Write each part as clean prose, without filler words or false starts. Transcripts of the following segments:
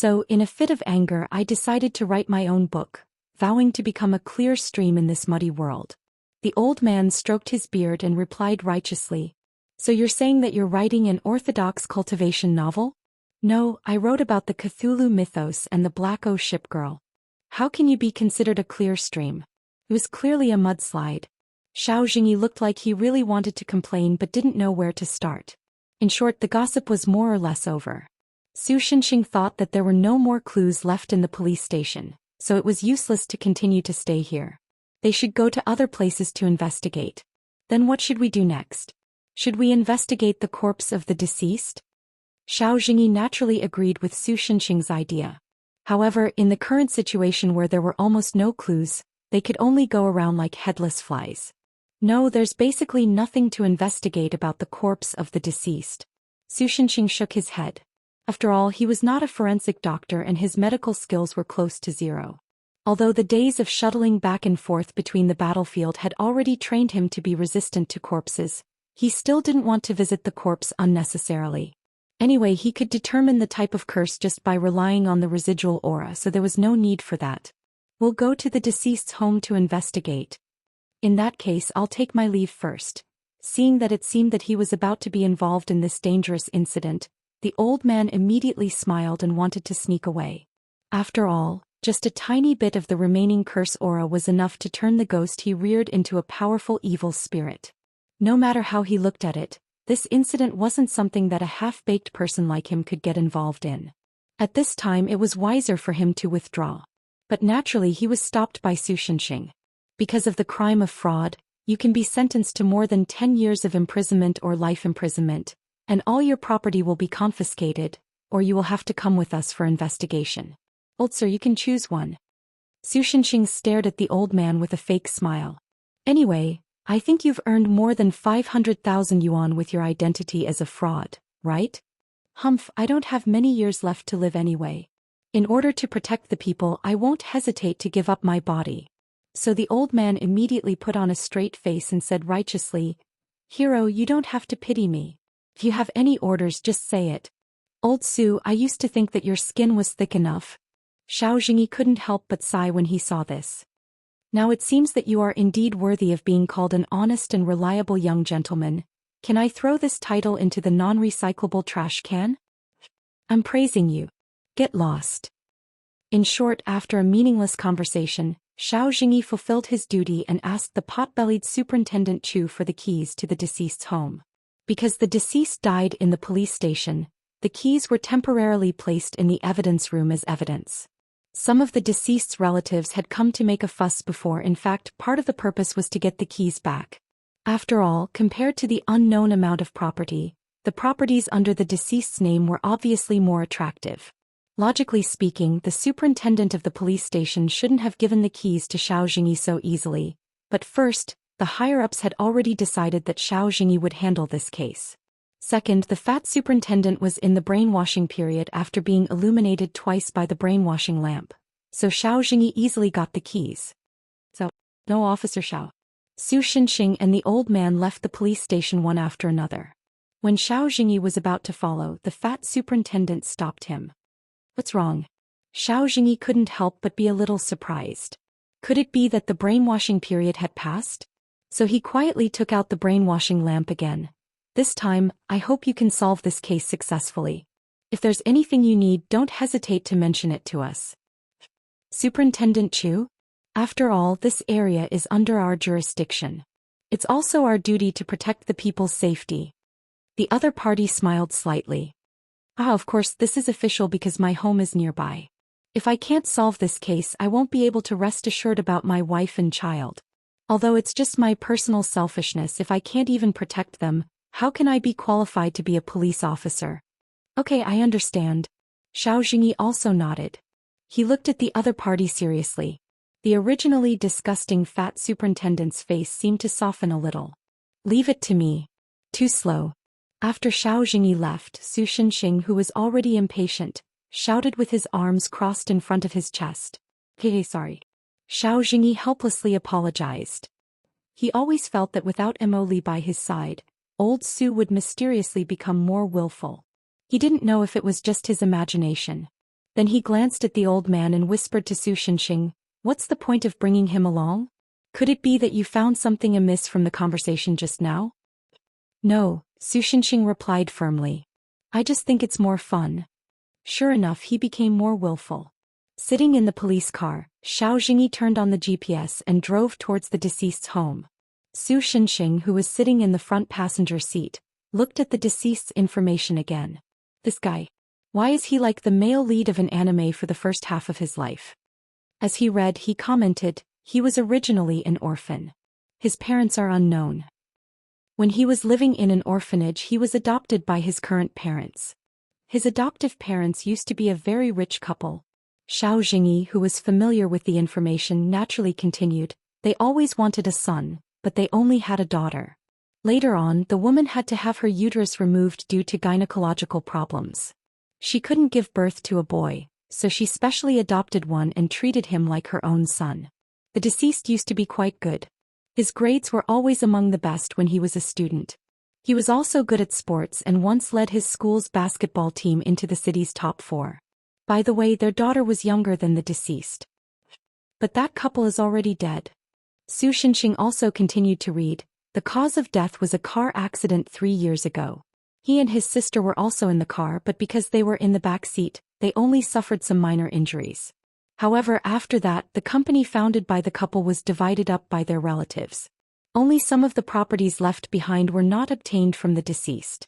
So, in a fit of anger, I decided to write my own book, vowing to become a clear stream in this muddy world. The old man stroked his beard and replied righteously. So you're saying that you're writing an orthodox cultivation novel? No, I wrote about the Cthulhu mythos and the Black O ship girl. How can you be considered a clear stream? It was clearly a mudslide. Xiao Jingyi looked like he really wanted to complain but didn't know where to start. In short, the gossip was more or less over. Su Xinxing thought that there were no more clues left in the police station, so it was useless to continue to stay here. They should go to other places to investigate. Then what should we do next? Should we investigate the corpse of the deceased? Xiao Jingyi naturally agreed with Su Xinxing's idea. However, in the current situation where there were almost no clues, they could only go around like headless flies. No, there's basically nothing to investigate about the corpse of the deceased. Su Xinxing shook his head. After all, he was not a forensic doctor and his medical skills were close to zero. Although the days of shuttling back and forth between the battlefield had already trained him to be resistant to corpses, he still didn't want to visit the corpse unnecessarily. Anyway, he could determine the type of curse just by relying on the residual aura, so there was no need for that. We'll go to the deceased's home to investigate. In that case, I'll take my leave first. Seeing that it seemed that he was about to be involved in this dangerous incident, the old man immediately smiled and wanted to sneak away. After all, just a tiny bit of the remaining curse aura was enough to turn the ghost he reared into a powerful evil spirit. No matter how he looked at it, this incident wasn't something that a half-baked person like him could get involved in. At this time it was wiser for him to withdraw. But naturally he was stopped by Su Xinxing. Because of the crime of fraud, you can be sentenced to more than 10 years of imprisonment or life imprisonment, and all your property will be confiscated, or you will have to come with us for investigation. Old sir, you can choose one. Su Xinxing stared at the old man with a fake smile. Anyway, I think you've earned more than 500,000 yuan with your identity as a fraud, right? Humph, I don't have many years left to live anyway. In order to protect the people, I won't hesitate to give up my body. So the old man immediately put on a straight face and said righteously, Hero, you don't have to pity me. If you have any orders, just say it. Old Su, I used to think that your skin was thick enough. Xiao Jingyi couldn't help but sigh when he saw this. Now it seems that you are indeed worthy of being called an honest and reliable young gentleman. Can I throw this title into the non-recyclable trash can? I'm praising you. Get lost. In short, after a meaningless conversation, Xiao Jingyi fulfilled his duty and asked the pot-bellied Superintendent Chu for the keys to the deceased's home. Because the deceased died in the police station, the keys were temporarily placed in the evidence room as evidence. Some of the deceased's relatives had come to make a fuss before. In fact, part of the purpose was to get the keys back. After all, compared to the unknown amount of property, the properties under the deceased's name were obviously more attractive. Logically speaking, the superintendent of the police station shouldn't have given the keys to Xiao Jingyi so easily. But first, the higher-ups had already decided that Xiao Jingyi would handle this case. Second, the fat superintendent was in the brainwashing period after being illuminated twice by the brainwashing lamp. So Xiao Jingyi easily got the keys. So, no Officer Xiao. Su Xinxing and the old man left the police station one after another. When Xiao Jingyi was about to follow, the fat superintendent stopped him. What's wrong? Xiao Jingyi couldn't help but be a little surprised. Could it be that the brainwashing period had passed? So he quietly took out the brainwashing lamp again. This time, I hope you can solve this case successfully. If there's anything you need, don't hesitate to mention it to us. Superintendent Chu? After all, this area is under our jurisdiction. It's also our duty to protect the people's safety. The other party smiled slightly. Of course, this is official because my home is nearby. If I can't solve this case, I won't be able to rest assured about my wife and child. Although it's just my personal selfishness, if I can't even protect them, how can I be qualified to be a police officer? Okay, I understand. Xiao Jingyi also nodded. He looked at the other party seriously. The originally disgusting fat superintendent's face seemed to soften a little. Leave it to me. Too slow. After Xiao Jingyi left, Su Xinxing, who was already impatient, shouted with his arms crossed in front of his chest. Hey, sorry. Xiao Jingyi helplessly apologized. He always felt that without Mo Li by his side, old Su would mysteriously become more willful. He didn't know if it was just his imagination. Then he glanced at the old man and whispered to Su Shenxing, "What's the point of bringing him along? Could it be that you found something amiss from the conversation just now?" "No," Su Shenxing replied firmly. "I just think it's more fun." Sure enough, he became more willful. Sitting in the police car, Xiao Jingyi turned on the GPS and drove towards the deceased's home. Su Shenxing, who was sitting in the front passenger seat, looked at the deceased's information again. This guy. Why is he like the male lead of an anime for the first half of his life? As he read, he commented, he was originally an orphan. His parents are unknown. When he was living in an orphanage, he was adopted by his current parents. His adoptive parents used to be a very rich couple. Xiao Jingyi, who was familiar with the information, naturally continued, they always wanted a son, but they only had a daughter. Later on, the woman had to have her uterus removed due to gynecological problems. She couldn't give birth to a boy, so she specially adopted one and treated him like her own son. The deceased used to be quite good. His grades were always among the best when he was a student. He was also good at sports and once led his school's basketball team into the city's top 4. By the way, their daughter was younger than the deceased. But that couple is already dead. Su Shenxing also continued to read, the cause of death was a car accident 3 years ago. He and his sister were also in the car, but because they were in the back seat, they only suffered some minor injuries. However, after that, the company founded by the couple was divided up by their relatives. Only some of the properties left behind were not obtained from the deceased.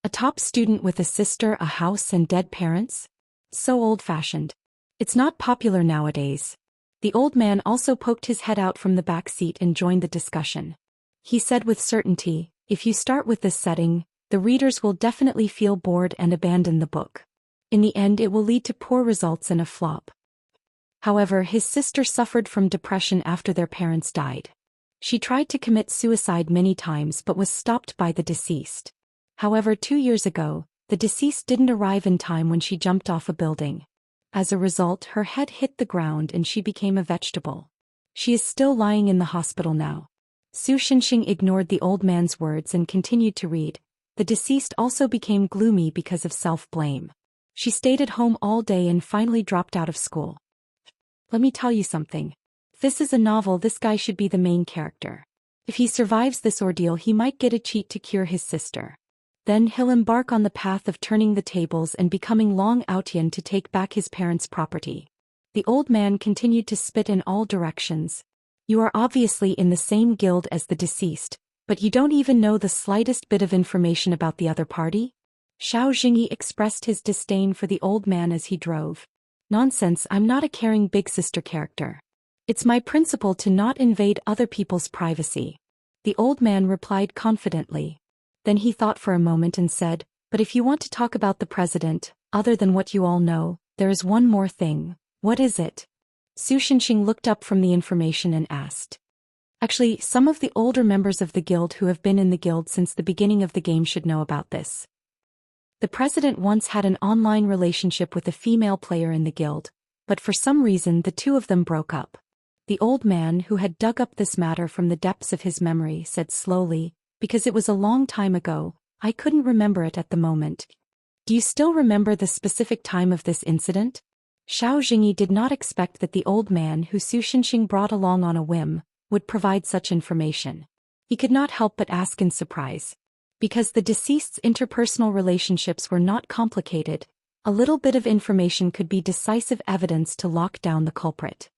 A top student with a sister, a house, and dead parents? So old-fashioned. It's not popular nowadays. The old man also poked his head out from the back seat and joined the discussion. He said with certainty, if you start with this setting, the readers will definitely feel bored and abandon the book. In the end, it will lead to poor results and a flop. However, his sister suffered from depression after their parents died. She tried to commit suicide many times but was stopped by the deceased. However, 2 years ago, the deceased didn't arrive in time when she jumped off a building. As a result, her head hit the ground and she became a vegetable. She is still lying in the hospital now. Su Shenxing ignored the old man's words and continued to read. The deceased also became gloomy because of self-blame. She stayed at home all day and finally dropped out of school. Let me tell you something. If this is a novel, this guy should be the main character. If he survives this ordeal, he might get a cheat to cure his sister. Then he'll embark on the path of turning the tables and becoming Long Outian to take back his parents' property. The old man continued to spit in all directions. You are obviously in the same guild as the deceased, but you don't even know the slightest bit of information about the other party? Xiao Jingyi expressed his disdain for the old man as he drove. Nonsense, I'm not a caring big sister character. It's my principle to not invade other people's privacy. The old man replied confidently. Then he thought for a moment and said, but if you want to talk about the president, other than what you all know, there is one more thing. What is it? Su Shenxing looked up from the information and asked. Actually, some of the older members of the guild who have been in the guild since the beginning of the game should know about this. The president once had an online relationship with a female player in the guild, but for some reason the two of them broke up. The old man, who had dug up this matter from the depths of his memory, said slowly, because it was a long time ago, I couldn't remember it at the moment. Do you still remember the specific time of this incident? Xiao Jingyi did not expect that the old man, who Su Shenxing brought along on a whim, would provide such information. He could not help but ask in surprise. Because the deceased's interpersonal relationships were not complicated, a little bit of information could be decisive evidence to lock down the culprit.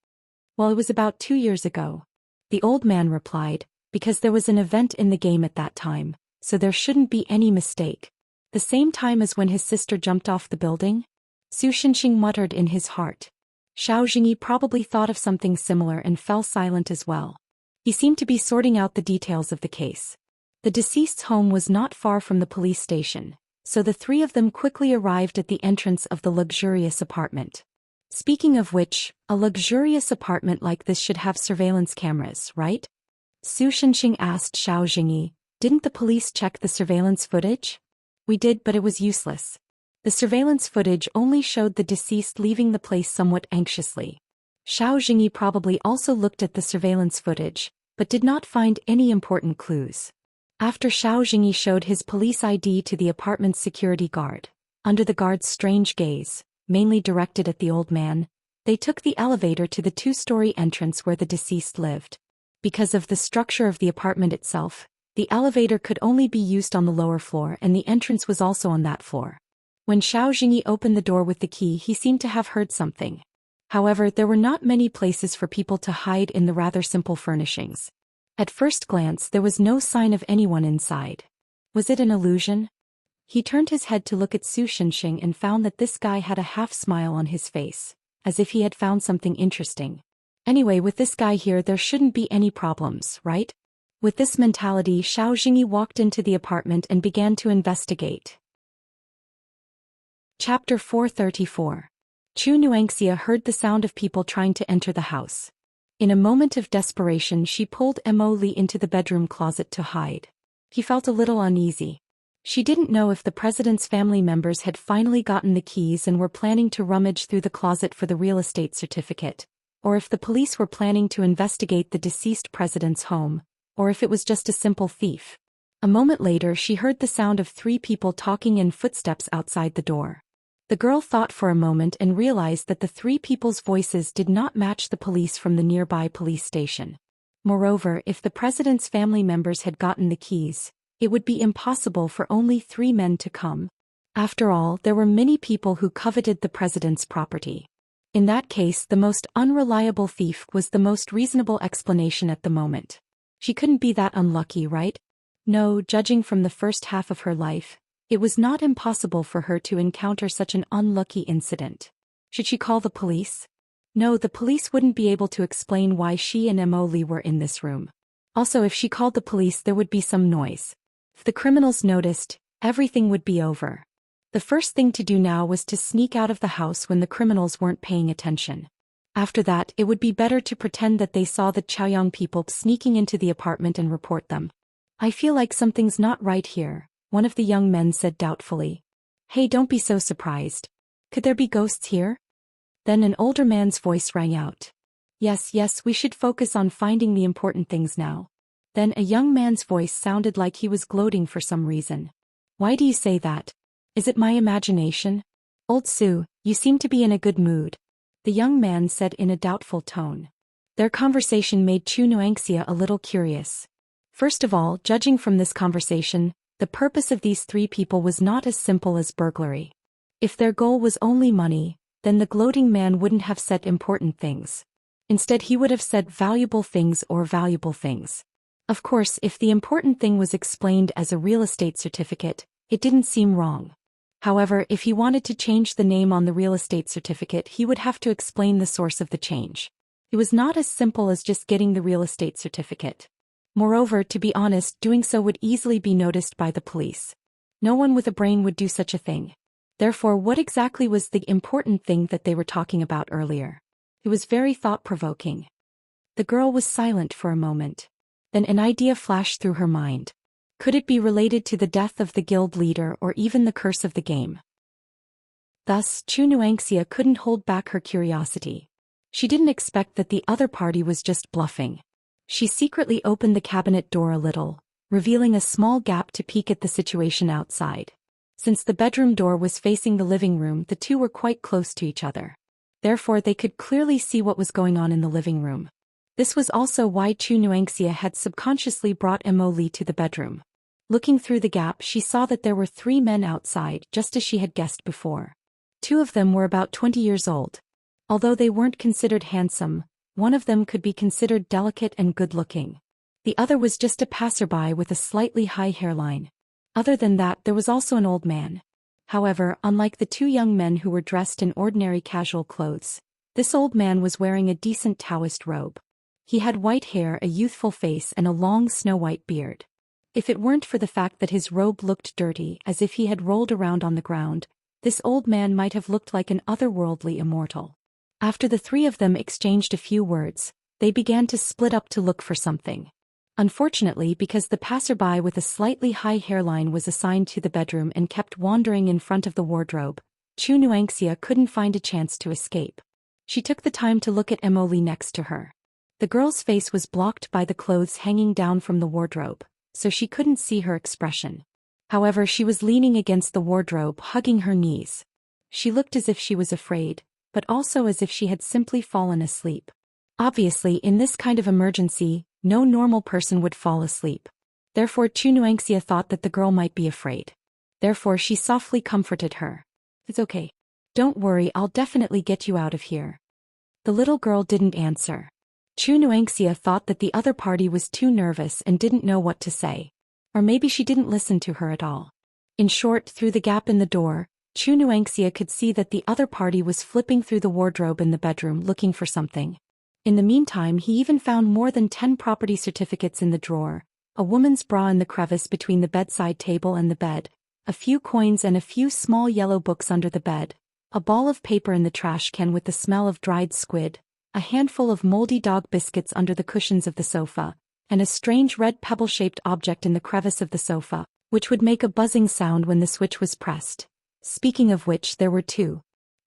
Well, it was about 2 years ago. The old man replied, because there was an event in the game at that time, so there shouldn't be any mistake. The same time as when his sister jumped off the building? Su Shenxing muttered in his heart. Xiao Jingyi probably thought of something similar and fell silent as well. He seemed to be sorting out the details of the case. The deceased's home was not far from the police station, so the three of them quickly arrived at the entrance of the luxurious apartment. Speaking of which, a luxurious apartment like this should have surveillance cameras, right? Su Shenxing asked Xiao Jingyi, didn't the police check the surveillance footage? We did, but it was useless. The surveillance footage only showed the deceased leaving the place somewhat anxiously. Xiao Jingyi probably also looked at the surveillance footage, but did not find any important clues. After Xiao Jingyi showed his police ID to the apartment's security guard, under the guard's strange gaze, mainly directed at the old man. They took the elevator to the two-story entrance where the deceased lived. Because of the structure of the apartment itself, the elevator could only be used on the lower floor and the entrance was also on that floor. When Xiao Jingyi opened the door with the key, he seemed to have heard something. However, there were not many places for people to hide in the rather simple furnishings. At first glance, there was no sign of anyone inside. Was it an illusion? He turned his head to look at Su Shenxing and found that this guy had a half-smile on his face, as if he had found something interesting. Anyway, with this guy here there shouldn't be any problems, right? With this mentality, Xiao Jingyi walked into the apartment and began to investigate. Chapter 434. Chu Nuangxia heard the sound of people trying to enter the house. In a moment of desperation, she pulled Mo Li into the bedroom closet to hide. He felt a little uneasy. She didn't know if the president's family members had finally gotten the keys and were planning to rummage through the closet for the real estate certificate, or if the police were planning to investigate the deceased president's home, or if it was just a simple thief. A moment later, she heard the sound of 3 people talking and footsteps outside the door. The girl thought for a moment and realized that the 3 people's voices did not match the police from the nearby police station. Moreover, if the president's family members had gotten the keys, it would be impossible for only 3 men to come. After all, there were many people who coveted the president's property. In that case, the most unreliable thief was the most reasonable explanation at the moment. She couldn't be that unlucky, right? No, judging from the first half of her life, it was not impossible for her to encounter such an unlucky incident. Should she call the police? No, the police wouldn't be able to explain why she and Mo Li were in this room. Also, if she called the police, there would be some noise. If the criminals noticed, everything would be over. The first thing to do now was to sneak out of the house when the criminals weren't paying attention. After that, it would be better to pretend that they saw the Chaoyang people sneaking into the apartment and report them. I feel like something's not right here, one of the young men said doubtfully. Hey, don't be so surprised. Could there be ghosts here? Then an older man's voice rang out. Yes, we should focus on finding the important things now. Then a young man's voice sounded like he was gloating for some reason. Why do you say that? Is it my imagination? Old Su, you seem to be in a good mood, the young man said in a doubtful tone. Their conversation made Chu Nuangxia a little curious. First of all, judging from this conversation, the purpose of these 3 people was not as simple as burglary. If their goal was only money, then the gloating man wouldn't have said important things. Instead, he would have said valuable things or valuable things. Of course, if the important thing was explained as a real estate certificate, it didn't seem wrong. However, if he wanted to change the name on the real estate certificate, he would have to explain the source of the change. It was not as simple as just getting the real estate certificate. Moreover, to be honest, doing so would easily be noticed by the police. No one with a brain would do such a thing. Therefore, what exactly was the important thing that they were talking about earlier? It was very thought-provoking. The girl was silent for a moment. Then an idea flashed through her mind. Could it be related to the death of the guild leader or even the curse of the game? Thus, Chu Nuangxia couldn't hold back her curiosity. She didn't expect that the other party was just bluffing. She secretly opened the cabinet door a little, revealing a small gap to peek at the situation outside. Since the bedroom door was facing the living room, the two were quite close to each other. Therefore, they could clearly see what was going on in the living room. This was also why Chu Nuangxia had subconsciously brought Mo Li to the bedroom. Looking through the gap, she saw that there were 3 men outside, just as she had guessed before. 2 of them were about 20 years old. Although they weren't considered handsome, one of them could be considered delicate and good-looking. The other was just a passerby with a slightly high hairline. Other than that, there was also an old man. However, unlike the 2 young men who were dressed in ordinary casual clothes, this old man was wearing a decent Taoist robe. He had white hair, a youthful face, and a long snow-white beard. If it weren't for the fact that his robe looked dirty, as if he had rolled around on the ground, this old man might have looked like an otherworldly immortal. After the 3 of them exchanged a few words, they began to split up to look for something. Unfortunately, because the passerby with a slightly high hairline was assigned to the bedroom and kept wandering in front of the wardrobe, Chu Nuangxia couldn't find a chance to escape. She took the time to look at Mo Li next to her. The girl's face was blocked by the clothes hanging down from the wardrobe, so she couldn't see her expression. However, she was leaning against the wardrobe, hugging her knees. She looked as if she was afraid, but also as if she had simply fallen asleep. Obviously, in this kind of emergency, no normal person would fall asleep. Therefore Chunuangxia thought that the girl might be afraid. Therefore she softly comforted her. "It's okay. Don't worry, I'll definitely get you out of here." The little girl didn't answer. Chunuangxia thought that the other party was too nervous and didn't know what to say. Or maybe she didn't listen to her at all. In short, through the gap in the door, Chunuangxia could see that the other party was flipping through the wardrobe in the bedroom looking for something. In the meantime, he even found more than 10 property certificates in the drawer, a woman's bra in the crevice between the bedside table and the bed, a few coins and a few small yellow books under the bed, a ball of paper in the trash can with the smell of dried squid, a handful of moldy dog biscuits under the cushions of the sofa, and a strange red pebble-shaped object in the crevice of the sofa, which would make a buzzing sound when the switch was pressed. Speaking of which, there were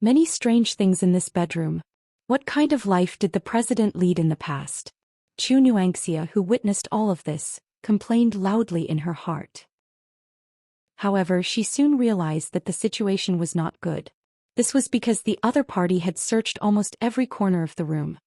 many strange things in this bedroom. What kind of life did the president lead in the past? Chunuangxia, who witnessed all of this, complained loudly in her heart. However, she soon realized that the situation was not good. This was because the other party had searched almost every corner of the room.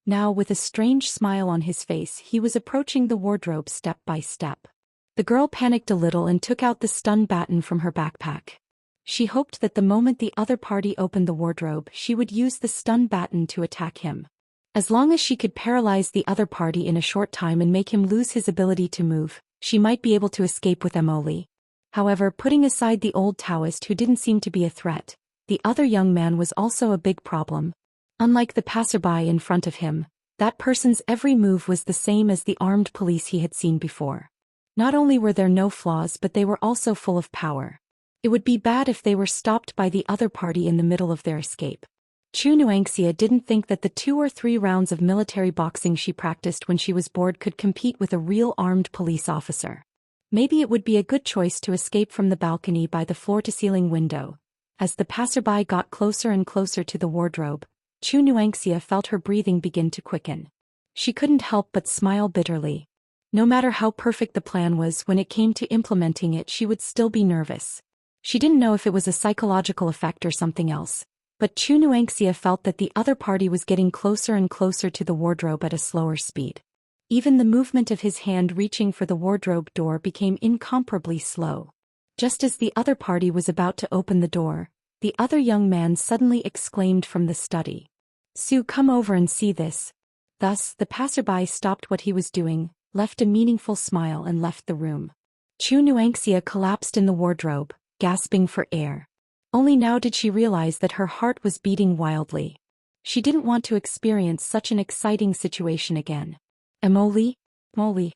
Now, with a strange smile on his face, he was approaching the wardrobe step by step. The girl panicked a little and took out the stun baton from her backpack. She hoped that the moment the other party opened the wardrobe, she would use the stun baton to attack him. As long as she could paralyze the other party in a short time and make him lose his ability to move, she might be able to escape with Emily. However, putting aside the old Taoist who didn't seem to be a threat, the other young man was also a big problem. Unlike the passerby in front of him, that person's every move was the same as the armed police he had seen before. Not only were there no flaws, but they were also full of power. It would be bad if they were stopped by the other party in the middle of their escape. Chunuangxia didn't think that the 2 or 3 rounds of military boxing she practiced when she was bored could compete with a real armed police officer. Maybe it would be a good choice to escape from the balcony by the floor-to-ceiling window. As the passerby got closer and closer to the wardrobe, Chunuangxia felt her breathing begin to quicken. She couldn't help but smile bitterly. No matter how perfect the plan was, when it came to implementing it, she would still be nervous. She didn't know if it was a psychological effect or something else, but Chunuangxia felt that the other party was getting closer and closer to the wardrobe at a slower speed. Even the movement of his hand reaching for the wardrobe door became incomparably slow. Just as the other party was about to open the door, the other young man suddenly exclaimed from the study, "Sue, come over and see this." Thus, the passerby stopped what he was doing, left a meaningful smile and left the room. Chunuangxia collapsed in the wardrobe, gasping for air. Only now did she realize that her heart was beating wildly. She didn't want to experience such an exciting situation again. Emily? Molly.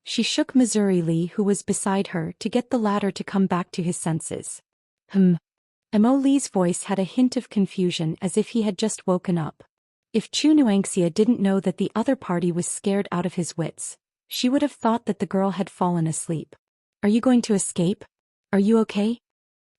She shook Missouri Lee, who was beside her, to get the latter to come back to his senses. Emily's voice had a hint of confusion, as if he had just woken up. If Chunuangxia didn't know that the other party was scared out of his wits, she would have thought that the girl had fallen asleep. "Are you going to escape? Are you okay?"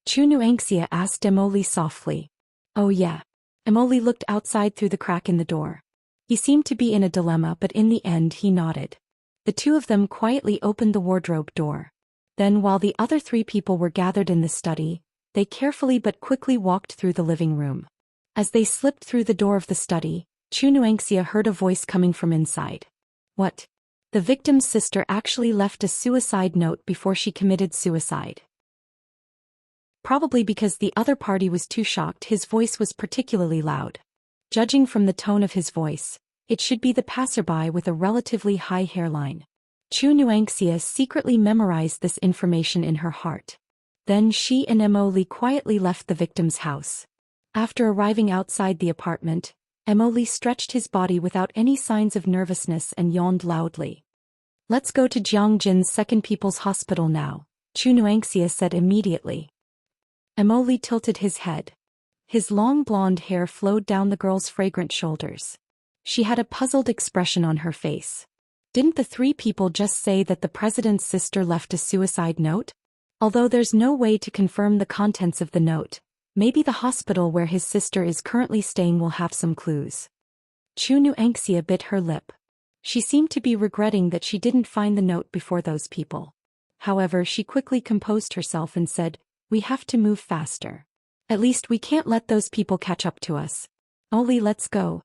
Chunuangxia asked Emily softly. "Oh yeah." Emily looked outside through the crack in the door. He seemed to be in a dilemma, but in the end he nodded. The 2 of them quietly opened the wardrobe door. Then, while the other 3 people were gathered in the study, they carefully but quickly walked through the living room. As they slipped through the door of the study, Chunuangxia heard a voice coming from inside. "What? The victim's sister actually left a suicide note before she committed suicide." Probably because the other party was too shocked, his voice was particularly loud. Judging from the tone of his voice, it should be the passerby with a relatively high hairline. Chunuangxia secretly memorized this information in her heart. Then she and Emily quietly left the victim's house. After arriving outside the apartment, Emily stretched his body without any signs of nervousness and yawned loudly. "Let's go to Jiangjin's Second People's Hospital now," Chunuangxia said immediately. Emily tilted his head. His long blonde hair flowed down the girl's fragrant shoulders. She had a puzzled expression on her face. Didn't the 3 people just say that the president's sister left a suicide note? Although there's no way to confirm the contents of the note, maybe the hospital where his sister is currently staying will have some clues. Chunuangxia bit her lip. She seemed to be regretting that she didn't find the note before those people. However, she quickly composed herself and said, "We have to move faster." At least we can't let those people catch up to us. Oli, let's go.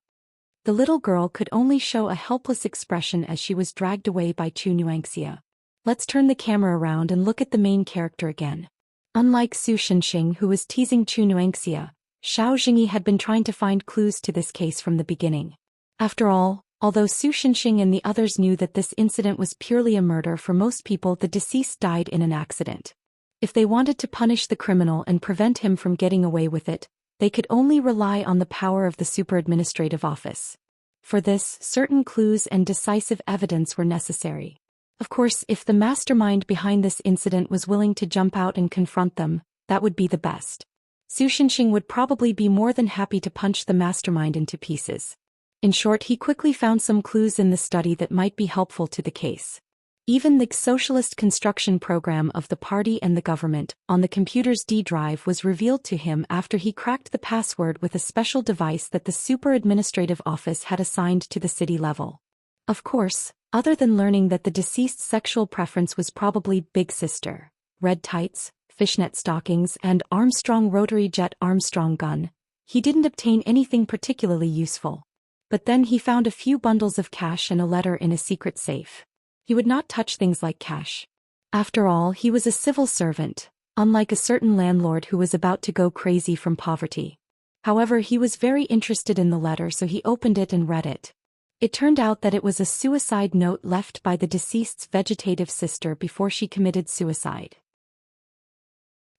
The little girl could only show a helpless expression as she was dragged away by Chu Nuangxia. Let's turn the camera around and look at the main character again. Unlike Su Shenxing, who was teasing Chu Nuangxia, Xiao Jingyi had been trying to find clues to this case from the beginning. After all, although Su Shenxing and the others knew that this incident was purely a murder, for most people the deceased died in an accident. If they wanted to punish the criminal and prevent him from getting away with it, they could only rely on the power of the super administrative office. For this, certain clues and decisive evidence were necessary. Of course, if the mastermind behind this incident was willing to jump out and confront them, that would be the best. Su Shenxing would probably be more than happy to punch the mastermind into pieces. In short, he quickly found some clues in the study that might be helpful to the case. Even the socialist construction program of the party and the government on the computer's D drive was revealed to him after he cracked the password with a special device that the super administrative office had assigned to the city level. Of course, other than learning that the deceased's sexual preference was probably Big Sister, red tights, fishnet stockings, and Armstrong rotary jet Armstrong gun, he didn't obtain anything particularly useful. But then he found a few bundles of cash and a letter in a secret safe. He would not touch things like cash. After all, he was a civil servant, unlike a certain landlord who was about to go crazy from poverty. However, he was very interested in the letter, so he opened it and read it. It turned out that it was a suicide note left by the deceased's vegetative sister before she committed suicide.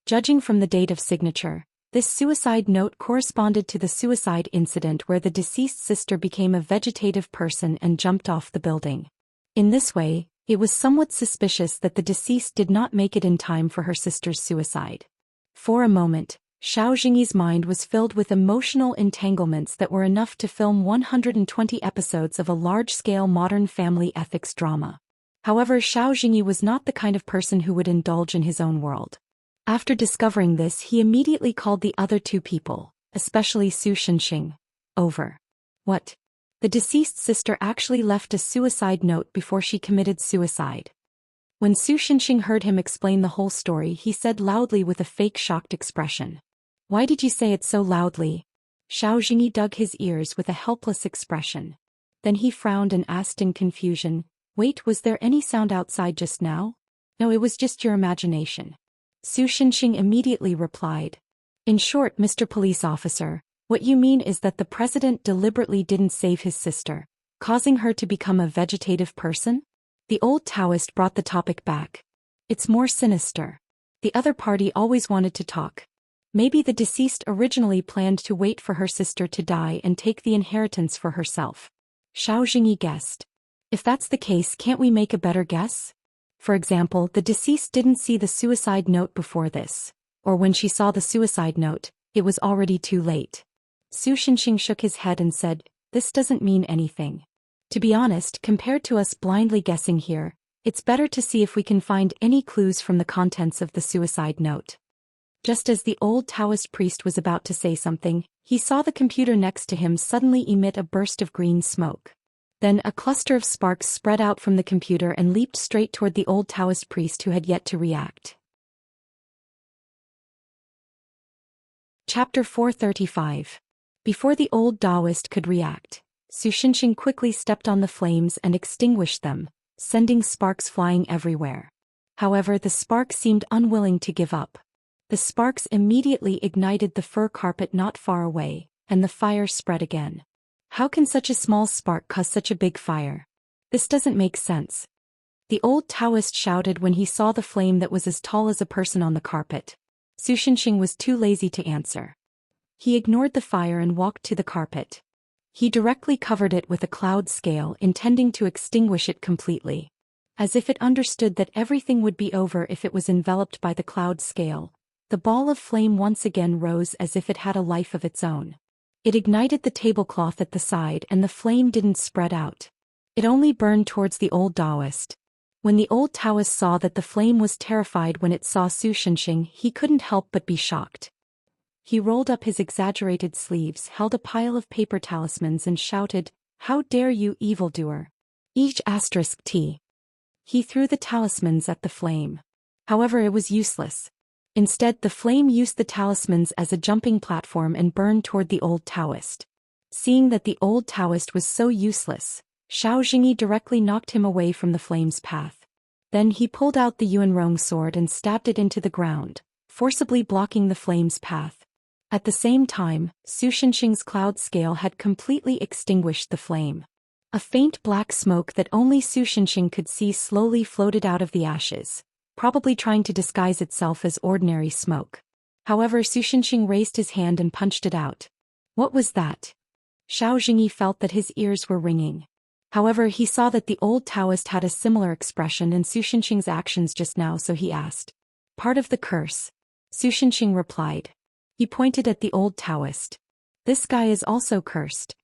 Judging from the date of signature, this suicide note corresponded to the suicide incident where the deceased sister became a vegetative person and jumped off the building. In this way, it was somewhat suspicious that the deceased did not make it in time for her sister's suicide. For a moment, Xiao Jingyi's mind was filled with emotional entanglements that were enough to film 120 episodes of a large-scale modern family ethics drama. However, Xiao Jingyi was not the kind of person who would indulge in his own world. After discovering this, he immediately called the other two people, especially Su Shenxing, over. What? The deceased sister actually left a suicide note before she committed suicide. When Su Shenxing heard him explain the whole story, he said loudly with a fake shocked expression. Why did you say it so loudly? Xiao Jingyi dug his ears with a helpless expression. Then he frowned and asked in confusion, Wait, was there any sound outside just now? No, it was just your imagination. Su Shenxing immediately replied. In short, Mr. Police Officer, what you mean is that the president deliberately didn't save his sister, causing her to become a vegetative person? The old Taoist brought the topic back. It's more sinister. The other party always wanted to talk. Maybe the deceased originally planned to wait for her sister to die and take the inheritance for herself. Xiao Jingyi guessed. If that's the case, can't we make a better guess? For example, the deceased didn't see the suicide note before this, or when she saw the suicide note, it was already too late. Su Shenxing shook his head and said, This doesn't mean anything. To be honest, compared to us blindly guessing here, it's better to see if we can find any clues from the contents of the suicide note. Just as the old Taoist priest was about to say something, he saw the computer next to him suddenly emit a burst of green smoke. Then a cluster of sparks spread out from the computer and leaped straight toward the old Taoist priest who had yet to react. Chapter 435. Before the old Taoist could react, Su Shenxing quickly stepped on the flames and extinguished them, sending sparks flying everywhere. However, the spark seemed unwilling to give up. The sparks immediately ignited the fur carpet not far away, and the fire spread again. How can such a small spark cause such a big fire? This doesn't make sense. The old Taoist shouted when he saw the flame that was as tall as a person on the carpet. Su Shenxing was too lazy to answer. He ignored the fire and walked to the carpet. He directly covered it with a cloud scale, intending to extinguish it completely. As if it understood that everything would be over if it was enveloped by the cloud scale, the ball of flame once again rose as if it had a life of its own. It ignited the tablecloth at the side and the flame didn't spread out. It only burned towards the old Taoist. When the old Taoist saw that the flame was terrified when it saw Su Shenxing, he couldn't help but be shocked. He rolled up his exaggerated sleeves, held a pile of paper talismans and shouted, How dare you, evildoer! Each *T. He threw the talismans at the flame. However, it was useless. Instead, the flame used the talismans as a jumping platform and burned toward the old Taoist. Seeing that the old Taoist was so useless, Xiao Jingyi directly knocked him away from the flame's path. Then he pulled out the Yuanrong sword and stabbed it into the ground, forcibly blocking the flame's path. At the same time, Su Shenxing's cloud scale had completely extinguished the flame. A faint black smoke that only Su Shenxing could see slowly floated out of the ashes, probably trying to disguise itself as ordinary smoke. However, Su Shenxing raised his hand and punched it out. What was that? Xiao Jingyi felt that his ears were ringing. However, he saw that the old Taoist had a similar expression in Su Shenxing's actions just now, so he asked. Part of the curse. Su Shenxing replied. He pointed at the old Taoist. This guy is also cursed.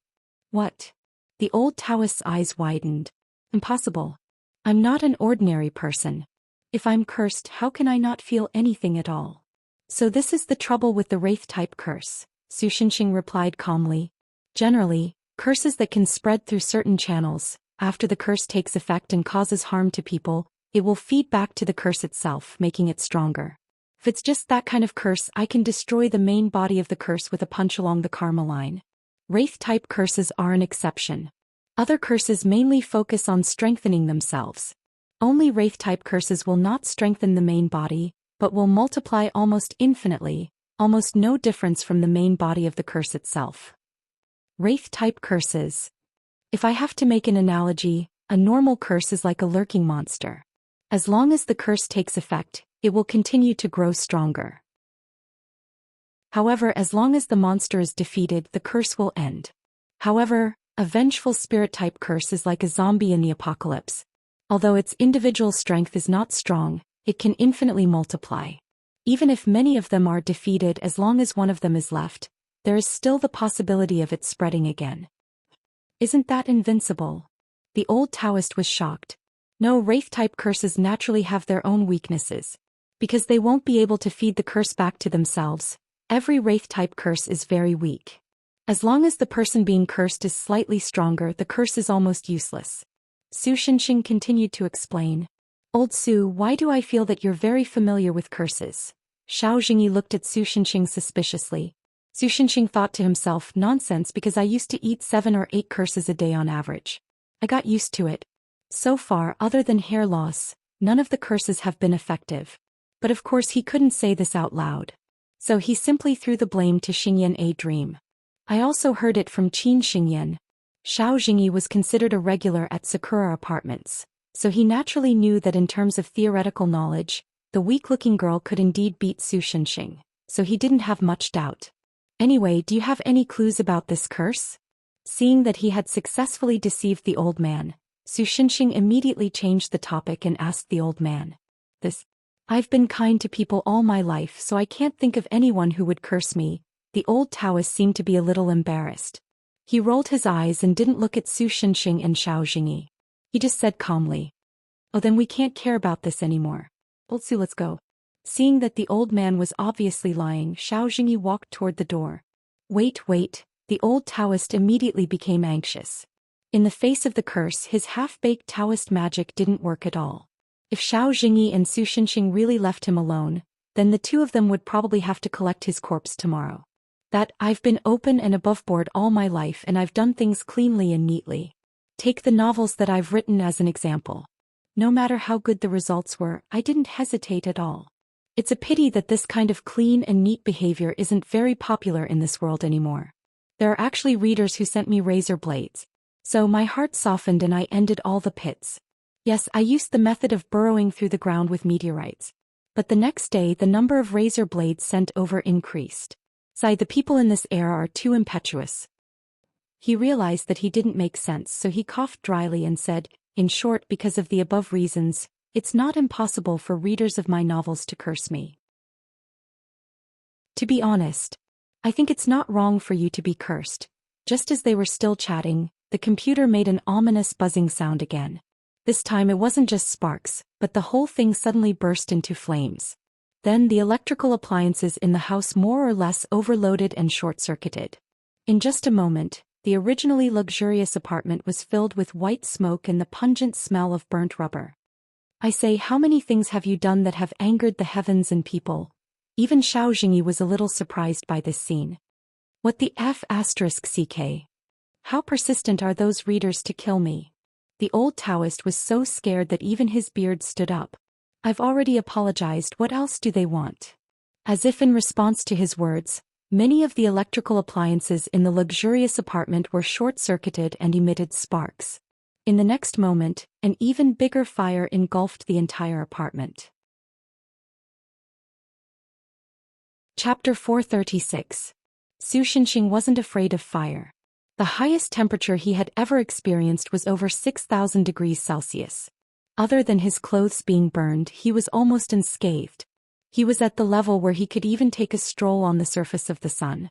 What? The old Taoist's eyes widened. Impossible. I'm not an ordinary person. If I'm cursed, how can I not feel anything at all? So this is the trouble with the Wraith-type curse, Su Shenxing replied calmly. Generally, curses that can spread through certain channels, after the curse takes effect and causes harm to people, it will feed back to the curse itself, making it stronger. If it's just that kind of curse, I can destroy the main body of the curse with a punch along the karma line. Wraith-type curses are an exception. Other curses mainly focus on strengthening themselves. Only Wraith-type curses will not strengthen the main body, but will multiply almost infinitely, almost no difference from the main body of the curse itself. Wraith-type curses. If I have to make an analogy, a normal curse is like a lurking monster. As long as the curse takes effect, it will continue to grow stronger. However, as long as the monster is defeated, the curse will end. However, a vengeful spirit-type curse is like a zombie in the apocalypse. Although its individual strength is not strong, it can infinitely multiply. Even if many of them are defeated, as long as one of them is left, there is still the possibility of it spreading again. Isn't that invincible? The old Taoist was shocked. No, Wraith-type curses naturally have their own weaknesses. Because they won't be able to feed the curse back to themselves, every Wraith-type curse is very weak. As long as the person being cursed is slightly stronger, the curse is almost useless. Su Shenxing continued to explain. Old Su, why do I feel that you're very familiar with curses? Xiao Jingyi looked at Su Shenxing suspiciously. Su Shenxing thought to himself, nonsense, because I used to eat 7 or 8 curses a day on average. I got used to it. So far, other than hair loss, none of the curses have been effective. But of course he couldn't say this out loud. So he simply threw the blame to Xingyan a dream. I also heard it from Qin Xingyan. Xiao Jingyi was considered a regular at Sakura Apartments, so he naturally knew that in terms of theoretical knowledge, the weak-looking girl could indeed beat Su Shenxing, so he didn't have much doubt. Anyway, do you have any clues about this curse? Seeing that he had successfully deceived the old man, Su Shenxing immediately changed the topic and asked the old man. I've been kind to people all my life, so I can't think of anyone who would curse me. The old Taoist seemed to be a little embarrassed. He rolled his eyes and didn't look at Su Shenxing and Xiao Jingyi. He just said calmly. Oh, then we can't care about this anymore. Old Su, let's go. Seeing that the old man was obviously lying, Xiao Jingyi walked toward the door. Wait, the old Taoist immediately became anxious. In the face of the curse, his half-baked Taoist magic didn't work at all. If Xiao Jingyi and Su Shenxing really left him alone, then the two of them would probably have to collect his corpse tomorrow. I've been open and above board all my life, and I've done things cleanly and neatly. Take the novels that I've written as an example. No matter how good the results were, I didn't hesitate at all. It's a pity that this kind of clean and neat behavior isn't very popular in this world anymore. There are actually readers who sent me razor blades. So my heart softened and I ended all the pits. Yes, I used the method of burrowing through the ground with meteorites. But the next day the number of razor blades sent over increased. The people in this era are too impetuous. He realized that he didn't make sense, so he coughed dryly and said, in short, because of the above reasons, it's not impossible for readers of my novels to curse me. To be honest, I think it's not wrong for you to be cursed. Just as they were still chatting, the computer made an ominous buzzing sound again. This time it wasn't just sparks, but the whole thing suddenly burst into flames. Then the electrical appliances in the house more or less overloaded and short-circuited. In just a moment, the originally luxurious apartment was filled with white smoke and the pungent smell of burnt rubber. I say, how many things have you done that have angered the heavens and people? Even Xiao Jingyi was a little surprised by this scene. What the f***ck? How persistent are those readers to kill me? The old Taoist was so scared that even his beard stood up. I've already apologized, what else do they want? As if in response to his words, many of the electrical appliances in the luxurious apartment were short-circuited and emitted sparks. In the next moment, an even bigger fire engulfed the entire apartment. Chapter 436. Su Xinxing wasn't afraid of fire. The highest temperature he had ever experienced was over 6,000 degrees Celsius. Other than his clothes being burned, he was almost unscathed. He was at the level where he could even take a stroll on the surface of the sun.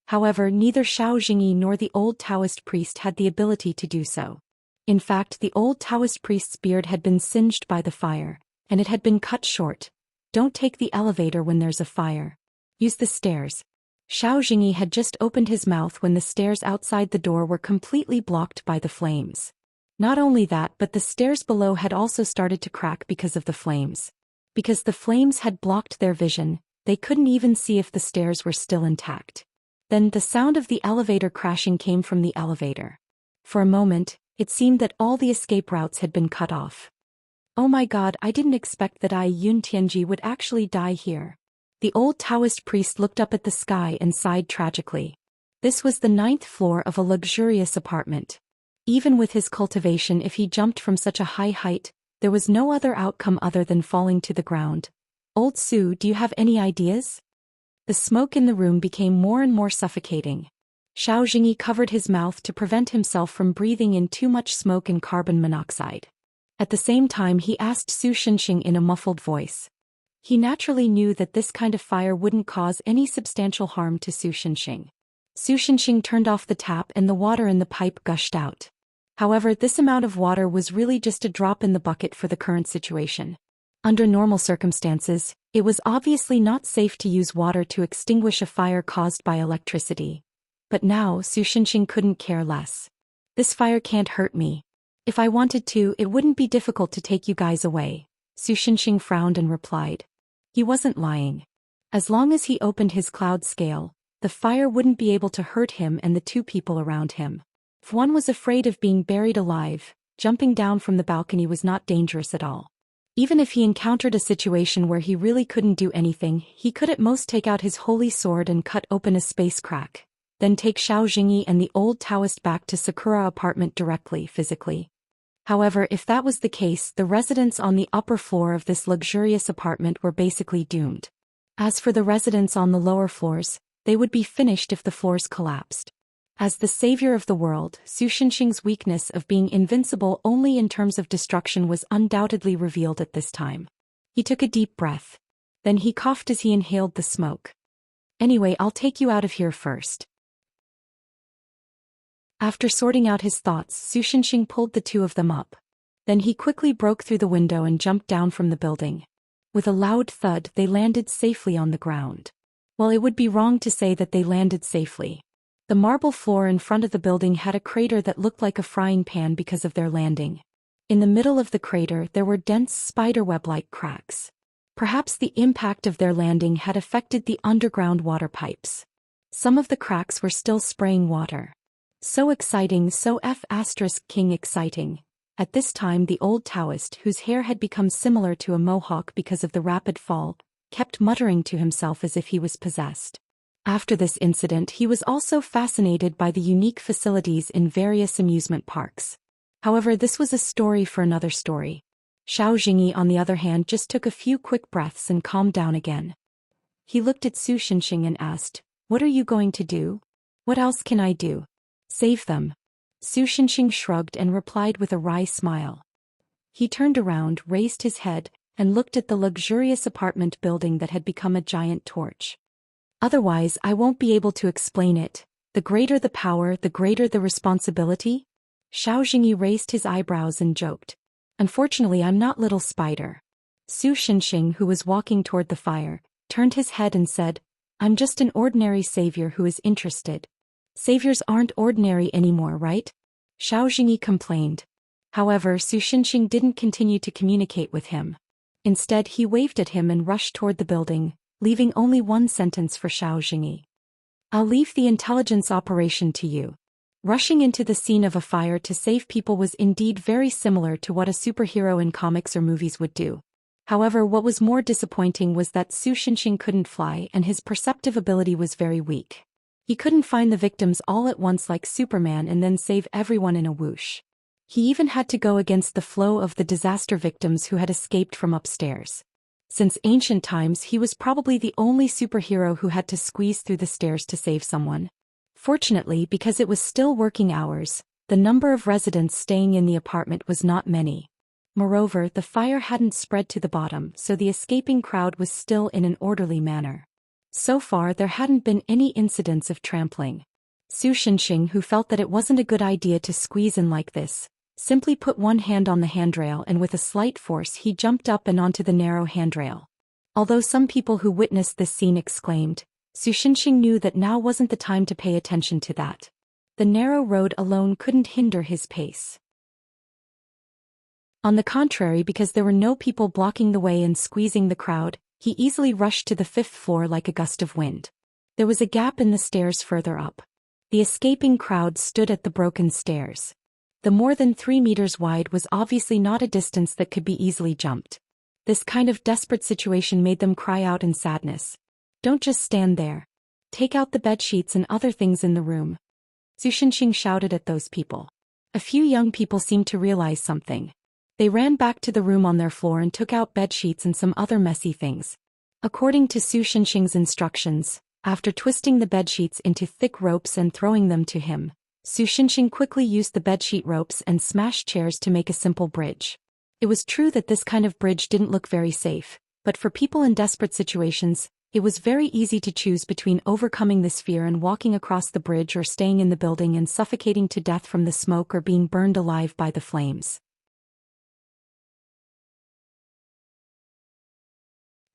However, neither Xiao Jingyi nor the old Taoist priest had the ability to do so. In fact, the old Taoist priest's beard had been singed by the fire, and it had been cut short. Don't take the elevator when there's a fire. Use the stairs. Xiao Jingyi had just opened his mouth when the stairs outside the door were completely blocked by the flames. Not only that, but the stairs below had also started to crack because of the flames. Because the flames had blocked their vision, they couldn't even see if the stairs were still intact. Then the sound of the elevator crashing came from the elevator. For a moment, it seemed that all the escape routes had been cut off. Oh my god, I didn't expect that Yun Tianji would actually die here. The old Taoist priest looked up at the sky and sighed tragically. This was the 9th floor of a luxurious apartment. Even with his cultivation, if he jumped from such a high height, there was no other outcome other than falling to the ground. Old Su, do you have any ideas? The smoke in the room became more and more suffocating. Xiao Jingyi covered his mouth to prevent himself from breathing in too much smoke and carbon monoxide. At the same time, he asked Su Xinxing in a muffled voice. He naturally knew that this kind of fire wouldn't cause any substantial harm to Su Xinxing. Su Xinxing turned off the tap and the water in the pipe gushed out. However, this amount of water was really just a drop in the bucket for the current situation. Under normal circumstances, it was obviously not safe to use water to extinguish a fire caused by electricity. But now, Su Xinxing couldn't care less. This fire can't hurt me. If I wanted to, it wouldn't be difficult to take you guys away. Su Xinxing frowned and replied. He wasn't lying. As long as he opened his cloud scale, the fire wouldn't be able to hurt him and the two people around him. If one was afraid of being buried alive, jumping down from the balcony was not dangerous at all. Even if he encountered a situation where he really couldn't do anything, he could at most take out his holy sword and cut open a space crack, then take Xiao Jingyi and the old Taoist back to Sakura apartment directly, physically. However, if that was the case, the residents on the upper floor of this luxurious apartment were basically doomed. As for the residents on the lower floors, they would be finished if the floors collapsed. As the savior of the world, Su Xinxing's weakness of being invincible only in terms of destruction was undoubtedly revealed at this time. He took a deep breath. Then he coughed as he inhaled the smoke. Anyway, I'll take you out of here first. After sorting out his thoughts, Su Xinxing pulled the two of them up. Then he quickly broke through the window and jumped down from the building. With a loud thud, they landed safely on the ground. Well, it would be wrong to say that they landed safely. The marble floor in front of the building had a crater that looked like a frying pan because of their landing. In the middle of the crater, there were dense spiderweb-like cracks. Perhaps the impact of their landing had affected the underground water pipes. Some of the cracks were still spraying water. So exciting, so king exciting. At this time, the old Taoist, whose hair had become similar to a mohawk because of the rapid fall, kept muttering to himself as if he was possessed. After this incident, he was also fascinated by the unique facilities in various amusement parks. However, this was a story for another story. Xiao Jingyi, on the other hand, just took a few quick breaths and calmed down again. He looked at Su Xinxing and asked, "What are you going to do?" "What else can I do?" "Save them." Su Xinxing shrugged and replied with a wry smile. He turned around, raised his head, and looked at the luxurious apartment building that had become a giant torch. "Otherwise, I won't be able to explain it. The greater the power, the greater the responsibility?" Xiao Jingyi raised his eyebrows and joked. "Unfortunately, I'm not Little Spider." Su Xinxing, who was walking toward the fire, turned his head and said, "I'm just an ordinary savior who is interested." "Saviors aren't ordinary anymore, right?" Xiao Jingyi complained. However, Su Xinxing didn't continue to communicate with him. Instead, he waved at him and rushed toward the building, leaving only one sentence for Xiao Jingyi. I'll leave the intelligence operation to you. Rushing into the scene of a fire to save people was indeed very similar to what a superhero in comics or movies would do. However, what was more disappointing was that Su Xinxing couldn't fly and his perceptive ability was very weak. He couldn't find the victims all at once like Superman and then save everyone in a whoosh. He even had to go against the flow of the disaster victims who had escaped from upstairs. Since ancient times, he was probably the only superhero who had to squeeze through the stairs to save someone. Fortunately, because it was still working hours, the number of residents staying in the apartment was not many. Moreover, the fire hadn't spread to the bottom, so the escaping crowd was still in an orderly manner. So far, there hadn't been any incidents of trampling. Su Xinxing, who felt that it wasn't a good idea to squeeze in like this, simply put one hand on the handrail and with a slight force he jumped up and onto the narrow handrail. Although some people who witnessed this scene exclaimed, Su Xinxing knew that now wasn't the time to pay attention to that. The narrow road alone couldn't hinder his pace. On the contrary, because there were no people blocking the way and squeezing the crowd, he easily rushed to the 5th floor like a gust of wind. There was a gap in the stairs further up. The escaping crowd stood at the broken stairs. The more than 3 meters wide was obviously not a distance that could be easily jumped. This kind of desperate situation made them cry out in sadness. Don't just stand there. Take out the bedsheets and other things in the room. Su Xinxing shouted at those people. A few young people seemed to realize something. They ran back to the room on their floor and took out bedsheets and some other messy things. According to Su Xinxing's instructions, after twisting the bedsheets into thick ropes and throwing them to him, Su Xinxing quickly used the bedsheet ropes and smashed chairs to make a simple bridge. It was true that this kind of bridge didn't look very safe, but for people in desperate situations, it was very easy to choose between overcoming this fear and walking across the bridge or staying in the building and suffocating to death from the smoke or being burned alive by the flames.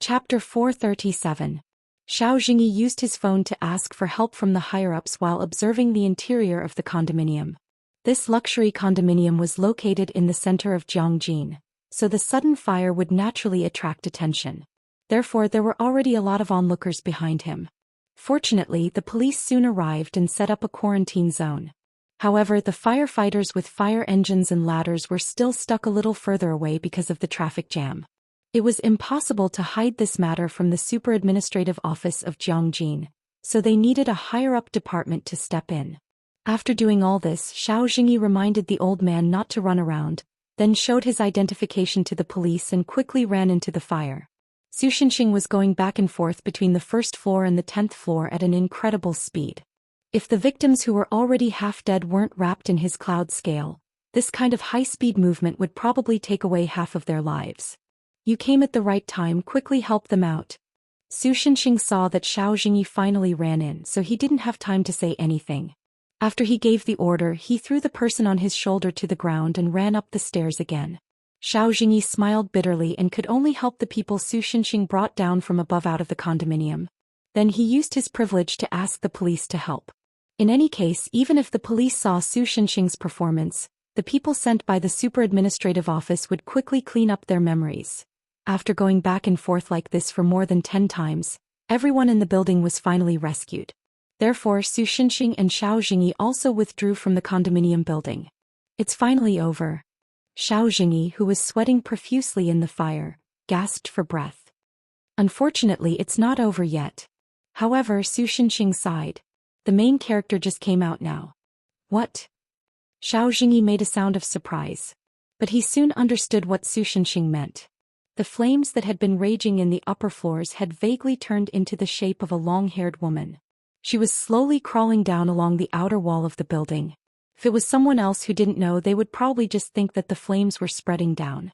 Chapter 437. Xiao Jingyi used his phone to ask for help from the higher-ups while observing the interior of the condominium. This luxury condominium was located in the center of Jiangjin, so the sudden fire would naturally attract attention. Therefore, there were already a lot of onlookers behind him. Fortunately, the police soon arrived and set up a quarantine zone. However, the firefighters with fire engines and ladders were still stuck a little further away because of the traffic jam. It was impossible to hide this matter from the super administrative office of Jiangjin, so they needed a higher-up department to step in. After doing all this, Xiao Jingyi reminded the old man not to run around, then showed his identification to the police and quickly ran into the fire. Su Xinxing was going back and forth between the 1st floor and the 10th floor at an incredible speed. If the victims who were already half dead weren't wrapped in his cloud scale, this kind of high-speed movement would probably take away half of their lives. You came at the right time, quickly help them out. Su Xinxing saw that Xiao Jingyi finally ran in, so he didn't have time to say anything. After he gave the order, he threw the person on his shoulder to the ground and ran up the stairs again. Xiao Jingyi smiled bitterly and could only help the people Su Xinxing brought down from above out of the condominium. Then he used his privilege to ask the police to help. In any case, even if the police saw Su Xinxing's performance, the people sent by the super administrative office would quickly clean up their memories. After going back and forth like this for more than 10 times, everyone in the building was finally rescued. Therefore, Su Xinxing and Xiao Jingyi also withdrew from the condominium building. It's finally over. Xiao Jingyi, who was sweating profusely in the fire, gasped for breath. Unfortunately, it's not over yet. However, Su Xinxing sighed. The main character just came out now. What? Xiao Jingyi made a sound of surprise. But he soon understood what Su Xinxing meant. The flames that had been raging in the upper floors had vaguely turned into the shape of a long-haired woman. She was slowly crawling down along the outer wall of the building. If it was someone else who didn't know, they would probably just think that the flames were spreading down.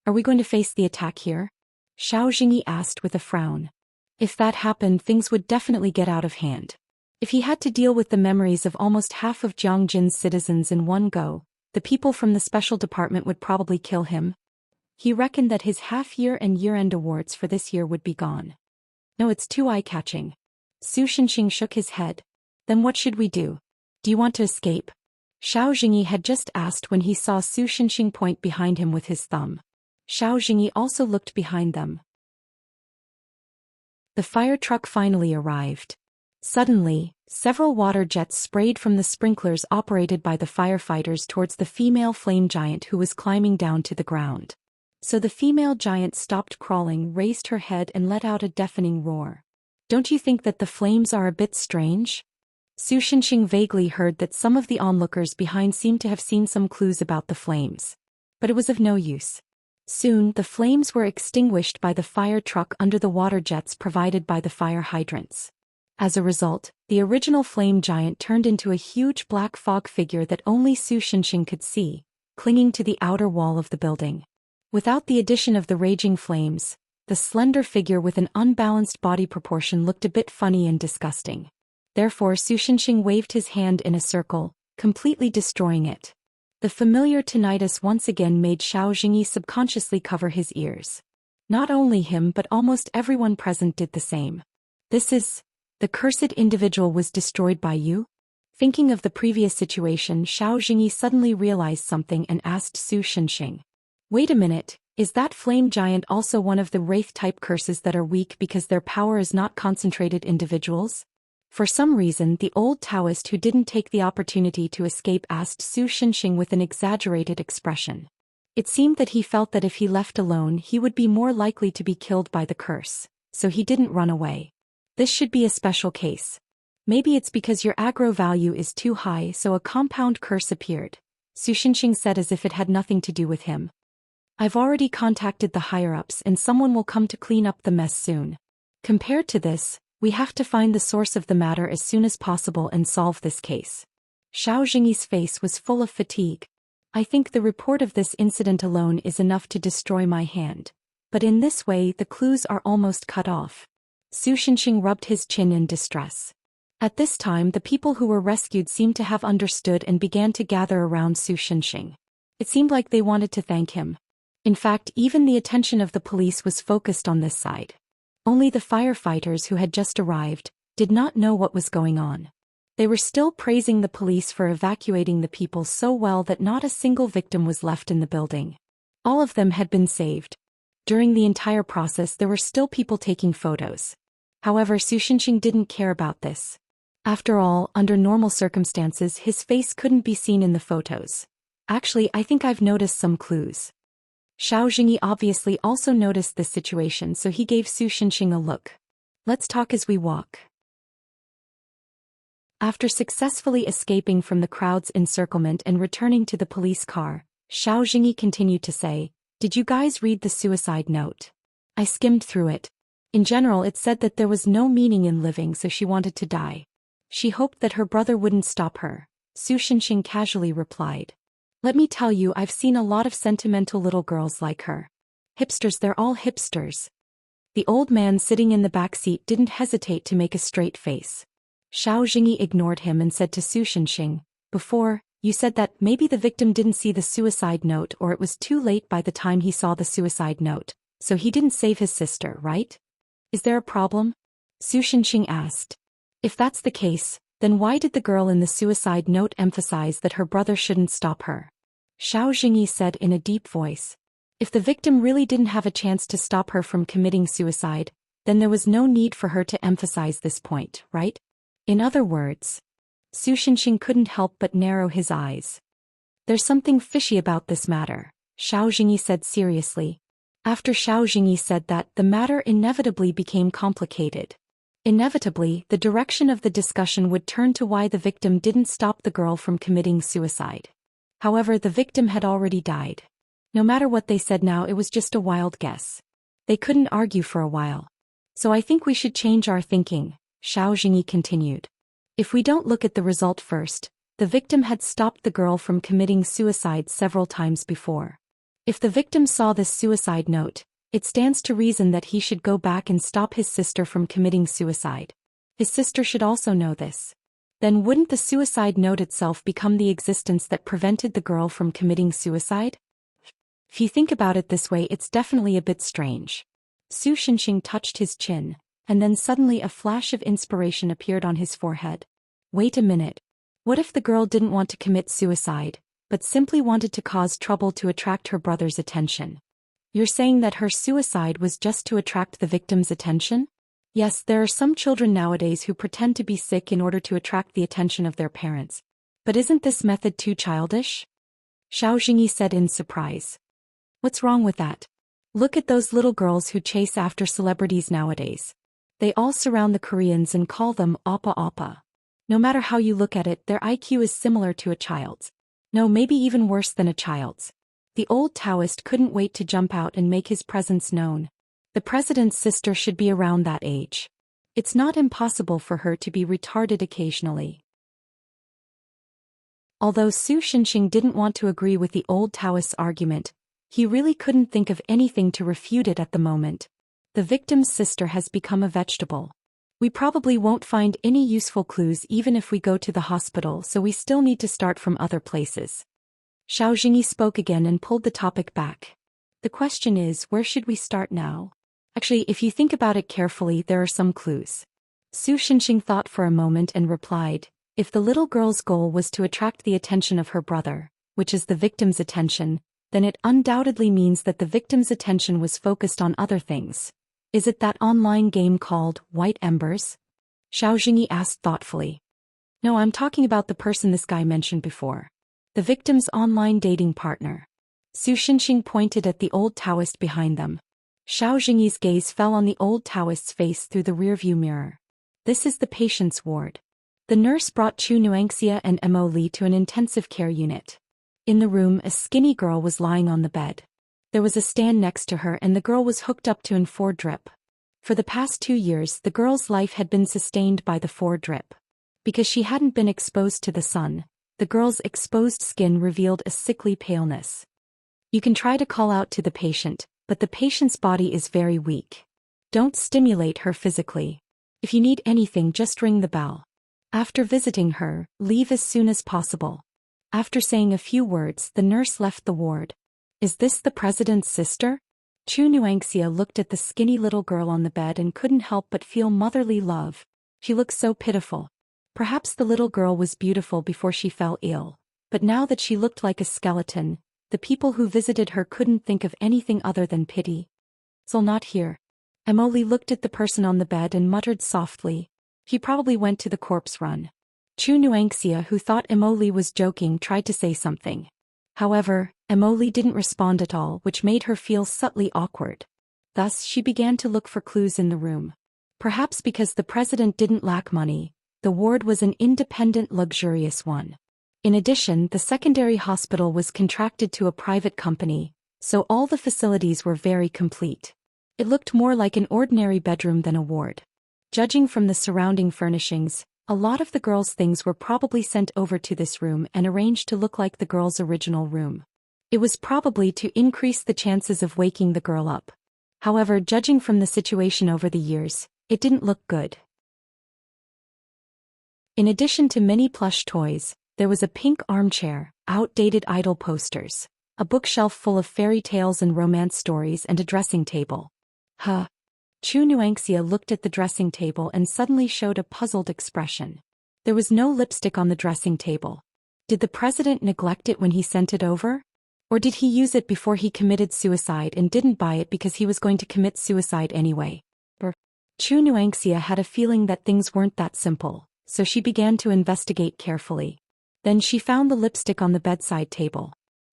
Are we going to face the attack here? Xiao Jingyi asked with a frown. If that happened, things would definitely get out of hand. If he had to deal with the memories of almost half of Jiangjin's citizens in one go, the people from the special department would probably kill him. He reckoned that his half-year and year-end awards for this year would be gone. No, it's too eye-catching. Su Xinxing shook his head. Then what should we do? Do you want to escape? Xiao Jingyi had just asked when he saw Su Xinxing point behind him with his thumb. Xiao Jingyi also looked behind them. The fire truck finally arrived. Suddenly, several water jets sprayed from the sprinklers operated by the firefighters towards the female flame giant who was climbing down to the ground. So the female giant stopped crawling, raised her head and let out a deafening roar. "Don't you think that the flames are a bit strange?" Su Shenxing vaguely heard that some of the onlookers behind seemed to have seen some clues about the flames. But it was of no use. Soon, the flames were extinguished by the fire truck under the water jets provided by the fire hydrants. As a result, the original flame giant turned into a huge black fog figure that only Su Shenxing could see, clinging to the outer wall of the building. Without the addition of the raging flames, the slender figure with an unbalanced body proportion looked a bit funny and disgusting. Therefore Su Shenxing waved his hand in a circle, completely destroying it. The familiar tinnitus once again made Xiao Jingyi subconsciously cover his ears. Not only him but almost everyone present did the same. The cursed individual was destroyed by you? Thinking of the previous situation, Xiao Jingyi suddenly realized something and asked Su Shenxing. Wait a minute, is that flame giant also one of the wraith-type curses that are weak because their power is not concentrated individuals? For some reason the old Taoist who didn't take the opportunity to escape asked Su Shenxing with an exaggerated expression. It seemed that he felt that if he left alone he would be more likely to be killed by the curse, so he didn't run away. This should be a special case. Maybe it's because your aggro value is too high so a compound curse appeared, Su Shenxing said as if it had nothing to do with him. I've already contacted the higher-ups and someone will come to clean up the mess soon. Compared to this, we have to find the source of the matter as soon as possible and solve this case. Xiao Jingyi's face was full of fatigue. I think the report of this incident alone is enough to destroy my hand. But in this way the clues are almost cut off. Su Shenxing rubbed his chin in distress. At this time the people who were rescued seemed to have understood and began to gather around Su Shenxing. It seemed like they wanted to thank him. In fact, even the attention of the police was focused on this side. Only the firefighters who had just arrived did not know what was going on. They were still praising the police for evacuating the people so well that not a single victim was left in the building. All of them had been saved. During the entire process there were still people taking photos. However, Su Shenxing didn't care about this. After all, under normal circumstances his face couldn't be seen in the photos. Actually, I think I've noticed some clues. Xiao Jingyi obviously also noticed this situation so he gave Su Shenxing a look. Let's talk as we walk. After successfully escaping from the crowd's encirclement and returning to the police car, Xiao Jingyi continued to say, "Did you guys read the suicide note? I skimmed through it. In general it said that there was no meaning in living so she wanted to die. She hoped that her brother wouldn't stop her," Su Shenxing casually replied. "Let me tell you, I've seen a lot of sentimental little girls like her. Hipsters, they're all hipsters." The old man sitting in the back seat didn't hesitate to make a straight face. Xiao Jingyi ignored him and said to Su Shenxing, "Before, you said that maybe the victim didn't see the suicide note or it was too late by the time he saw the suicide note, so he didn't save his sister, right? Is there a problem?" Su Shenxing asked. "If that's the case, then why did the girl in the suicide note emphasize that her brother shouldn't stop her?" Xiao Jingyi said in a deep voice. "If the victim really didn't have a chance to stop her from committing suicide, then there was no need for her to emphasize this point, right? In other words..." Su Shenxing couldn't help but narrow his eyes. "There's something fishy about this matter," Xiao Jingyi said seriously. After Xiao Jingyi said that, the matter inevitably became complicated. Inevitably, the direction of the discussion would turn to why the victim didn't stop the girl from committing suicide. However, the victim had already died. No matter what they said now, it was just a wild guess. They couldn't argue for a while. "So I think we should change our thinking," Xiao Jingyi continued. "If we don't look at the result first, the victim had stopped the girl from committing suicide several times before. If the victim saw this suicide note, it stands to reason that he should go back and stop his sister from committing suicide. His sister should also know this. Then wouldn't the suicide note itself become the existence that prevented the girl from committing suicide? If you think about it this way, it's definitely a bit strange." Su Shenxing touched his chin, and then suddenly a flash of inspiration appeared on his forehead. "Wait a minute. What if the girl didn't want to commit suicide, but simply wanted to cause trouble to attract her brother's attention? You're saying that her suicide was just to attract the victim's attention?" Yes, there are some children nowadays who pretend to be sick in order to attract the attention of their parents. But isn't this method too childish? Xiao Jingyi said in surprise. What's wrong with that? Look at those little girls who chase after celebrities nowadays. They all surround the Koreans and call them oppa oppa. No matter how you look at it, their IQ is similar to a child's. No, maybe even worse than a child's. The old Taoist couldn't wait to jump out and make his presence known. The president's sister should be around that age. It's not impossible for her to be retarded occasionally. Although Su Xinxing didn't want to agree with the old Taoist's argument, he really couldn't think of anything to refute it at the moment. The victim's sister has become a vegetable. We probably won't find any useful clues even if we go to the hospital, so we still need to start from other places. Xiao Jingyi spoke again and pulled the topic back. The question is, where should we start now? Actually, if you think about it carefully, there are some clues. Su Xinxing thought for a moment and replied, if the little girl's goal was to attract the attention of her brother, which is the victim's attention, then it undoubtedly means that the victim's attention was focused on other things. Is it that online game called White Embers? Xiao Jingyi asked thoughtfully. No, I'm talking about the person this guy mentioned before. The victim's online dating partner. Su Xinxing pointed at the old Taoist behind them. Xiao Jingyi's gaze fell on the old Taoist's face through the rearview mirror. This is the patient's ward. The nurse brought Chu Nuangxia and Mo Li to an intensive care unit. In the room, a skinny girl was lying on the bed. There was a stand next to her and the girl was hooked up to an 4 drip. For the past 2 years, the girl's life had been sustained by the 4 drip. Because she hadn't been exposed to the sun, the girl's exposed skin revealed a sickly paleness. You can try to call out to the patient, but the patient's body is very weak. Don't stimulate her physically. If you need anything, just ring the bell. After visiting her, leave as soon as possible. After saying a few words, the nurse left the ward. Is this the president's sister? Chu Nuangxia looked at the skinny little girl on the bed and couldn't help but feel motherly love. She looked so pitiful. Perhaps the little girl was beautiful before she fell ill, but now that she looked like a skeleton, the people who visited her couldn't think of anything other than pity. So not here. Emily looked at the person on the bed and muttered softly. He probably went to the corpse run. Chu Nuangxia, who thought Emily was joking, tried to say something. However, Emily didn't respond at all, which made her feel subtly awkward. Thus, she began to look for clues in the room. Perhaps because the president didn't lack money, the ward was an independent, luxurious one. In addition, the secondary hospital was contracted to a private company, so all the facilities were very complete. It looked more like an ordinary bedroom than a ward. Judging from the surrounding furnishings, a lot of the girl's things were probably sent over to this room and arranged to look like the girl's original room. It was probably to increase the chances of waking the girl up. However, judging from the situation over the years, it didn't look good. In addition to many plush toys, there was a pink armchair, outdated idol posters, a bookshelf full of fairy tales and romance stories, and a dressing table. Huh. Chu Nuangxia looked at the dressing table and suddenly showed a puzzled expression. There was no lipstick on the dressing table. Did the president neglect it when he sent it over? Or did he use it before he committed suicide and didn't buy it because he was going to commit suicide anyway? Chu Nuangxia had a feeling that things weren't that simple, so she began to investigate carefully. Then she found the lipstick on the bedside table.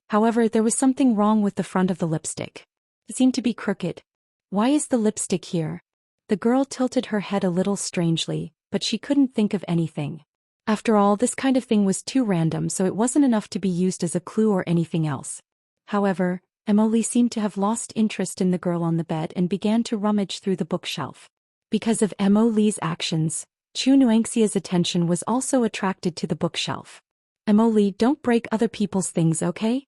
However, there was something wrong with the front of the lipstick. It seemed to be crooked. Why is the lipstick here? The girl tilted her head a little strangely, but she couldn't think of anything. After all, this kind of thing was too random, so it wasn't enough to be used as a clue or anything else. However, Emily seemed to have lost interest in the girl on the bed and began to rummage through the bookshelf. Because of Emily's actions, Chu Nuangxia's attention was also attracted to the bookshelf. Emily, don't break other people's things, okay?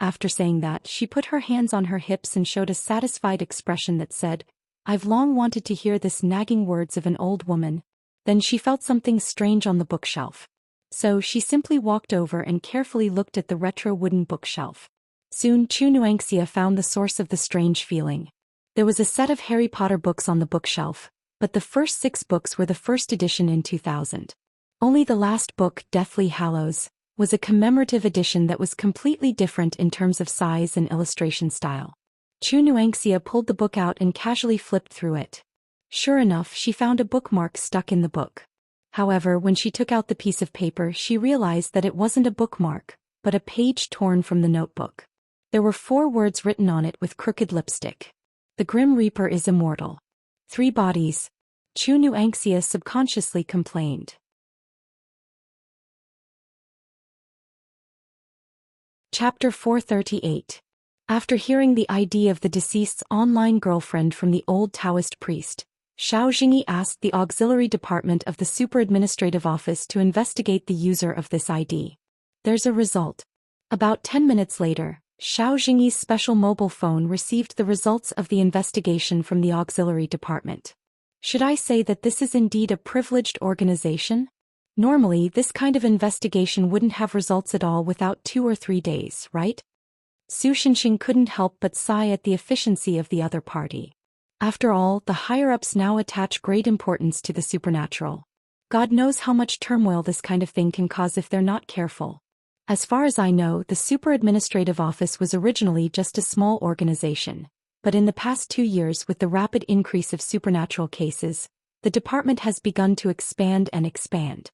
After saying that, she put her hands on her hips and showed a satisfied expression that said, I've long wanted to hear this nagging words of an old woman. Then she felt something strange on the bookshelf. So she simply walked over and carefully looked at the retro wooden bookshelf. Soon Chu Nuangxia found the source of the strange feeling. There was a set of Harry Potter books on the bookshelf, but the first 6 books were the first edition in 2000. Only the last book, Deathly Hallows, was a commemorative edition that was completely different in terms of size and illustration style. Chu Nuangxia pulled the book out and casually flipped through it. Sure enough, she found a bookmark stuck in the book. However, when she took out the piece of paper, she realized that it wasn't a bookmark, but a page torn from the notebook. There were 4 words written on it with crooked lipstick. The Grim Reaper is immortal. 3 bodies. Chu Nuanxia subconsciously complained. Chapter 438. After hearing the ID of the deceased's online girlfriend from the old Taoist priest, Xiao Jingyi asked the auxiliary department of the super administrative office to investigate the user of this ID. There's a result. About 10 minutes later, Xiao Jingyi's special mobile phone received the results of the investigation from the auxiliary department. Should I say that this is indeed a privileged organization? Normally, this kind of investigation wouldn't have results at all without 2 or 3 days, right? Su Shenxing couldn't help but sigh at the efficiency of the other party. After all, the higher-ups now attach great importance to the supernatural. God knows how much turmoil this kind of thing can cause if they're not careful. As far as I know, the super administrative office was originally just a small organization. But in the past 2 years, with the rapid increase of supernatural cases, the department has begun to expand and expand.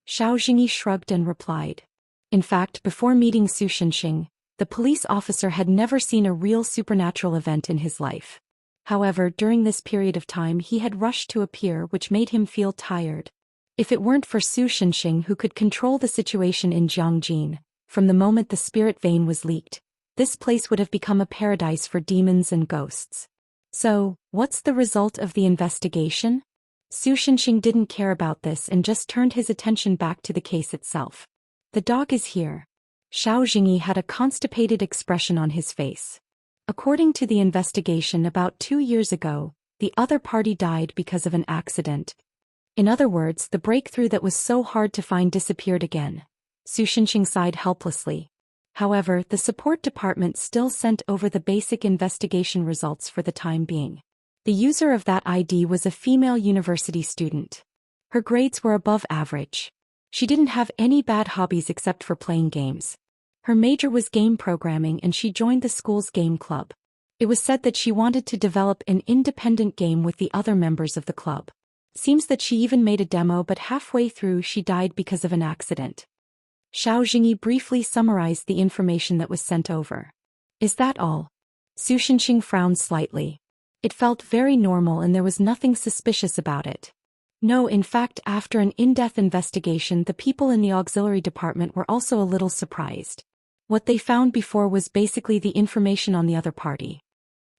Xiao Jingyi shrugged and replied. In fact, before meeting Su Shenxing, the police officer had never seen a real supernatural event in his life. However, during this period of time he had rushed to appear, which made him feel tired. If it weren't for Su Shenxing, who could control the situation in Jiangjin, from the moment the spirit vein was leaked, this place would have become a paradise for demons and ghosts. So, what's the result of the investigation? Su Shenxing didn't care about this and just turned his attention back to the case itself. The dog is here. Xiao Jingyi had a constipated expression on his face. According to the investigation, about 2 years ago, the other party died because of an accident. In other words, the breakthrough that was so hard to find disappeared again. Su Shenxing sighed helplessly. However, the support department still sent over the basic investigation results for the time being. The user of that ID was a female university student. Her grades were above average. She didn't have any bad hobbies except for playing games. Her major was game programming and she joined the school's game club. It was said that she wanted to develop an independent game with the other members of the club. Seems that she even made a demo, but halfway through she died because of an accident. Xiao Jingyi briefly summarized the information that was sent over. Is that all? Su Shenxing frowned slightly. It felt very normal and there was nothing suspicious about it. No, in fact, after an in-depth investigation, the people in the auxiliary department were also a little surprised. What they found before was basically the information on the other party.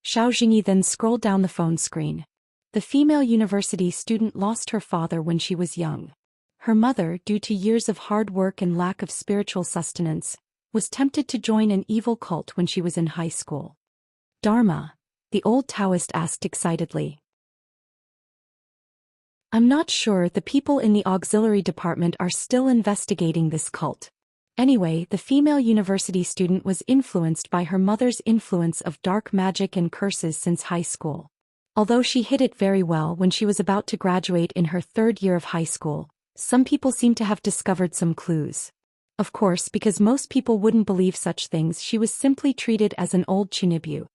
Xiao Jingyi then scrolled down the phone screen. The female university student lost her father when she was young. Her mother, due to years of hard work and lack of spiritual sustenance, was tempted to join an evil cult when she was in high school. Dharma? The old Taoist asked excitedly. I'm not sure. The people in the auxiliary department are still investigating this cult. Anyway, the female university student was influenced by her mother's influence of dark magic and curses since high school. Although she hid it very well when she was about to graduate in her 3rd year of high school, some people seem to have discovered some clues. Of course, because most people wouldn't believe such things, she was simply treated as an old chunibu.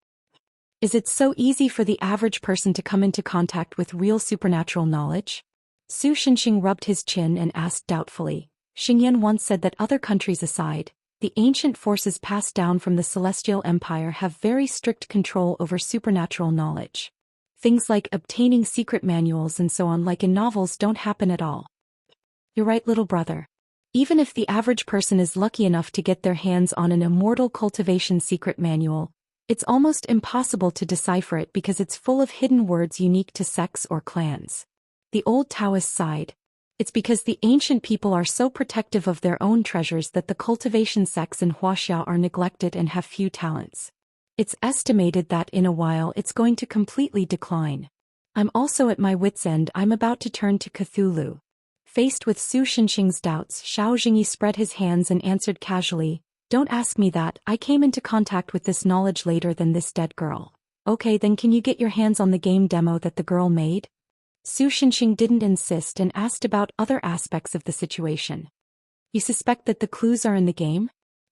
Is it so easy for the average person to come into contact with real supernatural knowledge? Su Shenxing rubbed his chin and asked doubtfully. Xingyan once said that, other countries aside, the ancient forces passed down from the Celestial Empire have very strict control over supernatural knowledge. Things like obtaining secret manuals and so on, like in novels, don't happen at all. You're right, little brother. Even if the average person is lucky enough to get their hands on an immortal cultivation secret manual, it's almost impossible to decipher it because it's full of hidden words unique to sects or clans. The old Taoist sighed. It's because the ancient people are so protective of their own treasures that the cultivation sects in Huaxia are neglected and have few talents. It's estimated that in a while it's going to completely decline. I'm also at my wit's end. I'm about to turn to Cthulhu. Faced with Su Shenxing's doubts, Xiao Jingyi spread his hands and answered casually, Don't ask me that. I came into contact with this knowledge later than this dead girl. Okay, then can you get your hands on the game demo that the girl made? Su Shenxing didn't insist and asked about other aspects of the situation. You suspect that the clues are in the game?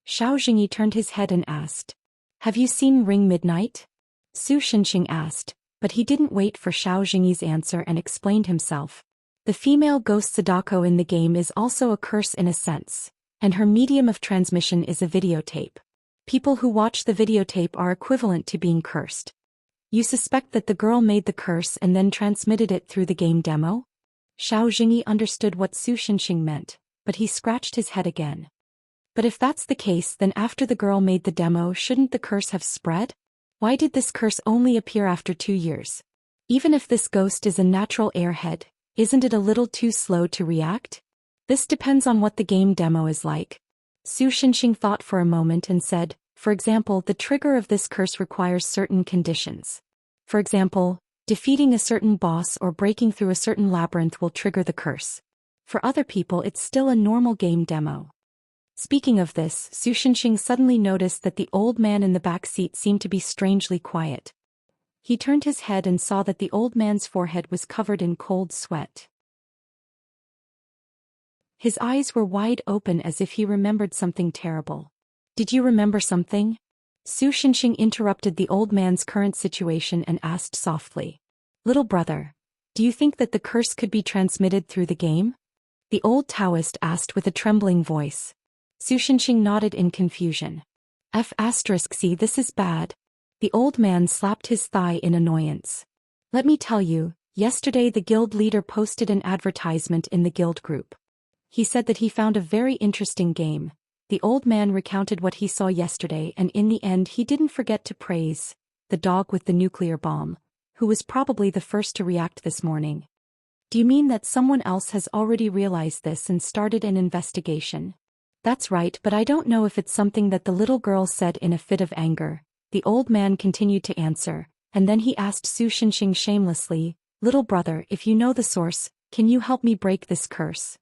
Xiao Jingyi turned his head and asked. Have you seen Ring Midnight? Su Shenxing asked. But he didn't wait for Xiao Jingyi's answer and explained himself. The female ghost Sadako in the game is also a curse in a sense, and her medium of transmission is a videotape. People who watch the videotape are equivalent to being cursed. You suspect that the girl made the curse and then transmitted it through the game demo? Xiao Jingyi understood what Su Xinxing meant, but he scratched his head again. But if that's the case, then after the girl made the demo, shouldn't the curse have spread? Why did this curse only appear after 2 years? Even if this ghost is a natural airhead, isn't it a little too slow to react? This depends on what the game demo is like. Su Xinxing thought for a moment and said, for example, the trigger of this curse requires certain conditions. For example, defeating a certain boss or breaking through a certain labyrinth will trigger the curse. For other people, it's still a normal game demo. Speaking of this, Su Xinxing suddenly noticed that the old man in the back seat seemed to be strangely quiet. He turned his head and saw that the old man's forehead was covered in cold sweat. His eyes were wide open as if he remembered something terrible. Did you remember something? Su Xinxing interrupted the old man's current situation and asked softly. Little brother, do you think that the curse could be transmitted through the game? The old Taoist asked with a trembling voice. Su Xinxing nodded in confusion. See, this is bad. The old man slapped his thigh in annoyance. Let me tell you, yesterday the guild leader posted an advertisement in the guild group. He said that he found a very interesting game. The old man recounted what he saw yesterday, and in the end he didn't forget to praise the dog with the nuclear bomb, who was probably the first to react this morning. Do you mean that someone else has already realized this and started an investigation? That's right, but I don't know if it's something that the little girl said in a fit of anger. The old man continued to answer, and then he asked Su Xinxing shamelessly, little brother, if you know the source, can you help me break this curse?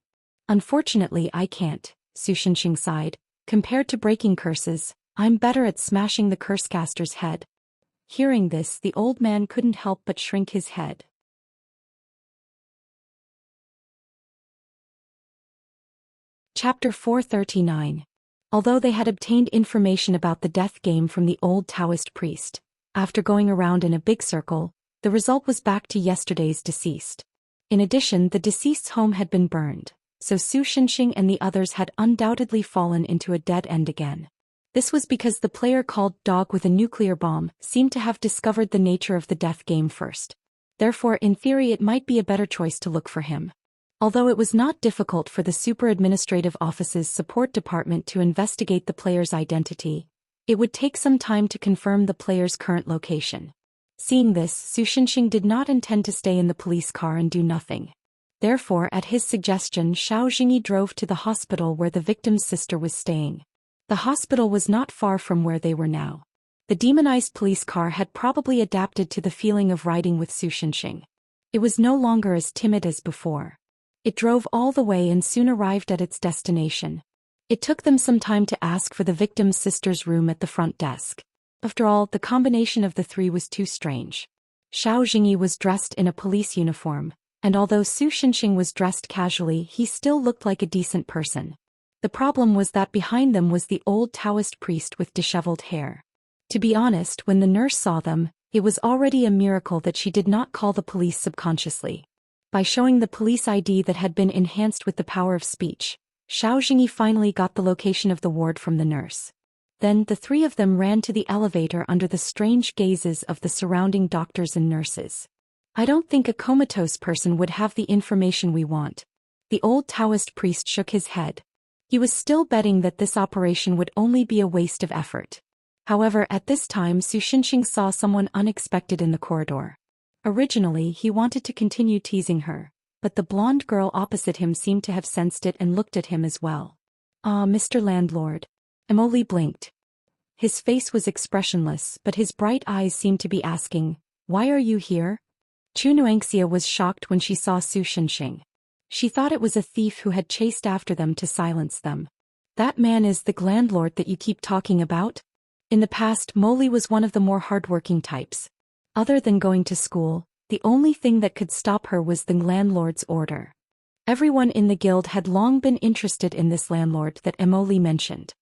Unfortunately I can't, Su Xinxing sighed. Compared to breaking curses, I'm better at smashing the cursecaster's head. Hearing this, the old man couldn't help but shrink his head. Chapter 439. Although they had obtained information about the death game from the old Taoist priest, after going around in a big circle, the result was back to yesterday's deceased. In addition, the deceased's home had been burned, so Su Xinxing and the others had undoubtedly fallen into a dead end again. This was because the player called Dog with a Nuclear Bomb seemed to have discovered the nature of the death game first. Therefore, in theory, it might be a better choice to look for him. Although it was not difficult for the Super Administrative Office's support department to investigate the player's identity, it would take some time to confirm the player's current location. Seeing this, Su Xinxing did not intend to stay in the police car and do nothing. Therefore, at his suggestion, Xiao Jingyi drove to the hospital where the victim's sister was staying. The hospital was not far from where they were now. The demonized police car had probably adapted to the feeling of riding with Su Xinxing. It was no longer as timid as before. It drove all the way and soon arrived at its destination. It took them some time to ask for the victim's sister's room at the front desk. After all, the combination of the three was too strange. Xiao Jingyi was dressed in a police uniform, and although Su Xinxing was dressed casually, he still looked like a decent person. The problem was that behind them was the old Taoist priest with disheveled hair. To be honest, when the nurse saw them, it was already a miracle that she did not call the police subconsciously. By showing the police ID that had been enhanced with the power of speech, Xiao Jingyi finally got the location of the ward from the nurse. Then the three of them ran to the elevator under the strange gazes of the surrounding doctors and nurses. I don't think a comatose person would have the information we want. The old Taoist priest shook his head. He was still betting that this operation would only be a waste of effort. However, at this time Su Xinxing saw someone unexpected in the corridor. Originally, he wanted to continue teasing her, but the blonde girl opposite him seemed to have sensed it and looked at him as well. "Ah, Mr. Landlord." Emoli blinked. His face was expressionless, but his bright eyes seemed to be asking, "Why are you here?" Chunuangxia was shocked when she saw Su Xinxing. She thought it was a thief who had chased after them to silence them. "That man is the landlord that you keep talking about?" In the past, Moli was one of the more hardworking types. Other than going to school, the only thing that could stop her was the landlord's order. Everyone in the guild had long been interested in this landlord that Emoli mentioned.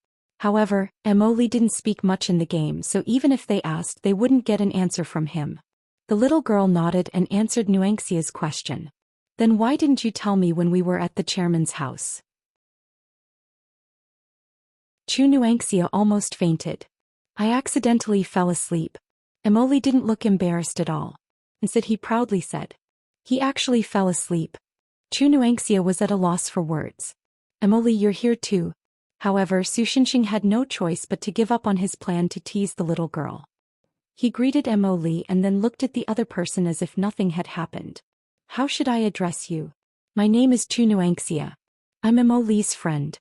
However, Emoli didn't speak much in the game, so even if they asked, they wouldn't get an answer from him. The little girl nodded and answered Nuanxia's question. Then why didn't you tell me when we were at the chairman's house? Chu Nuanxia almost fainted. I accidentally fell asleep. Emily didn't look embarrassed at all. Instead he proudly said. He actually fell asleep. Chu Nuanxia was at a loss for words. Emily, you're here too. However, Su Xinxing had no choice but to give up on his plan to tease the little girl. He greeted Emily and then looked at the other person as if nothing had happened. How should I address you? My name is Chu Nuanxia. I'm Emily's friend.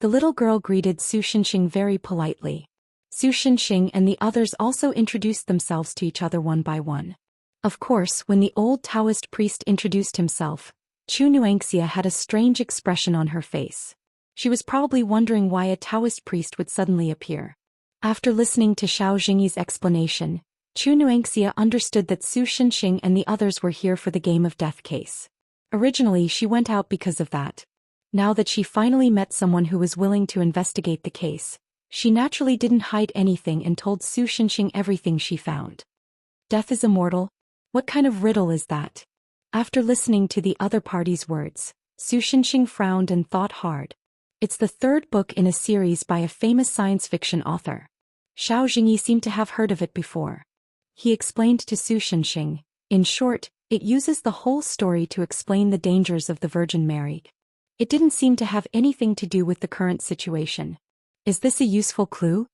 The little girl greeted Su Xinxing very politely. Su Xinxing and the others also introduced themselves to each other one by one. Of course, when the old Taoist priest introduced himself, Chu Nuanxia had a strange expression on her face. She was probably wondering why a Taoist priest would suddenly appear. After listening to Xiao Jingyi's explanation, Chu Nuanxia understood that Su Xinxing and the others were here for the game of death case. Originally she went out because of that. Now that she finally met someone who was willing to investigate the case, she naturally didn't hide anything and told Su Xinxing everything she found. Death is immortal? What kind of riddle is that? After listening to the other party's words, Su Xinxing frowned and thought hard. It's the third book in a series by a famous science fiction author. Xiao Jingyi seemed to have heard of it before. He explained to Su Xinxing, in short, it uses the whole story to explain the dangers of the Virgin Mary. It didn't seem to have anything to do with the current situation. Is this a useful clue?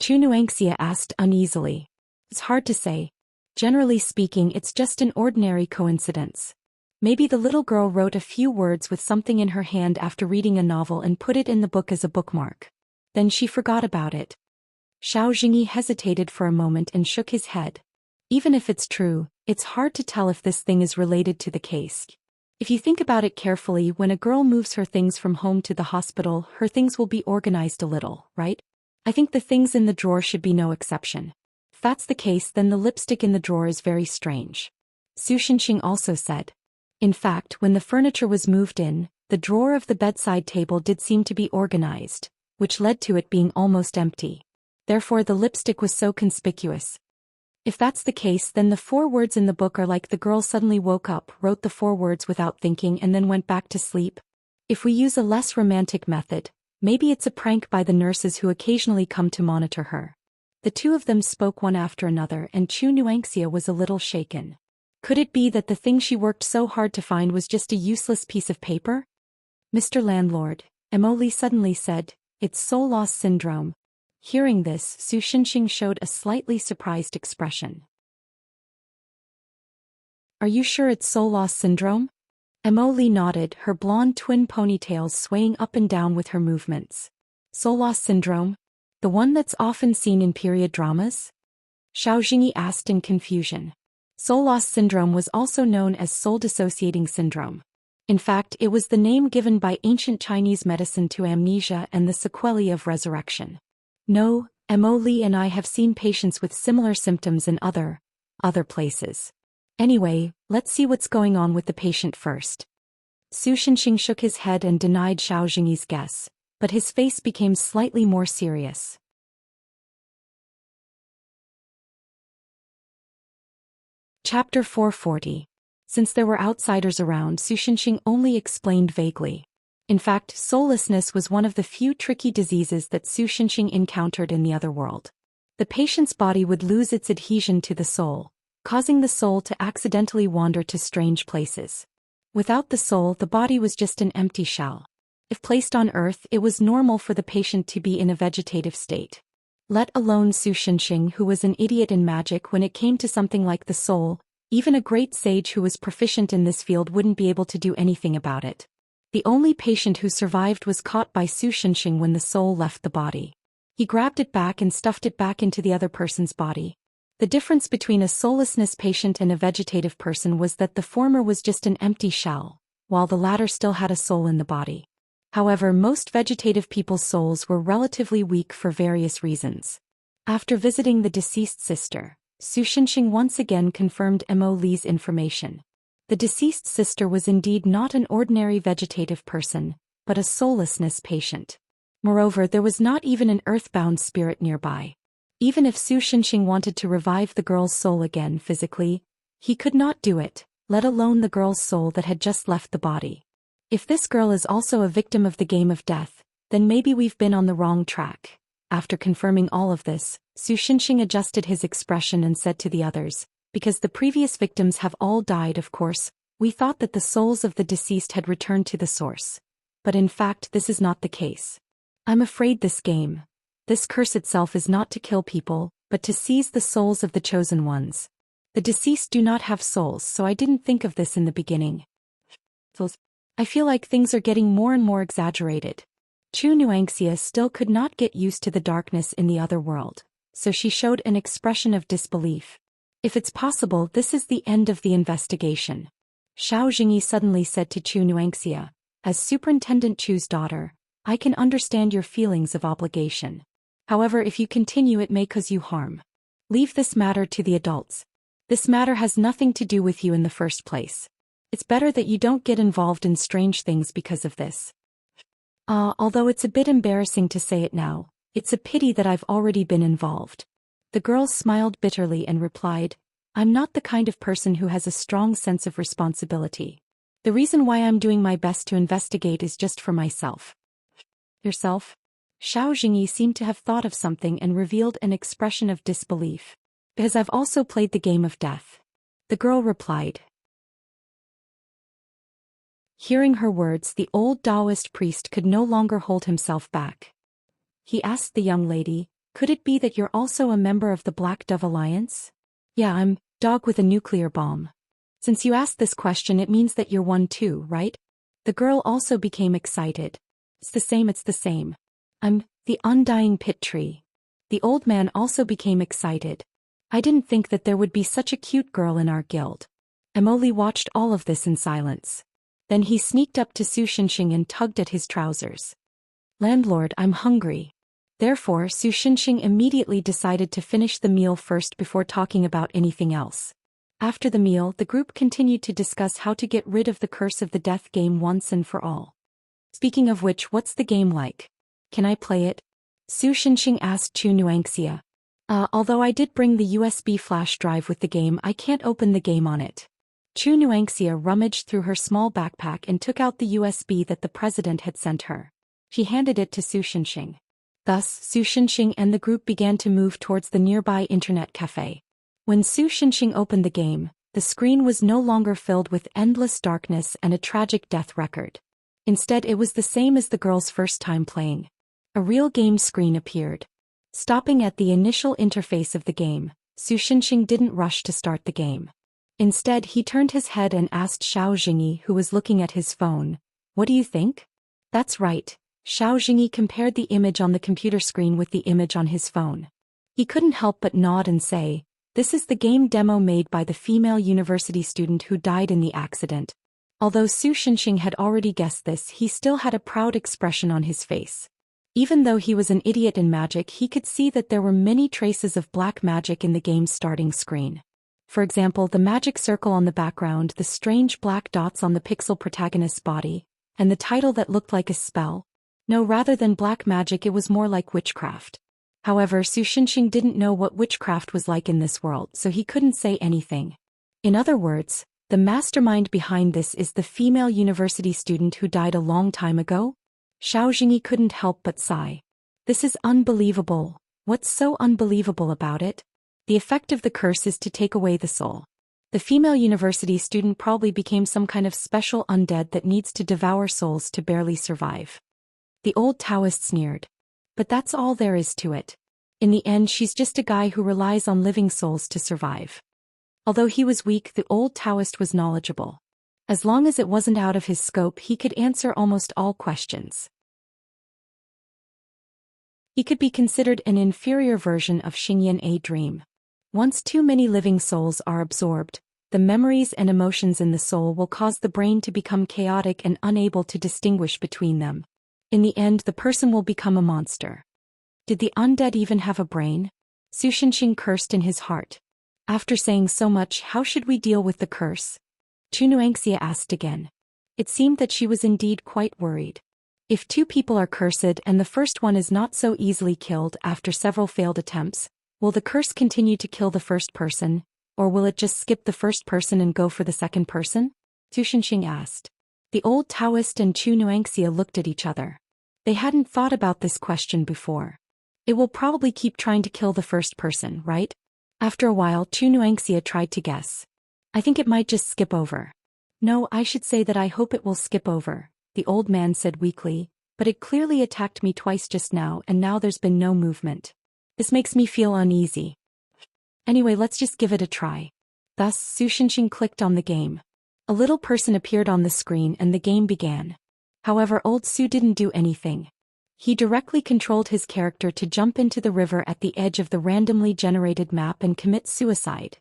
Chu Nuanxia asked uneasily. It's hard to say. Generally speaking, it's just an ordinary coincidence. Maybe the little girl wrote a few words with something in her hand after reading a novel and put it in the book as a bookmark. Then she forgot about it. Xiao Jingyi hesitated for a moment and shook his head. Even if it's true, it's hard to tell if this thing is related to the case. If you think about it carefully, when a girl moves her things from home to the hospital, her things will be organized a little, right? I think the things in the drawer should be no exception. If that's the case, then the lipstick in the drawer is very strange. Su Xinxing also said. In fact, when the furniture was moved in, the drawer of the bedside table did seem to be organized, which led to it being almost empty. Therefore the lipstick was so conspicuous. If that's the case, then the 4 words in the book are like the girl suddenly woke up, wrote the 4 words without thinking and then went back to sleep. If we use a less romantic method, maybe it's a prank by the nurses who occasionally come to monitor her. The two of them spoke one after another and Chu Nuanxia was a little shaken. Could it be that the thing she worked so hard to find was just a useless piece of paper? Mr. Landlord, Emily suddenly said, it's soul loss syndrome. Hearing this, Su Xinxing showed a slightly surprised expression. Are you sure it's soul loss syndrome? Emily nodded, her blonde twin ponytails swaying up and down with her movements. Soul loss syndrome? The one that's often seen in period dramas? Xiao Jingyi asked in confusion. Soul loss syndrome was also known as soul dissociating syndrome. In fact, it was the name given by ancient Chinese medicine to amnesia and the sequelae of resurrection. No, Emily and I have seen patients with similar symptoms in other places. Anyway, let's see what's going on with the patient first. Su Xinxing shook his head and denied Xiao Jingyi's guess, but his face became slightly more serious. Chapter 440. Since there were outsiders around, Su Xinxing only explained vaguely. In fact, soullessness was one of the few tricky diseases that Su Xinxing encountered in the other world. The patient's body would lose its adhesion to the soul, causing the soul to accidentally wander to strange places. Without the soul, the body was just an empty shell. If placed on Earth, it was normal for the patient to be in a vegetative state. Let alone Su Xinxing, who was an idiot in magic when it came to something like the soul. Even a great sage who was proficient in this field wouldn't be able to do anything about it. The only patient who survived was caught by Su Xinxing when the soul left the body. He grabbed it back and stuffed it back into the other person's body. The difference between a soullessness patient and a vegetative person was that the former was just an empty shell, while the latter still had a soul in the body. However, most vegetative people's souls were relatively weak for various reasons. After visiting the deceased sister, Su Xinxing once again confirmed Mo Li's information. The deceased sister was indeed not an ordinary vegetative person, but a soullessness patient. Moreover, there was not even an earthbound spirit nearby. Even if Su Xinxing wanted to revive the girl's soul again physically, He could not do it, let alone the girl's soul that had just left the body. If this girl is also a victim of the game of death, then maybe we've been on the wrong track. After confirming all of this, Su Xinxing adjusted his expression and said to the others, because the previous victims have all died, of course, we thought that the souls of the deceased had returned to the source. But in fact this is not the case. I'm afraid this curse itself is not to kill people, but to seize the souls of the chosen ones. The deceased do not have souls, so I didn't think of this in the beginning. I feel like things are getting more and more exaggerated. Chu Nuangxia still could not get used to the darkness in the other world, so she showed an expression of disbelief. If it's possible, this is the end of the investigation. Xiao Jingyi suddenly said to Chu Nuangxia, as Superintendent Chu's daughter, I can understand your feelings of obligation. However, if you continue it may cause you harm. Leave this matter to the adults. This matter has nothing to do with you in the first place. It's better that you don't get involved in strange things because of this. Although it's a bit embarrassing to say it now, it's a pity that I've already been involved. The girl smiled bitterly and replied, I'm not the kind of person who has a strong sense of responsibility. The reason why I'm doing my best to investigate is just for myself. Yourself? Xiao Jingyi seemed to have thought of something and revealed an expression of disbelief. Because I've also played the game of death. The girl replied. Hearing her words, the old Taoist priest could no longer hold himself back. He asked the young lady, could it be that you're also a member of the Black Dove Alliance? Yeah, I'm dog with a nuclear bomb. Since you asked this question it means that you're one too, right? The girl also became excited. It's the same. I'm the undying pit tree. The old man also became excited. I didn't think that there would be such a cute girl in our guild. Emoli watched all of this in silence. Then he sneaked up to Su Xinxing and tugged at his trousers. Landlord, I'm hungry. Therefore, Su Xinxing immediately decided to finish the meal first before talking about anything else. After the meal, the group continued to discuss how to get rid of the curse of the death game once and for all. Speaking of which, what's the game like? Can I play it? Su Xinxing asked Chu Nuangxia. Although I did bring the USB flash drive with the game, I can't open the game on it. Chu Nuangxia rummaged through her small backpack and took out the USB that the president had sent her. She handed it to Su Xinxing. Thus, Su Xinxing and the group began to move towards the nearby internet cafe. When Su Xinxing opened the game, the screen was no longer filled with endless darkness and a tragic death record. Instead, it was the same as the girl's first time playing. A real game screen appeared. Stopping at the initial interface of the game, Su Xinxing didn't rush to start the game. Instead, he turned his head and asked Xiao Jingyi, who was looking at his phone, what do you think? That's right. Xiao Jingyi compared the image on the computer screen with the image on his phone. He couldn't help but nod and say, this is the game demo made by the female university student who died in the accident. Although Su Xinxing had already guessed this, he still had a proud expression on his face. Even though he was an idiot in magic, he could see that there were many traces of black magic in the game's starting screen. For example, the magic circle on the background, the strange black dots on the pixel protagonist's body, and the title that looked like a spell. No, rather than black magic, it was more like witchcraft. However, Su Xinxing didn't know what witchcraft was like in this world, so he couldn't say anything. In other words, the mastermind behind this is the female university student who died a long time ago? Xiao Jingyi couldn't help but sigh. This is unbelievable. What's so unbelievable about it? The effect of the curse is to take away the soul. The female university student probably became some kind of special undead that needs to devour souls to barely survive. The old Taoist sneered. But that's all there is to it. In the end, she's just a guy who relies on living souls to survive. Although he was weak, the old Taoist was knowledgeable. As long as it wasn't out of his scope, he could answer almost all questions. He could be considered an inferior version of Xingyan A Dream. Once too many living souls are absorbed, the memories and emotions in the soul will cause the brain to become chaotic and unable to distinguish between them. In the end, the person will become a monster. Did the undead even have a brain? Su Xinxing cursed in his heart. After saying so much, how should we deal with the curse? Chu Nuangxia asked again. It seemed that she was indeed quite worried. If two people are cursed and the first one is not so easily killed after several failed attempts, will the curse continue to kill the first person, or will it just skip the first person and go for the second person? Su Shenxing asked. The old Taoist and Chu Nuangxia looked at each other. They hadn't thought about this question before. It will probably keep trying to kill the first person, right? After a while, Chu Nuangxia tried to guess. I think it might just skip over. No, I should say that I hope it will skip over, the old man said weakly, but it clearly attacked me twice just now and now there's been no movement. This makes me feel uneasy. Anyway, let's just give it a try. Thus, Su Shenxing clicked on the game. A little person appeared on the screen and the game began. However, old Su didn't do anything. He directly controlled his character to jump into the river at the edge of the randomly generated map and commit suicide.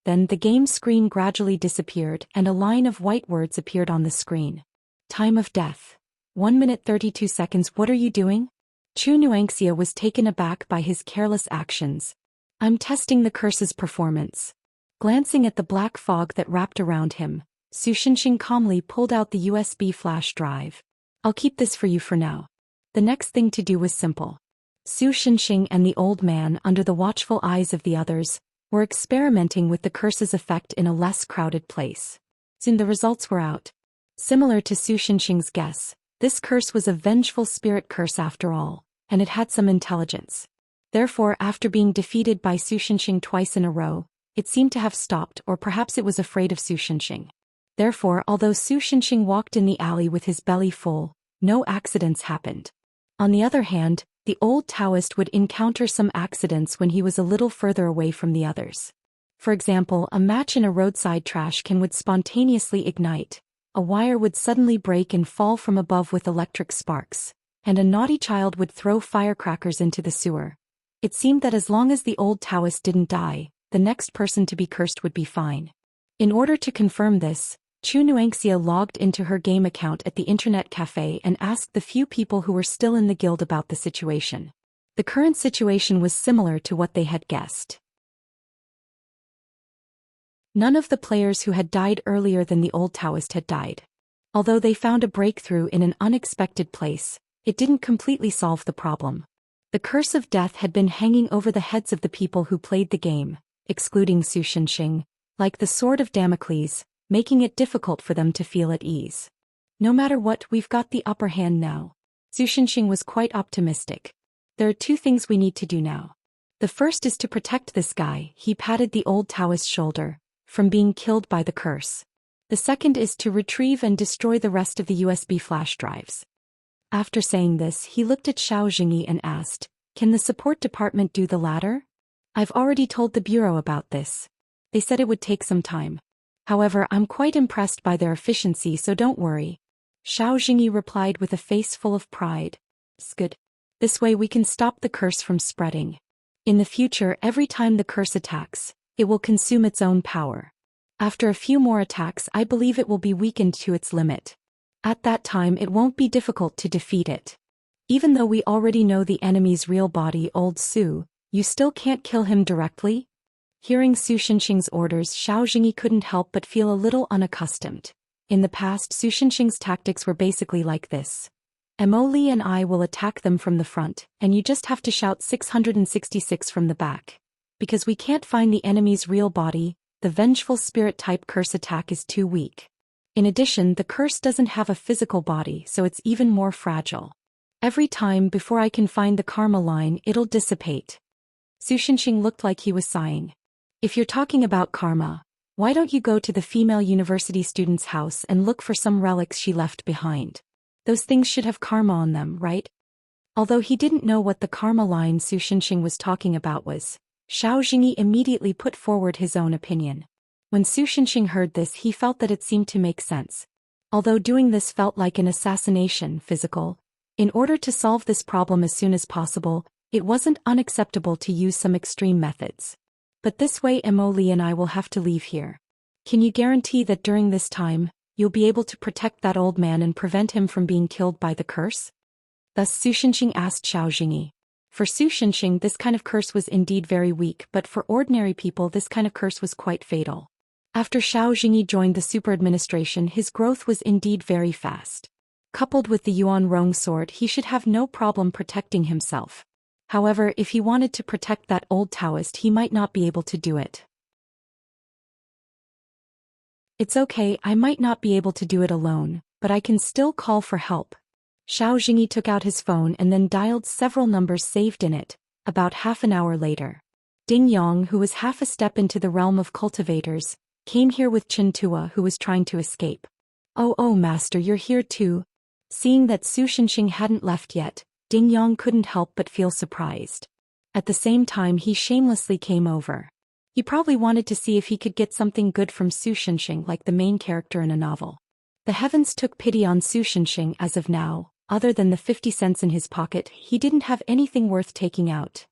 Then the game screen gradually disappeared and a line of white words appeared on the screen. Time of death. 1 minute 32 seconds. What are you doing? Chu Nuangxia was taken aback by his careless actions. I'm testing the curse's performance. Glancing at the black fog that wrapped around him, Su Shenxing calmly pulled out the USB flash drive. I'll keep this for you for now. The next thing to do was simple. Su Shenxing and the old man, under the watchful eyes of the others, were experimenting with the curse's effect in a less crowded place. Soon the results were out. Similar to Su Shenxing's guess, this curse was a vengeful spirit curse after all, and it had some intelligence. Therefore, after being defeated by Su Shenxing twice in a row, it seemed to have stopped, or perhaps it was afraid of Su Shenxing. Therefore, although Su Shenxing walked in the alley with his belly full, no accidents happened. On the other hand, the old Taoist would encounter some accidents when he was a little further away from the others. For example, a match in a roadside trash can would spontaneously ignite, a wire would suddenly break and fall from above with electric sparks, and a naughty child would throw firecrackers into the sewer. It seemed that as long as the old Taoist didn't die, the next person to be cursed would be fine. In order to confirm this, Chu Nuangxia logged into her game account at the internet cafe and asked the few people who were still in the guild about the situation. The current situation was similar to what they had guessed. None of the players who had died earlier than the old Taoist had died. Although they found a breakthrough in an unexpected place, it didn't completely solve the problem. The curse of death had been hanging over the heads of the people who played the game, excluding Su Shenxing, like the sword of Damocles, making it difficult for them to feel at ease. No matter what, we've got the upper hand now. Su Shenxing was quite optimistic. There are two things we need to do now. The first is to protect this guy, he patted the old Taoist's shoulder, from being killed by the curse. The second is to retrieve and destroy the rest of the USB flash drives. After saying this, he looked at Xiao Jingyi and asked, can the support department do the latter? I've already told the bureau about this. They said it would take some time. However, I'm quite impressed by their efficiency, so don't worry. Xiao Jingyi replied with a face full of pride. It's good. This way we can stop the curse from spreading. In the future, every time the curse attacks, it will consume its own power. After a few more attacks, I believe it will be weakened to its limit. At that time, it won't be difficult to defeat it. Even though we already know the enemy's real body, old Su, you still can't kill him directly? Hearing Su Shenxing's orders, Xiao Jingyi couldn't help but feel a little unaccustomed. In the past, Su Shenxing's tactics were basically like this. Mo Li and I will attack them from the front, and you just have to shout 666 from the back. Because we can't find the enemy's real body, the vengeful spirit-type curse attack is too weak. In addition, the curse doesn't have a physical body, so it's even more fragile. Every time before I can find the karma line, it'll dissipate. Su Shenxing looked like he was sighing. If you're talking about karma, why don't you go to the female university student's house and look for some relics she left behind? Those things should have karma on them, right? Although he didn't know what the karma line Su Shenxing was talking about was, Xiao Jingyi immediately put forward his own opinion. When Su Shenxing heard this, he felt that it seemed to make sense. Although doing this felt like an assassination, physical, in order to solve this problem as soon as possible, it wasn't unacceptable to use some extreme methods. But this way Mo Li and I will have to leave here. Can you guarantee that during this time, you'll be able to protect that old man and prevent him from being killed by the curse? Thus Su Shenxing asked Xiao Jingyi. For Su Shenxing, this kind of curse was indeed very weak, but for ordinary people this kind of curse was quite fatal. After Xiao Jingyi joined the super administration, his growth was indeed very fast. Coupled with the Yuan Rong sword, he should have no problem protecting himself. However, if he wanted to protect that old Taoist, he might not be able to do it. It's okay, I might not be able to do it alone, but I can still call for help. Xiao Jingyi took out his phone and then dialed several numbers saved in it. About half an hour later, Ding Yong, who was half a step into the realm of cultivators, came here with Chen Tua, who was trying to escape. Oh master, you're here too. Seeing that Su Shenxing hadn't left yet, Ding Yong couldn't help but feel surprised. At the same time, he shamelessly came over. He probably wanted to see if he could get something good from Su Shenxing, like the main character in a novel. The heavens took pity on Su Shenxing. As of now, other than the 50 cents in his pocket, he didn't have anything worth taking out.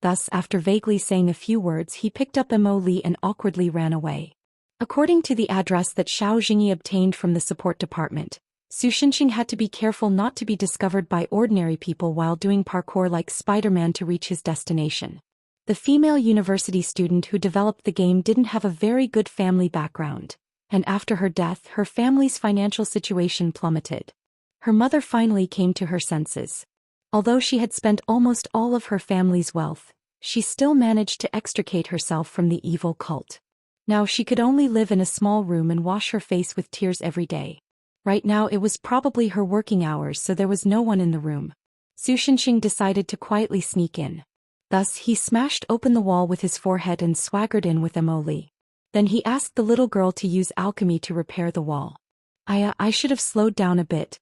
Thus, after vaguely saying a few words, he picked up Mo Li and awkwardly ran away. According to the address that Xiao Jingyi obtained from the support department, Su Shenxing had to be careful not to be discovered by ordinary people while doing parkour like Spider-Man to reach his destination. The female university student who developed the game didn't have a very good family background, and after her death, her family's financial situation plummeted. Her mother finally came to her senses. Although she had spent almost all of her family's wealth, she still managed to extricate herself from the evil cult. Now she could only live in a small room and wash her face with tears every day. Right now it was probably her working hours, so there was no one in the room. Su Shenxing decided to quietly sneak in. Thus he smashed open the wall with his forehead and swaggered in with Mo Li. Then he asked the little girl to use alchemy to repair the wall. I should have slowed down a bit.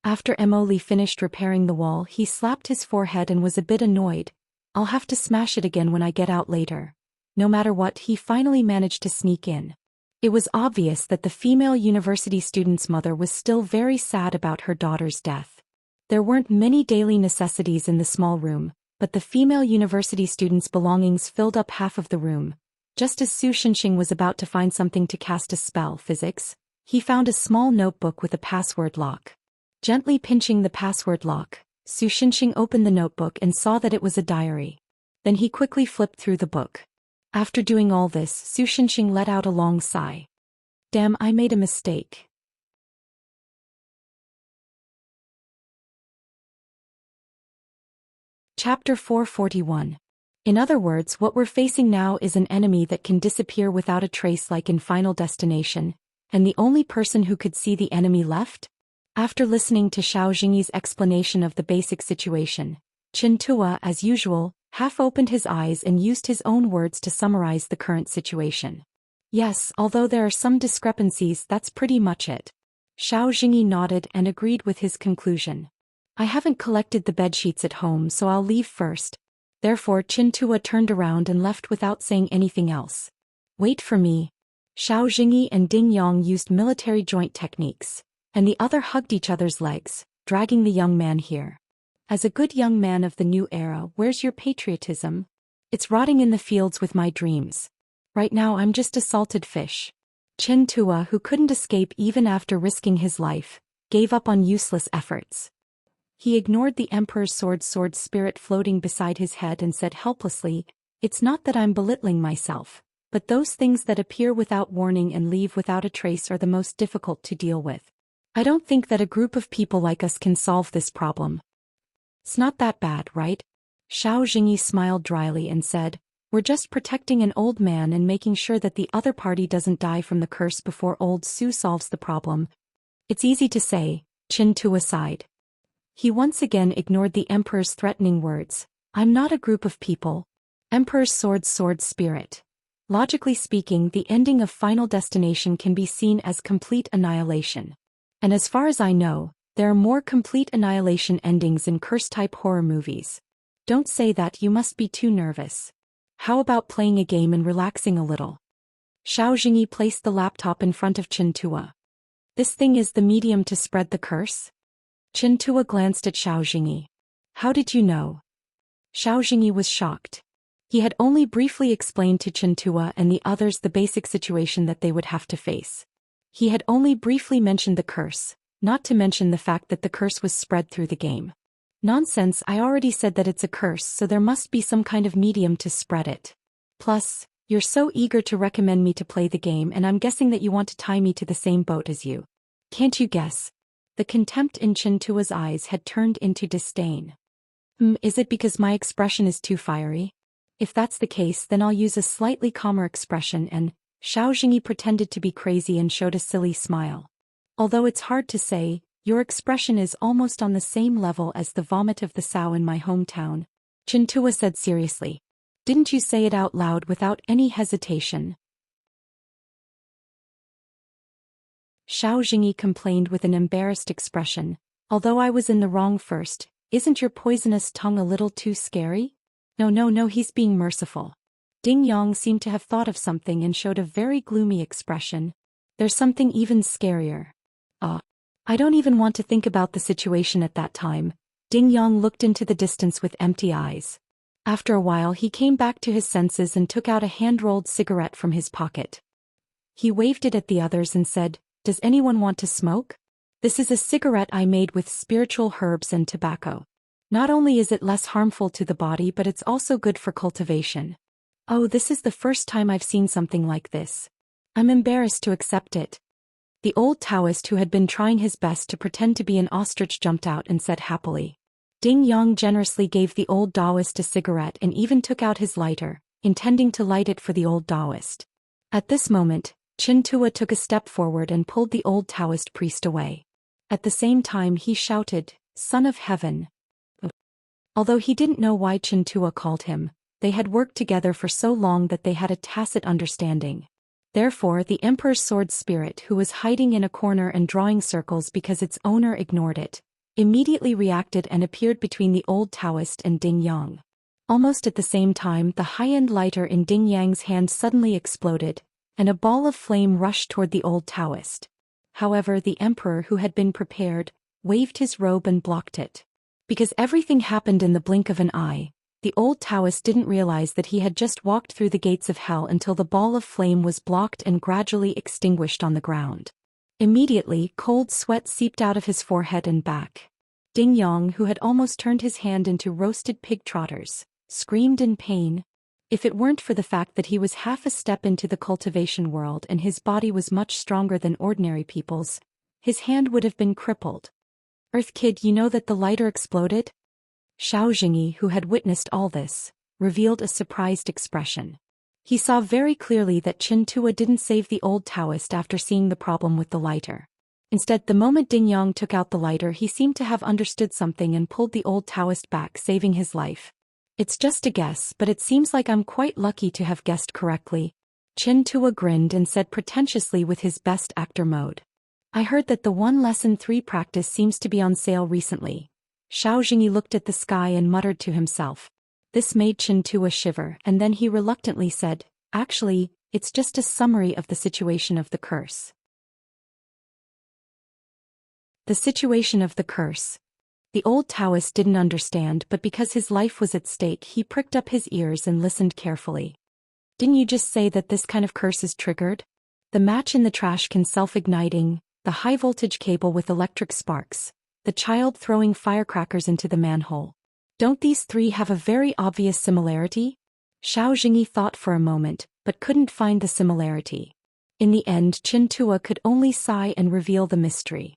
After Mo Li finished repairing the wall, he slapped his forehead and was a bit annoyed. I'll have to smash it again when I get out later. No matter what, he finally managed to sneak in. It was obvious that the female university student's mother was still very sad about her daughter's death. There weren't many daily necessities in the small room, but the female university student's belongings filled up half of the room. Just as Su Shenxing was about to find something to cast a spell, physics, he found a small notebook with a password lock. Gently pinching the password lock, Su Shenxing opened the notebook and saw that it was a diary. Then he quickly flipped through the book. After doing all this, Su Shenxing let out a long sigh. Damn, I made a mistake. Chapter 441. In other words, what we're facing now is an enemy that can disappear without a trace like in Final Destination, and the only person who could see the enemy left? After listening to Xiao Jingyi's explanation of the basic situation, Chen Tua, as usual, half opened his eyes and used his own words to summarize the current situation. Yes, although there are some discrepancies, that's pretty much it. Xiao Jingyi nodded and agreed with his conclusion. I haven't collected the bedsheets at home, so I'll leave first. Therefore Chen Tua turned around and left without saying anything else. Wait for me. Xiao Jingyi and Ding Yong used military joint techniques, and the other hugged each other's legs, dragging the young man here. As a good young man of the new era, where's your patriotism? It's rotting in the fields with my dreams. Right now I'm just a salted fish. Chen Tua, who couldn't escape even after risking his life, gave up on useless efforts. He ignored the Emperor's sword spirit floating beside his head and said helplessly, It's not that I'm belittling myself, but those things that appear without warning and leave without a trace are the most difficult to deal with. I don't think that a group of people like us can solve this problem. It's not that bad, right? Xiao Jingyi smiled dryly and said, We're just protecting an old man and making sure that the other party doesn't die from the curse before old Su solves the problem. It's easy to say, Chen Tua sighed. He once again ignored the Emperor's threatening words. I'm not a group of people. Emperor's sword spirit. Logically speaking, the ending of Final Destination can be seen as complete annihilation. And as far as I know, there are more complete annihilation endings in curse-type horror movies. Don't say that, you must be too nervous. How about playing a game and relaxing a little? Xiao Jingyi placed the laptop in front of Chen Tua. This thing is the medium to spread the curse? Chen Tua glanced at Xiao Jingyi. How did you know? Xiao Jingyi was shocked. He had only briefly explained to Chen Tua and the others the basic situation that they would have to face. He had only briefly mentioned the curse, not to mention the fact that the curse was spread through the game. Nonsense, I already said that it's a curse, so there must be some kind of medium to spread it. Plus, you're so eager to recommend me to play the game, and I'm guessing that you want to tie me to the same boat as you. Can't you guess? The contempt in Chen Tua's eyes had turned into disdain. Is it because my expression is too fiery? If that's the case, then I'll use a slightly calmer expression and, Xiao Jingyi pretended to be crazy and showed a silly smile. Although it's hard to say, your expression is almost on the same level as the vomit of the sow in my hometown, Chen Tua said seriously. Didn't you say it out loud without any hesitation? Xiao Jingyi complained with an embarrassed expression. Although I was in the wrong first, isn't your poisonous tongue a little too scary? No, he's being merciful. Ding Yang seemed to have thought of something and showed a very gloomy expression. There's something even scarier. I don't even want to think about the situation at that time. Ding Yang looked into the distance with empty eyes. After a while he came back to his senses and took out a hand-rolled cigarette from his pocket. He waved it at the others and said, "Does anyone want to smoke? This is a cigarette I made with spiritual herbs and tobacco. Not only is it less harmful to the body but it's also good for cultivation." Oh, this is the first time I've seen something like this. I'm embarrassed to accept it. The old Taoist who had been trying his best to pretend to be an ostrich jumped out and said happily. Ding Yang generously gave the old Taoist a cigarette and even took out his lighter, intending to light it for the old Taoist. At this moment, Chen Tua took a step forward and pulled the old Taoist priest away. At the same time he shouted, "Son of Heaven." Although he didn't know why Chen Tua called him, they had worked together for so long that they had a tacit understanding. Therefore the Emperor's sword spirit, who was hiding in a corner and drawing circles because its owner ignored it, immediately reacted and appeared between the old Taoist and Ding Yang. Almost at the same time the high-end lighter in Ding Yang's hand suddenly exploded, and a ball of flame rushed toward the old Taoist. However, the Emperor, who had been prepared, waved his robe and blocked it. Because everything happened in the blink of an eye, the old Taoist didn't realize that he had just walked through the gates of hell until the ball of flame was blocked and gradually extinguished on the ground. Immediately, cold sweat seeped out of his forehead and back. Ding Yang, who had almost turned his hand into roasted pig trotters, screamed in pain. If it weren't for the fact that he was half a step into the cultivation world and his body was much stronger than ordinary people's, his hand would have been crippled. "Earth Kid, you know that the lighter exploded?" Xiao Jingyi, who had witnessed all this, revealed a surprised expression. He saw very clearly that Chen Tua didn't save the old Taoist after seeing the problem with the lighter. Instead, the moment Ding Yang took out the lighter he seemed to have understood something and pulled the old Taoist back, saving his life. "It's just a guess, but it seems like I'm quite lucky to have guessed correctly." Chen Tua grinned and said pretentiously with his best actor mode. "I heard that the 1 Lesson 3 practice seems to be on sale recently." Xiao Jingyi looked at the sky and muttered to himself. This made Chen Tua shiver, and then he reluctantly said, "Actually, it's just a summary of the situation of the curse." The situation of the curse. The old Taoist didn't understand, but because his life was at stake he pricked up his ears and listened carefully. "Didn't you just say that this kind of curse is triggered? The match in the trash can self-igniting, the high-voltage cable with electric sparks, the child throwing firecrackers into the manhole. Don't these 3 have a very obvious similarity?" Xiao Jingyi thought for a moment, but couldn't find the similarity. In the end, Chen Tua could only sigh and reveal the mystery.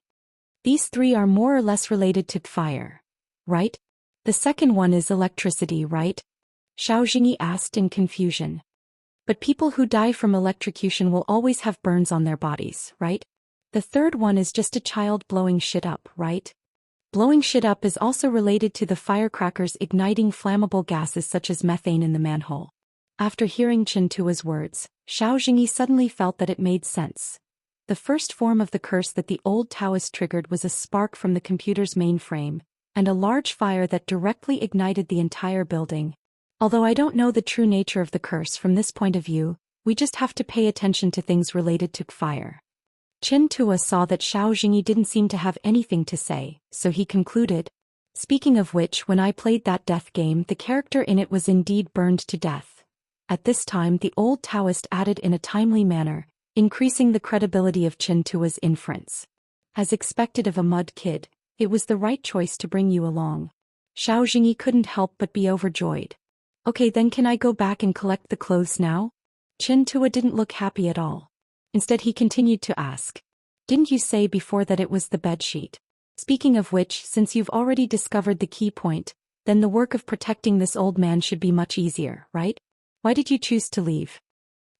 "These 3 are more or less related to fire, right? The second one is electricity, right?" Xiao Jingyi asked in confusion. "But people who die from electrocution will always have burns on their bodies, right? The third one is just a child blowing shit up, right? Blowing shit up is also related to the firecrackers igniting flammable gases such as methane in the manhole." After hearing Chen Tua's words, Xiao Jingyi suddenly felt that it made sense. The first form of the curse that the old Taoist triggered was a spark from the computer's mainframe, and a large fire that directly ignited the entire building. Although I don't know the true nature of the curse from this point of view, we just have to pay attention to things related to fire. Chen Tua saw that Xiao Jingyi didn't seem to have anything to say, so he concluded, "Speaking of which, when I played that death game the character in it was indeed burned to death." At this time the old Taoist added in a timely manner, increasing the credibility of Chen Tua's inference. "As expected of a mud kid, it was the right choice to bring you along." Xiao Jingyi couldn't help but be overjoyed. "Okay, then can I go back and collect the clothes now?" Chen Tua didn't look happy at all. Instead he continued to ask, "Didn't you say before that it was the bedsheet? Speaking of which, since you've already discovered the key point, then the work of protecting this old man should be much easier, right? Why did you choose to leave?"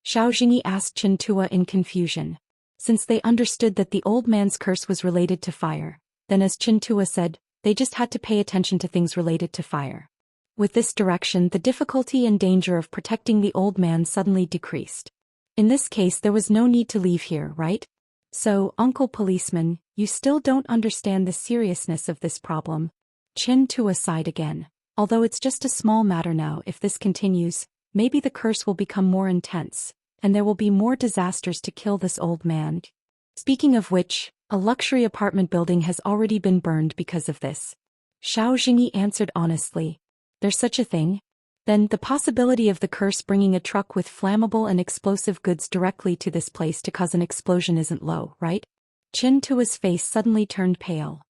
Xiao Jingyi asked Chintua in confusion. Since they understood that the old man's curse was related to fire, then as Chintua said, they just had to pay attention to things related to fire. With this direction, the difficulty and danger of protecting the old man suddenly decreased. In this case, there was no need to leave here, right? So, Uncle Policeman, you still don't understand the seriousness of this problem. Chintua sighed again. Although it's just a small matter now, if this continues, maybe the curse will become more intense, and there will be more disasters to kill this old man. Speaking of which, a luxury apartment building has already been burned because of this. Xiao Jingyi answered honestly. There's such a thing? Then the possibility of the curse bringing a truck with flammable and explosive goods directly to this place to cause an explosion isn't low, right? Chintua's face suddenly turned pale.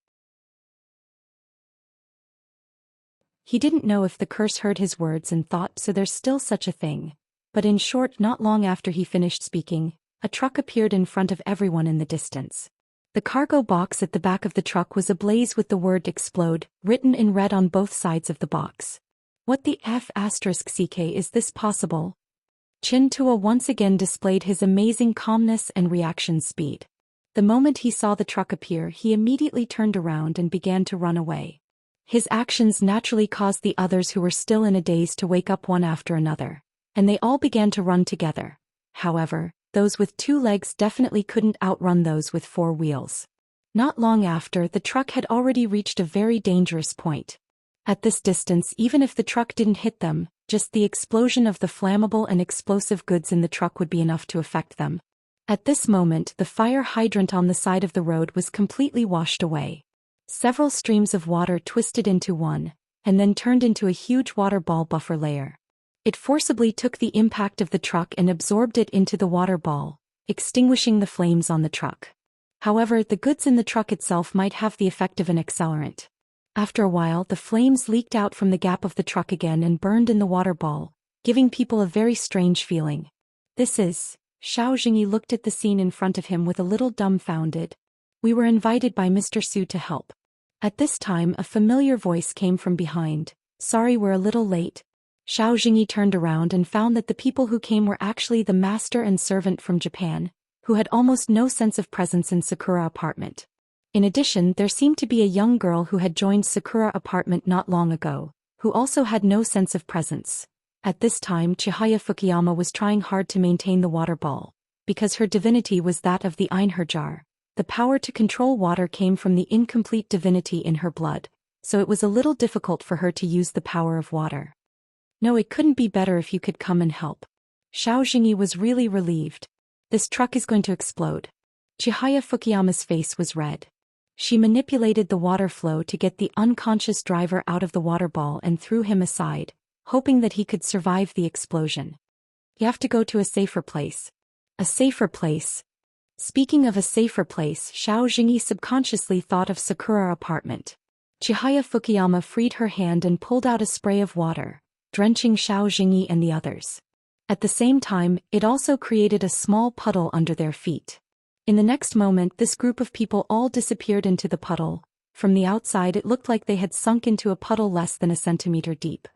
He didn't know if the curse heard his words and thought so there's still such a thing. But in short, not long after he finished speaking, a truck appeared in front of everyone in the distance. The cargo box at the back of the truck was ablaze with the word explode, written in red on both sides of the box. What the F***ck is this possible? Chintua once again displayed his amazing calmness and reaction speed. The moment he saw the truck appear, he immediately turned around and began to run away. His actions naturally caused the others who were still in a daze to wake up one after another, and they all began to run together. However, those with 2 legs definitely couldn't outrun those with 4 wheels. Not long after, the truck had already reached a very dangerous point. At this distance, even if the truck didn't hit them, just the explosion of the flammable and explosive goods in the truck would be enough to affect them. At this moment, the fire hydrant on the side of the road was completely washed away. Several streams of water twisted into one, and then turned into a huge water ball buffer layer. It forcibly took the impact of the truck and absorbed it into the water ball, extinguishing the flames on the truck. However, the goods in the truck itself might have the effect of an accelerant. After a while, the flames leaked out from the gap of the truck again and burned in the water ball, giving people a very strange feeling. Xiao Jingyi looked at the scene in front of him with a little dumbfounded. We were invited by Mr. Su to help. At this time, a familiar voice came from behind. Sorry, we're a little late. Xiao Jingyi turned around and found that the people who came were actually the master and servant from Japan, who had almost no sense of presence in Sakura apartment. In addition, there seemed to be a young girl who had joined Sakura apartment not long ago, who also had no sense of presence. At this time, Chihaya Fukuyama was trying hard to maintain the water ball, because her divinity was that of the Einherjar. The power to control water came from the incomplete divinity in her blood, so it was a little difficult for her to use the power of water. No, it couldn't be better if you could come and help. Xiao Jingyi was really relieved. This truck is going to explode. Chihaya Fukuyama's face was red. She manipulated the water flow to get the unconscious driver out of the water ball and threw him aside, hoping that he could survive the explosion. You have to go to a safer place. A safer place. Speaking of a safer place, Xiao Jingyi subconsciously thought of Sakura apartment. Chihaya Fukuyama freed her hand and pulled out a spray of water, drenching Xiao Jingyi and the others. At the same time, it also created a small puddle under their feet. In the next moment, this group of people all disappeared into the puddle. From the outside, it looked like they had sunk into a puddle less than a centimeter deep.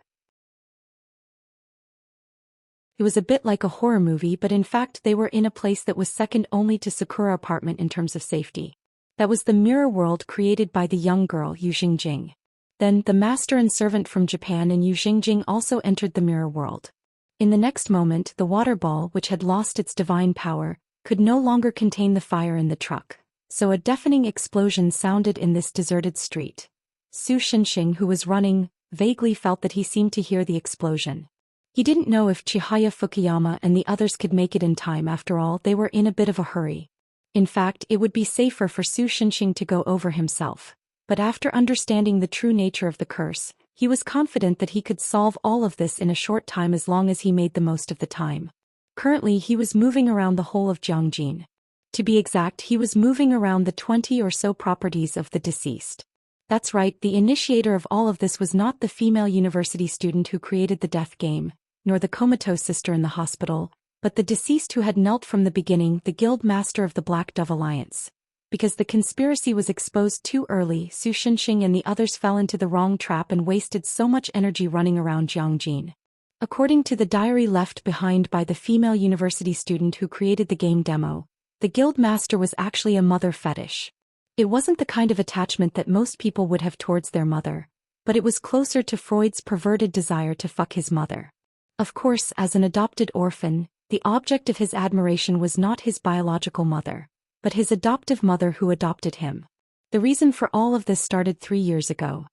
It was a bit like a horror movie, but in fact they were in a place that was second only to Sakura apartment in terms of safety. That was the mirror world created by the young girl Yu Xingjing. Then the master and servant from Japan and Yu Xingjing also entered the mirror world. In the next moment, the water ball, which had lost its divine power, could no longer contain the fire in the truck, so a deafening explosion sounded in this deserted street. Su Xinxing, who was running, vaguely felt that he seemed to hear the explosion. He didn't know if Chihaya Fukuyama and the others could make it in time. After all, they were in a bit of a hurry. In fact, it would be safer for Su Xinxing to go over himself. But after understanding the true nature of the curse, he was confident that he could solve all of this in a short time as long as he made the most of the time. Currently, he was moving around the whole of Jiangjin. To be exact, he was moving around the 20 or so properties of the deceased. That's right, the initiator of all of this was not the female university student who created the death game, nor the comatose sister in the hospital, but the deceased who had knelt from the beginning, the guild master of the Black Dove Alliance. Because the conspiracy was exposed too early, Su Xinxing and the others fell into the wrong trap and wasted so much energy running around Jiangjin. According to the diary left behind by the female university student who created the game demo, the guild master was actually a mother fetish. It wasn't the kind of attachment that most people would have towards their mother, but it was closer to Freud's perverted desire to fuck his mother. Of course, as an adopted orphan, the object of his admiration was not his biological mother, but his adoptive mother who adopted him. The reason for all of this started 3 years ago.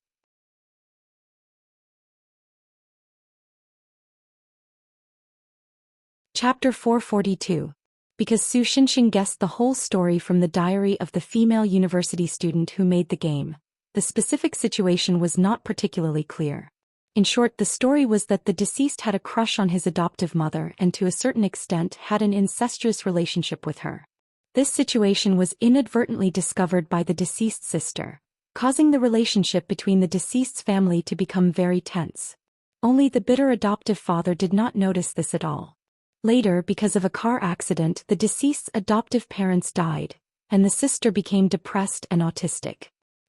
Chapter 442. Because Su Xinxing guessed the whole story from the diary of the female university student who made the game, the specific situation was not particularly clear. In short, the story was that the deceased had a crush on his adoptive mother and to a certain extent had an incestuous relationship with her. This situation was inadvertently discovered by the deceased's sister, causing the relationship between the deceased's family to become very tense. Only the bitter adoptive father did not notice this at all. Later, because of a car accident, the deceased's adoptive parents died, and the sister became depressed and autistic.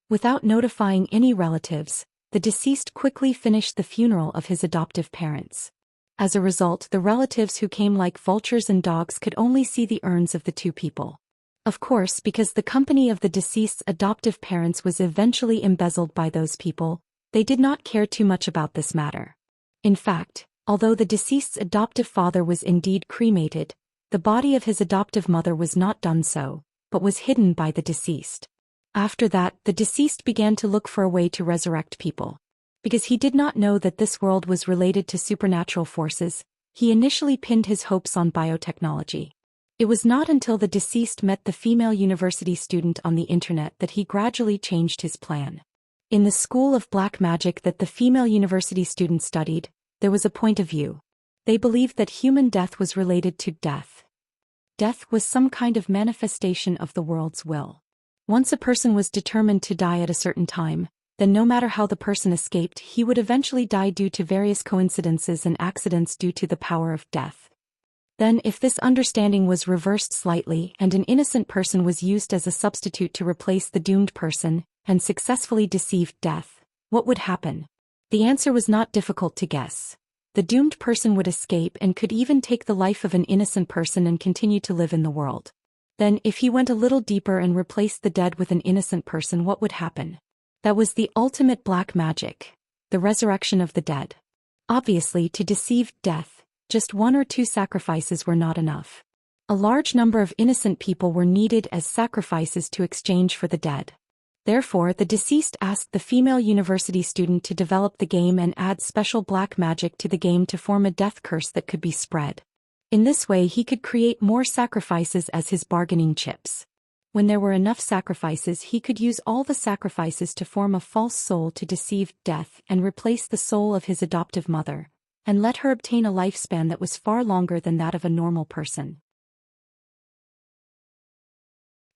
Without notifying any relatives, the deceased quickly finished the funeral of his adoptive parents. As a result, the relatives who came like vultures and dogs could only see the urns of the two people. Of course, because the company of the deceased's adoptive parents was eventually embezzled by those people, they did not care too much about this matter. In fact, although the deceased's adoptive father was indeed cremated, the body of his adoptive mother was not done so, but was hidden by the deceased. After that, the deceased began to look for a way to resurrect people. Because he did not know that this world was related to supernatural forces, he initially pinned his hopes on biotechnology. It was not until the deceased met the female university student on the internet that he gradually changed his plan. In the school of black magic that the female university student studied, there was a point of view. They believed that human death was related to death. Death was some kind of manifestation of the world's will. Once a person was determined to die at a certain time, then no matter how the person escaped, he would eventually die due to various coincidences and accidents due to the power of death. Then, if this understanding was reversed slightly and an innocent person was used as a substitute to replace the doomed person, and successfully deceived death, what would happen? The answer was not difficult to guess. The doomed person would escape and could even take the life of an innocent person and continue to live in the world. Then, if he went a little deeper and replaced the dead with an innocent person, what would happen? That was the ultimate black magic, the resurrection of the dead. Obviously, to deceive death, just 1 or 2 sacrifices were not enough. A large number of innocent people were needed as sacrifices to exchange for the dead. Therefore, the deceased asked the female university student to develop the game and add special black magic to the game to form a death curse that could be spread. In this way, he could create more sacrifices as his bargaining chips. When there were enough sacrifices, he could use all the sacrifices to form a false soul to deceive death and replace the soul of his adoptive mother, and let her obtain a lifespan that was far longer than that of a normal person.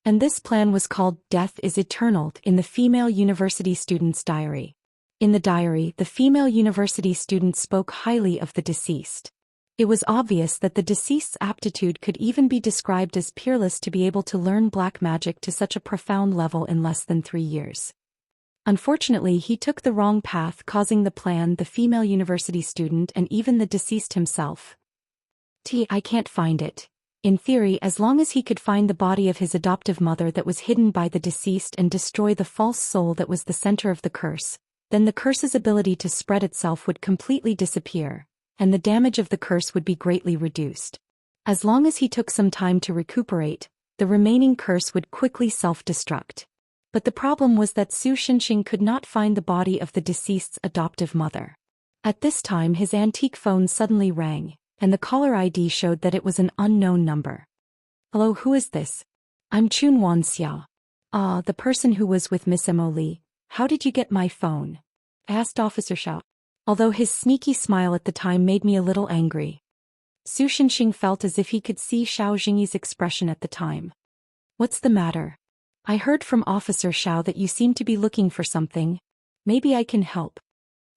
And this plan was called Death is Eternal in the female university student's diary. In the diary, the female university student spoke highly of the deceased. It was obvious that the deceased's aptitude could even be described as peerless to be able to learn black magic to such a profound level in less than 3 years. Unfortunately, he took the wrong path, causing the plan, the female university student, and even the deceased himself. I can't find it. In theory, as long as he could find the body of his adoptive mother that was hidden by the deceased and destroy the false soul that was the center of the curse, then the curse's ability to spread itself would completely disappear, and the damage of the curse would be greatly reduced. As long as he took some time to recuperate, the remaining curse would quickly self-destruct. But the problem was that Su Xinxing could not find the body of the deceased's adoptive mother. At this time, his antique phone suddenly rang, and the caller ID showed that it was an unknown number. "Hello, who is this?" "I'm Chun Wan Xia." "Ah, the person who was with Miss Emily. How did you get my phone?" asked Officer Xiao. Although his sneaky smile at the time made me a little angry. Su Xinxing felt as if he could see Xiao Jingyi's expression at the time. "What's the matter? I heard from Officer Xiao that you seem to be looking for something. Maybe I can help."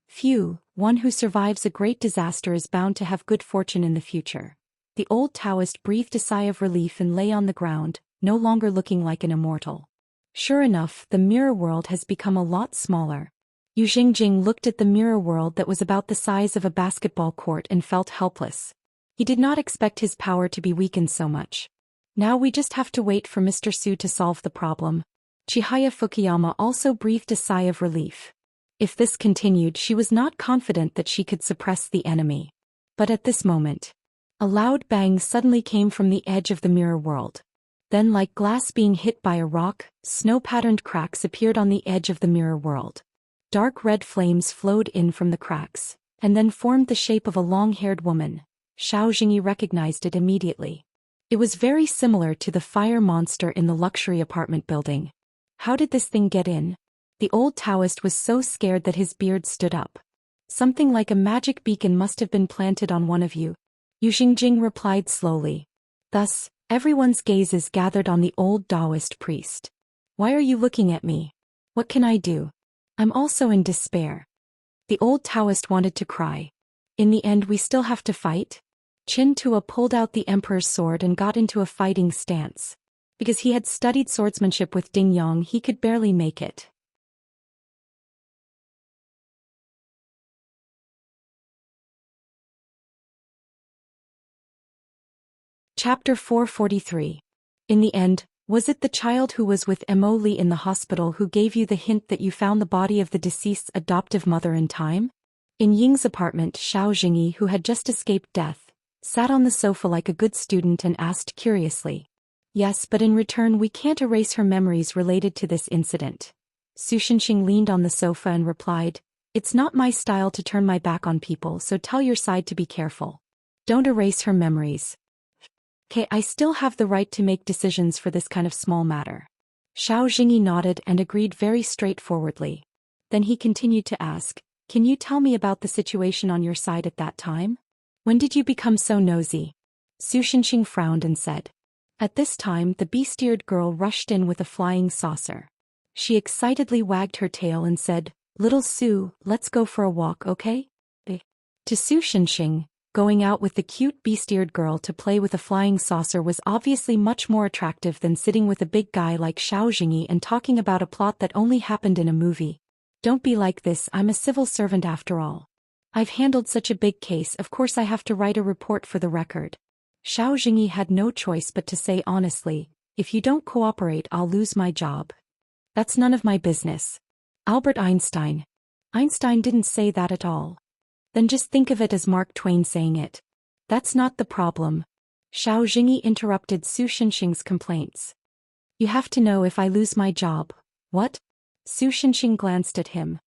"Phew, one who survives a great disaster is bound to have good fortune in the future." The old Taoist breathed a sigh of relief and lay on the ground, no longer looking like an immortal. Sure enough, the mirror world has become a lot smaller. Yu Xingjing looked at the mirror world that was about the size of a basketball court and felt helpless. He did not expect his power to be weakened so much. Now we just have to wait for Mr. Su to solve the problem. Chihaya Fukuyama also breathed a sigh of relief. If this continued, she was not confident that she could suppress the enemy. But at this moment, a loud bang suddenly came from the edge of the mirror world. Then, like glass being hit by a rock, snow-patterned cracks appeared on the edge of the mirror world. Dark red flames flowed in from the cracks, and then formed the shape of a long-haired woman. Xiao Jingyi recognized it immediately. It was very similar to the fire monster in the luxury apartment building. How did this thing get in? The old Taoist was so scared that his beard stood up. Something like a magic beacon must have been planted on one of you. Yu Xingjing replied slowly. Thus, everyone's gazes gathered on the old Taoist priest. Why are you looking at me? What can I do? I'm also in despair. The old Taoist wanted to cry. In the end, we still have to fight? Qin Tua pulled out the emperor's sword and got into a fighting stance. Because he had studied swordsmanship with Ding Yong, he could barely make it. Chapter 443. In the end, was it the child who was with Mo Li in the hospital who gave you the hint that you found the body of the deceased's adoptive mother in time? In Ying's apartment, Xiao Jingyi, who had just escaped death, sat on the sofa like a good student and asked curiously. Yes, but in return we can't erase her memories related to this incident. Su Shenxing leaned on the sofa and replied, It's not my style to turn my back on people, so tell your side to be careful. Don't erase her memories. Okay, I still have the right to make decisions for this kind of small matter. Xiao Jingyi nodded and agreed very straightforwardly. Then he continued to ask, Can you tell me about the situation on your side at that time? When did you become so nosy? Su Shenxing frowned and said. At this time, the beast-eared girl rushed in with a flying saucer. She excitedly wagged her tail and said, Little Su, let's go for a walk, okay? To Su Shenxing, going out with the cute beast-eared girl to play with a flying saucer was obviously much more attractive than sitting with a big guy like Xiao Jingyi and talking about a plot that only happened in a movie. Don't be like this, I'm a civil servant after all. I've handled such a big case, of course I have to write a report for the record. Xiao Jingyi had no choice but to say honestly, if you don't cooperate I'll lose my job. That's none of my business. Albert Einstein. Einstein didn't say that at all. Then just think of it as Mark Twain saying it. That's not the problem. Xiao Jingyi interrupted Su Shenxing's complaints. You have to know if I lose my job. What? Su Shenxing glanced at him.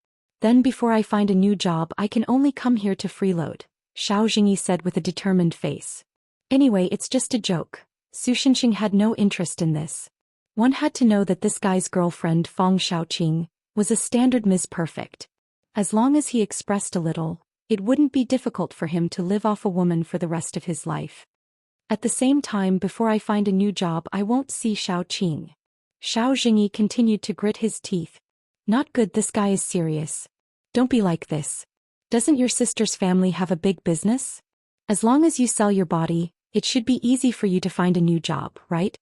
Then before I find a new job I can only come here to freeload, Xiao Jingyi said with a determined face. Anyway, it's just a joke. Su Shenxing had no interest in this. One had to know that this guy's girlfriend Fong Xiaoqing was a standard Ms. Perfect. As long as he expressed a little, it wouldn't be difficult for him to live off a woman for the rest of his life. At the same time, before I find a new job I won't see Xiaoqing. Xiao Jingyi continued to grit his teeth. Not good, this guy is serious. Don't be like this. Doesn't your sister's family have a big business? As long as you sell your body, it should be easy for you to find a new job, right?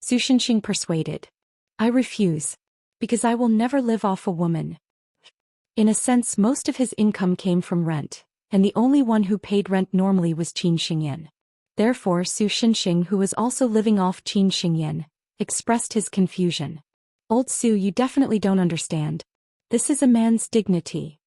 Su Shenxing persuaded. I refuse. Because I will never live off a woman. In a sense, most of his income came from rent, and the only one who paid rent normally was Qin Xingyan. Therefore Su Shenxing, who was also living off Qin Xingyan, expressed his confusion. Old Su, you definitely don't understand. This is a man's dignity.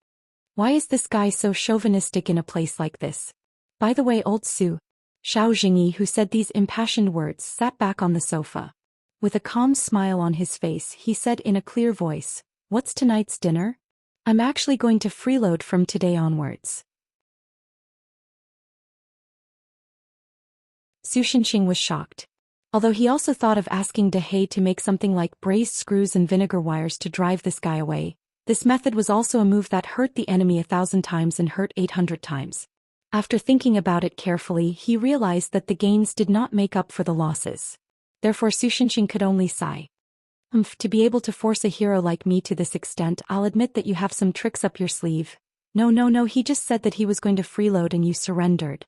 Why is this guy so chauvinistic in a place like this? By the way, Old Su, Xiao Jingyi, who said these impassioned words, sat back on the sofa. With a calm smile on his face, he said in a clear voice, What's tonight's dinner? I'm actually going to freeload from today onwards. Su Shenxing was shocked. Although he also thought of asking De He to make something like braised screws and vinegar wires to drive this guy away, this method was also a move that hurt the enemy 1,000 times and hurt 800 times. After thinking about it carefully, he realized that the gains did not make up for the losses. Therefore Su Shenxing could only sigh. To be able to force a hero like me to this extent, I'll admit that you have some tricks up your sleeve. No, he just said that he was going to freeload and you surrendered.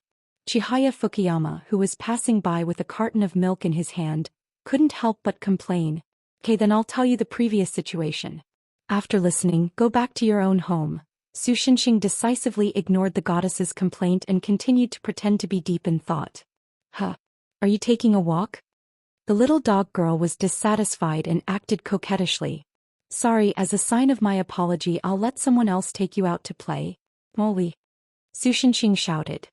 Chihaya Fukuyama, who was passing by with a carton of milk in his hand, couldn't help but complain. Okay, then I'll tell you the previous situation. After listening, go back to your own home. Su Shenxing decisively ignored the goddess's complaint and continued to pretend to be deep in thought. Huh. Are you taking a walk? The little dog girl was dissatisfied and acted coquettishly. Sorry, as a sign of my apology, I'll let someone else take you out to play. Molly. Su Shenxing shouted.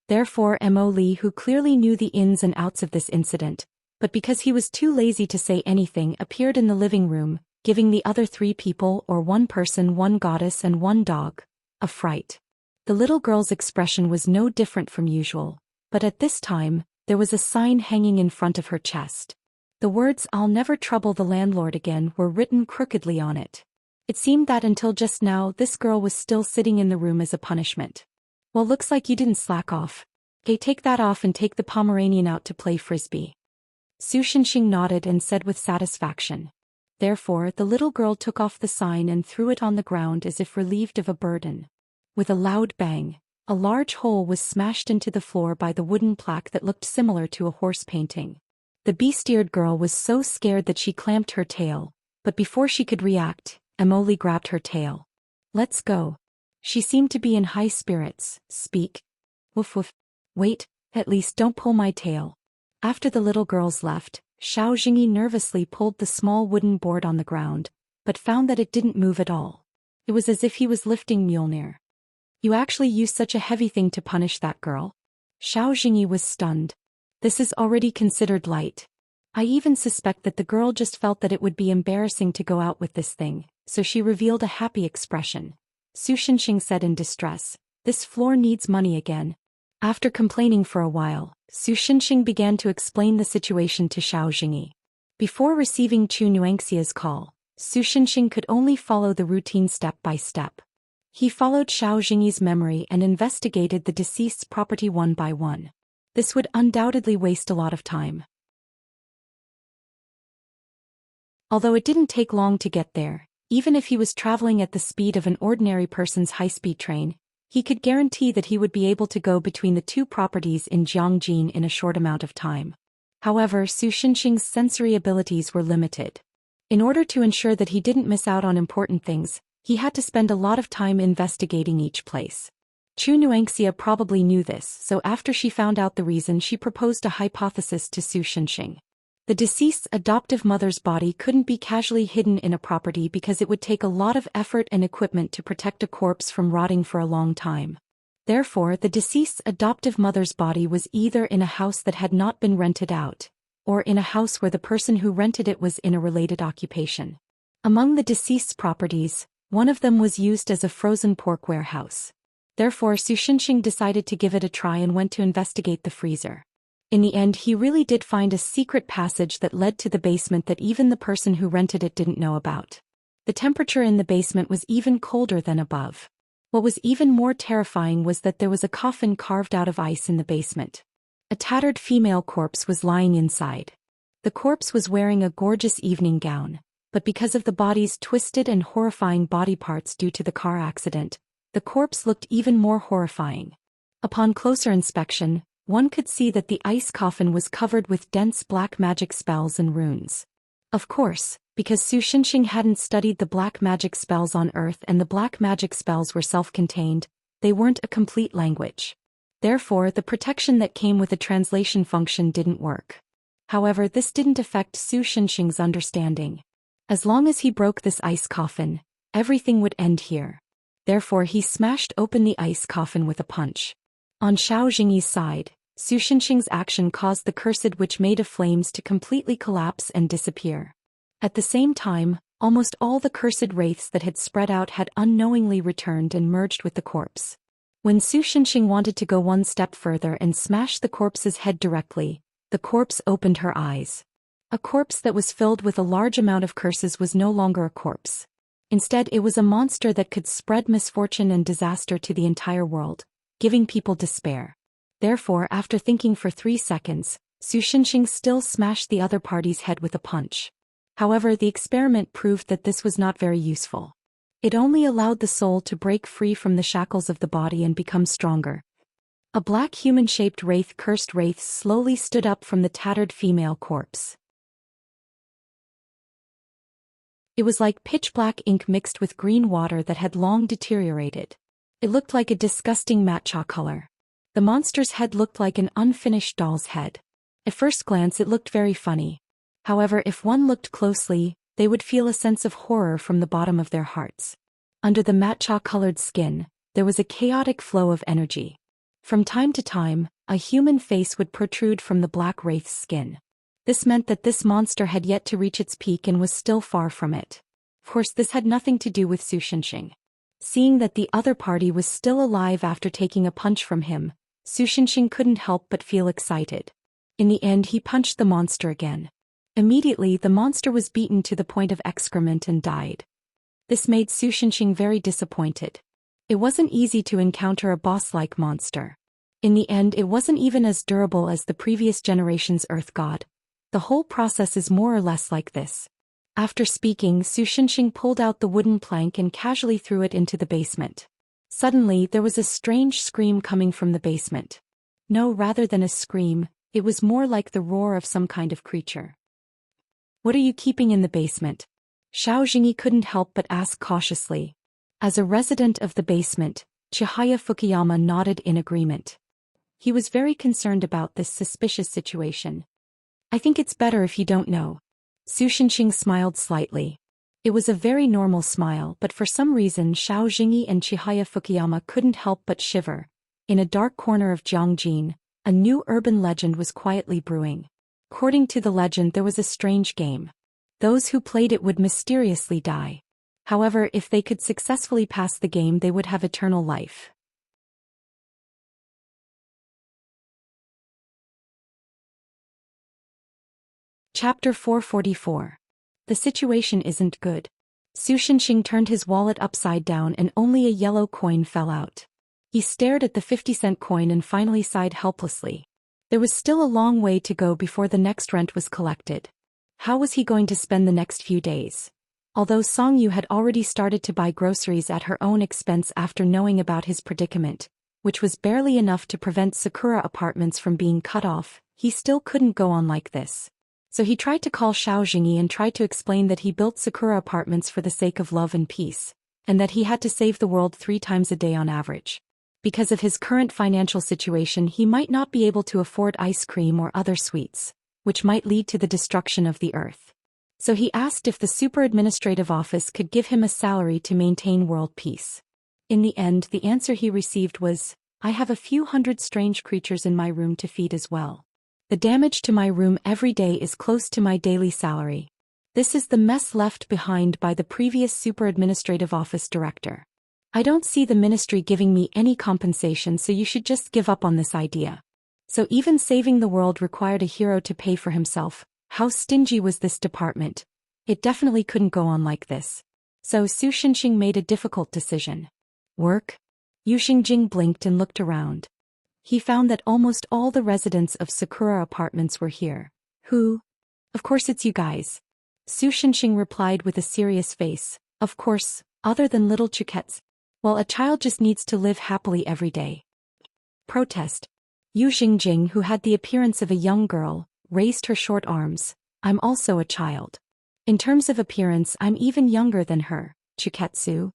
Therefore Mo Li, who clearly knew the ins and outs of this incident, but because he was too lazy to say anything, appeared in the living room, giving the other 3 people, or 1 person, 1 goddess and 1 dog, a fright. The little girl's expression was no different from usual, but at this time, there was a sign hanging in front of her chest. The words "I'll never trouble the landlord again" were written crookedly on it. It seemed that until just now this girl was still sitting in the room as a punishment. Well, looks like you didn't slack off. Okay, take that off and take the Pomeranian out to play frisbee. Su Shenxing nodded and said with satisfaction. Therefore the little girl took off the sign and threw it on the ground as if relieved of a burden. With a loud bang, a large hole was smashed into the floor by the wooden plaque that looked similar to a horse painting. The beast-eared girl was so scared that she clamped her tail, but before she could react, Emily grabbed her tail. Let's go. She seemed to be in high spirits. Speak. Woof woof. Wait, at least don't pull my tail. After the little girls left, Xiao Jingyi nervously pulled the small wooden board on the ground, but found that it didn't move at all. It was as if he was lifting Mjolnir. You actually used such a heavy thing to punish that girl? Xiao Jingyi was stunned. This is already considered light. I even suspect that the girl just felt that it would be embarrassing to go out with this thing, so she revealed a happy expression. Su Shenxing said in distress, "This floor needs money again." After complaining for a while, Su Shenxing began to explain the situation to Xiao Jingyi. Before receiving Chu Nuangxia's call, Su Shenxing could only follow the routine step by step. He followed Xiao Jingyi's memory and investigated the deceased's property one by one. This would undoubtedly waste a lot of time. Although it didn't take long to get there, even if he was traveling at the speed of an ordinary person's high-speed train, he could guarantee that he would be able to go between the 2 properties in Jiangjin in a short amount of time. However, Su Shenxing's sensory abilities were limited. In order to ensure that he didn't miss out on important things, he had to spend a lot of time investigating each place. Chu Nuangxia probably knew this, so after she found out the reason, she proposed a hypothesis to Su Shenxing. The deceased's adoptive mother's body couldn't be casually hidden in a property because it would take a lot of effort and equipment to protect a corpse from rotting for a long time. Therefore, the deceased's adoptive mother's body was either in a house that had not been rented out, or in a house where the person who rented it was in a related occupation. Among the deceased's properties, one of them was used as a frozen pork warehouse. Therefore, Su Shenxing decided to give it a try and went to investigate the freezer. In the end, he really did find a secret passage that led to the basement that even the person who rented it didn't know about. The temperature in the basement was even colder than above. What was even more terrifying was that there was a coffin carved out of ice in the basement. A tattered female corpse was lying inside. The corpse was wearing a gorgeous evening gown, but because of the body's twisted and horrifying body parts due to the car accident, the corpse looked even more horrifying. Upon closer inspection, one could see that the ice coffin was covered with dense black magic spells and runes. Of course, because Su Shenxing hadn't studied the black magic spells on Earth and the black magic spells were self-contained, they weren't a complete language. Therefore, the protection that came with the translation function didn't work. However, this didn't affect Su Shenxing's understanding. As long as he broke this ice coffin, everything would end here. Therefore, he smashed open the ice coffin with a punch. On Xiao Jingyi's side, Su Shenxing's action caused the cursed witch made of flames to completely collapse and disappear. At the same time, almost all the cursed wraiths that had spread out had unknowingly returned and merged with the corpse. When Su Shenxing wanted to go one step further and smash the corpse's head directly, the corpse opened her eyes. A corpse that was filled with a large amount of curses was no longer a corpse. Instead, it was a monster that could spread misfortune and disaster to the entire world, giving people despair. Therefore, after thinking for 3 seconds, Su Shenxing still smashed the other party's head with a punch. However, the experiment proved that this was not very useful. It only allowed the soul to break free from the shackles of the body and become stronger. A black human-shaped cursed wraith slowly stood up from the tattered female corpse. It was like pitch black ink mixed with green water that had long deteriorated. It looked like a disgusting matcha color. The monster's head looked like an unfinished doll's head. At first glance it looked very funny. However, if one looked closely, they would feel a sense of horror from the bottom of their hearts. Under the matcha-colored skin, there was a chaotic flow of energy. From time to time, a human face would protrude from the black wraith's skin. This meant that this monster had yet to reach its peak and was still far from it. Of course, this had nothing to do with Su Shenxing. Seeing that the other party was still alive after taking a punch from him, Su Shenxing couldn't help but feel excited. In the end, he punched the monster again. Immediately, the monster was beaten to the point of excrement and died. This made Su Shenxing very disappointed. It wasn't easy to encounter a boss-like monster. In the end, it wasn't even as durable as the previous generation's Earth God. The whole process is more or less like this. After speaking, Su Shenxing pulled out the wooden plank and casually threw it into the basement. Suddenly, there was a strange scream coming from the basement. No, rather than a scream, it was more like the roar of some kind of creature. "What are you keeping in the basement?" Xiao Jingyi couldn't help but ask cautiously. As a resident of the basement, Chihaya Fukuyama nodded in agreement. He was very concerned about this suspicious situation. "I think it's better if you don't know." Su Shenxing smiled slightly. It was a very normal smile, but for some reason Xiao Jingyi and Chihaya Fukuyama couldn't help but shiver. In a dark corner of Jiangjin, a new urban legend was quietly brewing. According to the legend, there was a strange game. Those who played it would mysteriously die. However, if they could successfully pass the game, they would have eternal life. Chapter 444. The situation isn't good. Su Shenxing turned his wallet upside down and only a yellow coin fell out. He stared at the 50-cent coin and finally sighed helplessly. There was still a long way to go before the next rent was collected. How was he going to spend the next few days? Although Song Yu had already started to buy groceries at her own expense after knowing about his predicament, which was barely enough to prevent Sakura Apartments from being cut off, he still couldn't go on like this. So he tried to call Xiao Jingyi and tried to explain that he built Sakura Apartments for the sake of love and peace, and that he had to save the world 3 times a day on average. Because of his current financial situation, he might not be able to afford ice cream or other sweets, which might lead to the destruction of the earth. So he asked if the super administrative office could give him a salary to maintain world peace. In the end, the answer he received was, "I have a few hundred strange creatures in my room to feed as well. The damage to my room every day is close to my daily salary. This is the mess left behind by the previous super administrative office director. I don't see the ministry giving me any compensation, so you should just give up on this idea." So even saving the world required a hero to pay for himself. How stingy was this department? It definitely couldn't go on like this. So Su Shenxing made a difficult decision. Work? Yu Xingjing blinked and looked around. He found that almost all the residents of Sakura Apartments were here. Who? Of course it's you guys. Su Shenxing replied with a serious face. Of course, other than little Chukets. Well, a child just needs to live happily every day. Protest. Yu Xingjing, who had the appearance of a young girl, raised her short arms. I'm also a child. In terms of appearance, I'm even younger than her, Chuketsu.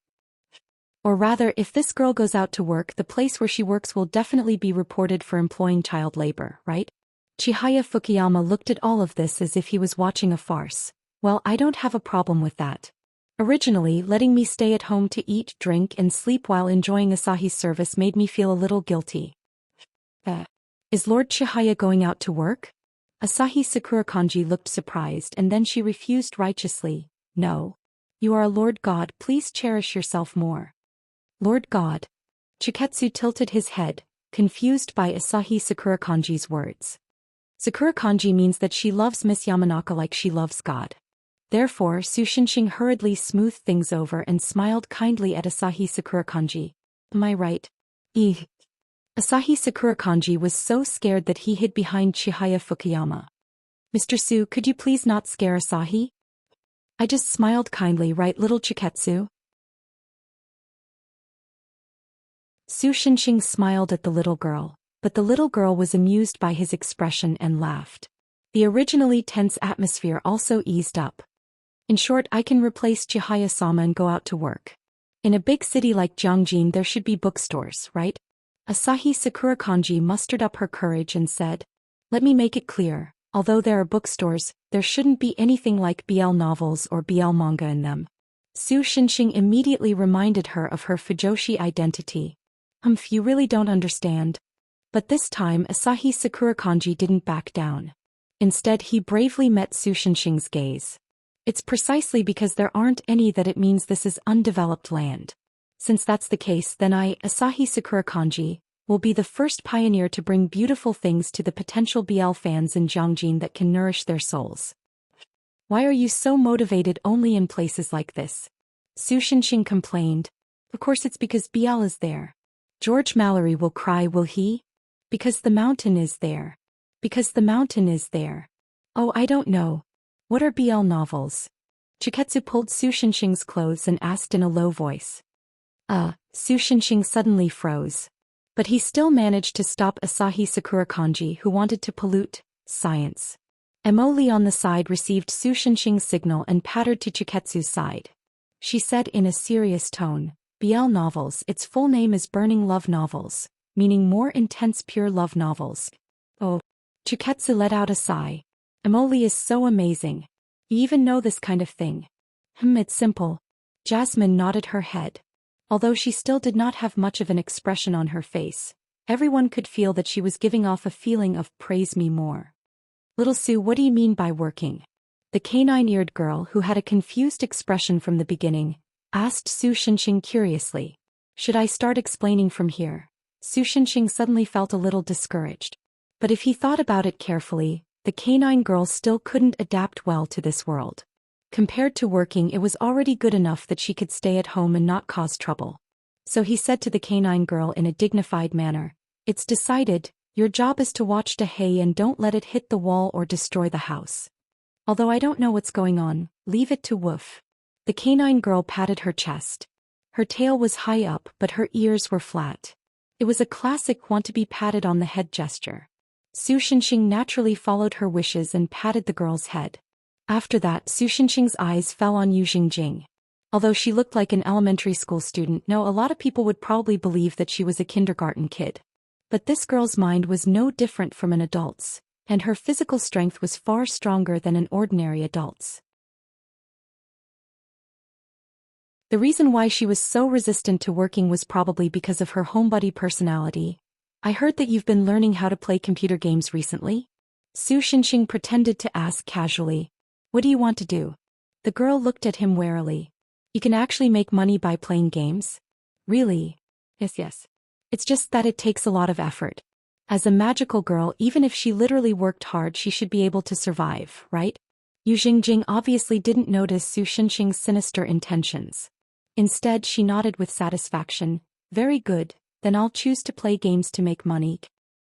Or rather, if this girl goes out to work, the place where she works will definitely be reported for employing child labor, right? Chihaya Fukuyama looked at all of this as if he was watching a farce. Well, I don't have a problem with that. Originally, letting me stay at home to eat, drink, and sleep while enjoying Asahi's service made me feel a little guilty. Is Lord Chihaya going out to work? Asahi Sakurakanji looked surprised, and then she refused righteously. No. You are a Lord God, please cherish yourself more. Lord God. Chiketsu tilted his head, confused by Asahi Sakurakanji's words. Sakurakanji means that she loves Miss Yamanaka like she loves God. Therefore, Su Shenxing hurriedly smoothed things over and smiled kindly at Asahi Sakurakanji. Am I right? Asahi Sakurakanji was so scared that he hid behind Chihaya Fukuyama. Mr. Su, could you please not scare Asahi? I just smiled kindly, right, little Chiketsu? Su Shenxing smiled at the little girl, but the little girl was amused by his expression and laughed. The originally tense atmosphere also eased up. In short, I can replace Chihaya-sama and go out to work. In a big city like Jiangjin there should be bookstores, right? Asahi Sakura Kanji mustered up her courage and said, "Let me make it clear, although there are bookstores, there shouldn't be anything like BL novels or BL manga in them." Su Xinxing immediately reminded her of her Fujoshi identity. You really don't understand." But this time Asahi Sakura Kanji didn't back down. Instead he bravely met Su Xinxing's gaze. "It's precisely because there aren't any that it means this is undeveloped land. Since that's the case, then I, Asahi Sakura Kanji, will be the first pioneer to bring beautiful things to the potential BL fans in Jiangjin that can nourish their souls." "Why are you so motivated only in places like this?" Su Xinxing complained. "Of course it's because BL is there. George Mallory will cry, will he? Because the mountain is there. Because the mountain is there. Oh, I don't know. What are BL novels?" Chiketsu pulled Su Xinxing's clothes and asked in a low voice. Su Xinxing suddenly froze. But he still managed to stop Asahi Sakura Kanji, who wanted to pollute science. Emily on the side received Su Xinxing's signal and pattered to Chiketsu's side. She said in a serious tone, "BL novels, its full name is Burning Love Novels, meaning more intense pure love novels." Oh. Chiketsu let out a sigh. "Emily is so amazing. You even know this kind of thing." It's simple." Jasmine nodded her head. Although she still did not have much of an expression on her face, everyone could feel that she was giving off a feeling of "praise me more." "Little Sue, what do you mean by working?" The canine-eared girl, who had a confused expression from the beginning, asked Su Xinxing curiously. "Should I start explaining from here?" Su Xinxing suddenly felt a little discouraged. But if he thought about it carefully, the canine girl still couldn't adapt well to this world. Compared to working, it was already good enough that she could stay at home and not cause trouble. So he said to the canine girl in a dignified manner, "It's decided, your job is to watch the hay and don't let it hit the wall or destroy the house. Although I don't know what's going on, leave it to Woof." The canine girl patted her chest. Her tail was high up but her ears were flat. It was a classic want to be patted on the head gesture. Su Xinxing naturally followed her wishes and patted the girl's head. After that, Su Xinxing's eyes fell on Yu Jingjing. Although she looked like an elementary school student, a lot of people would probably believe that she was a kindergarten kid. But this girl's mind was no different from an adult's, and her physical strength was far stronger than an ordinary adult's. The reason why she was so resistant to working was probably because of her homebody personality. "I heard that you've been learning how to play computer games recently?" Su Xinxing pretended to ask casually. "What do you want to do?" The girl looked at him warily. "You can actually make money by playing games?" "Really?" Yes. It's just that it takes a lot of effort. As a magical girl, even if she literally worked hard, she should be able to survive, right?" Yu Jingjing obviously didn't notice Su Xinxing's sinister intentions. Instead, she nodded with satisfaction. "Very good, then I'll choose to play games to make money."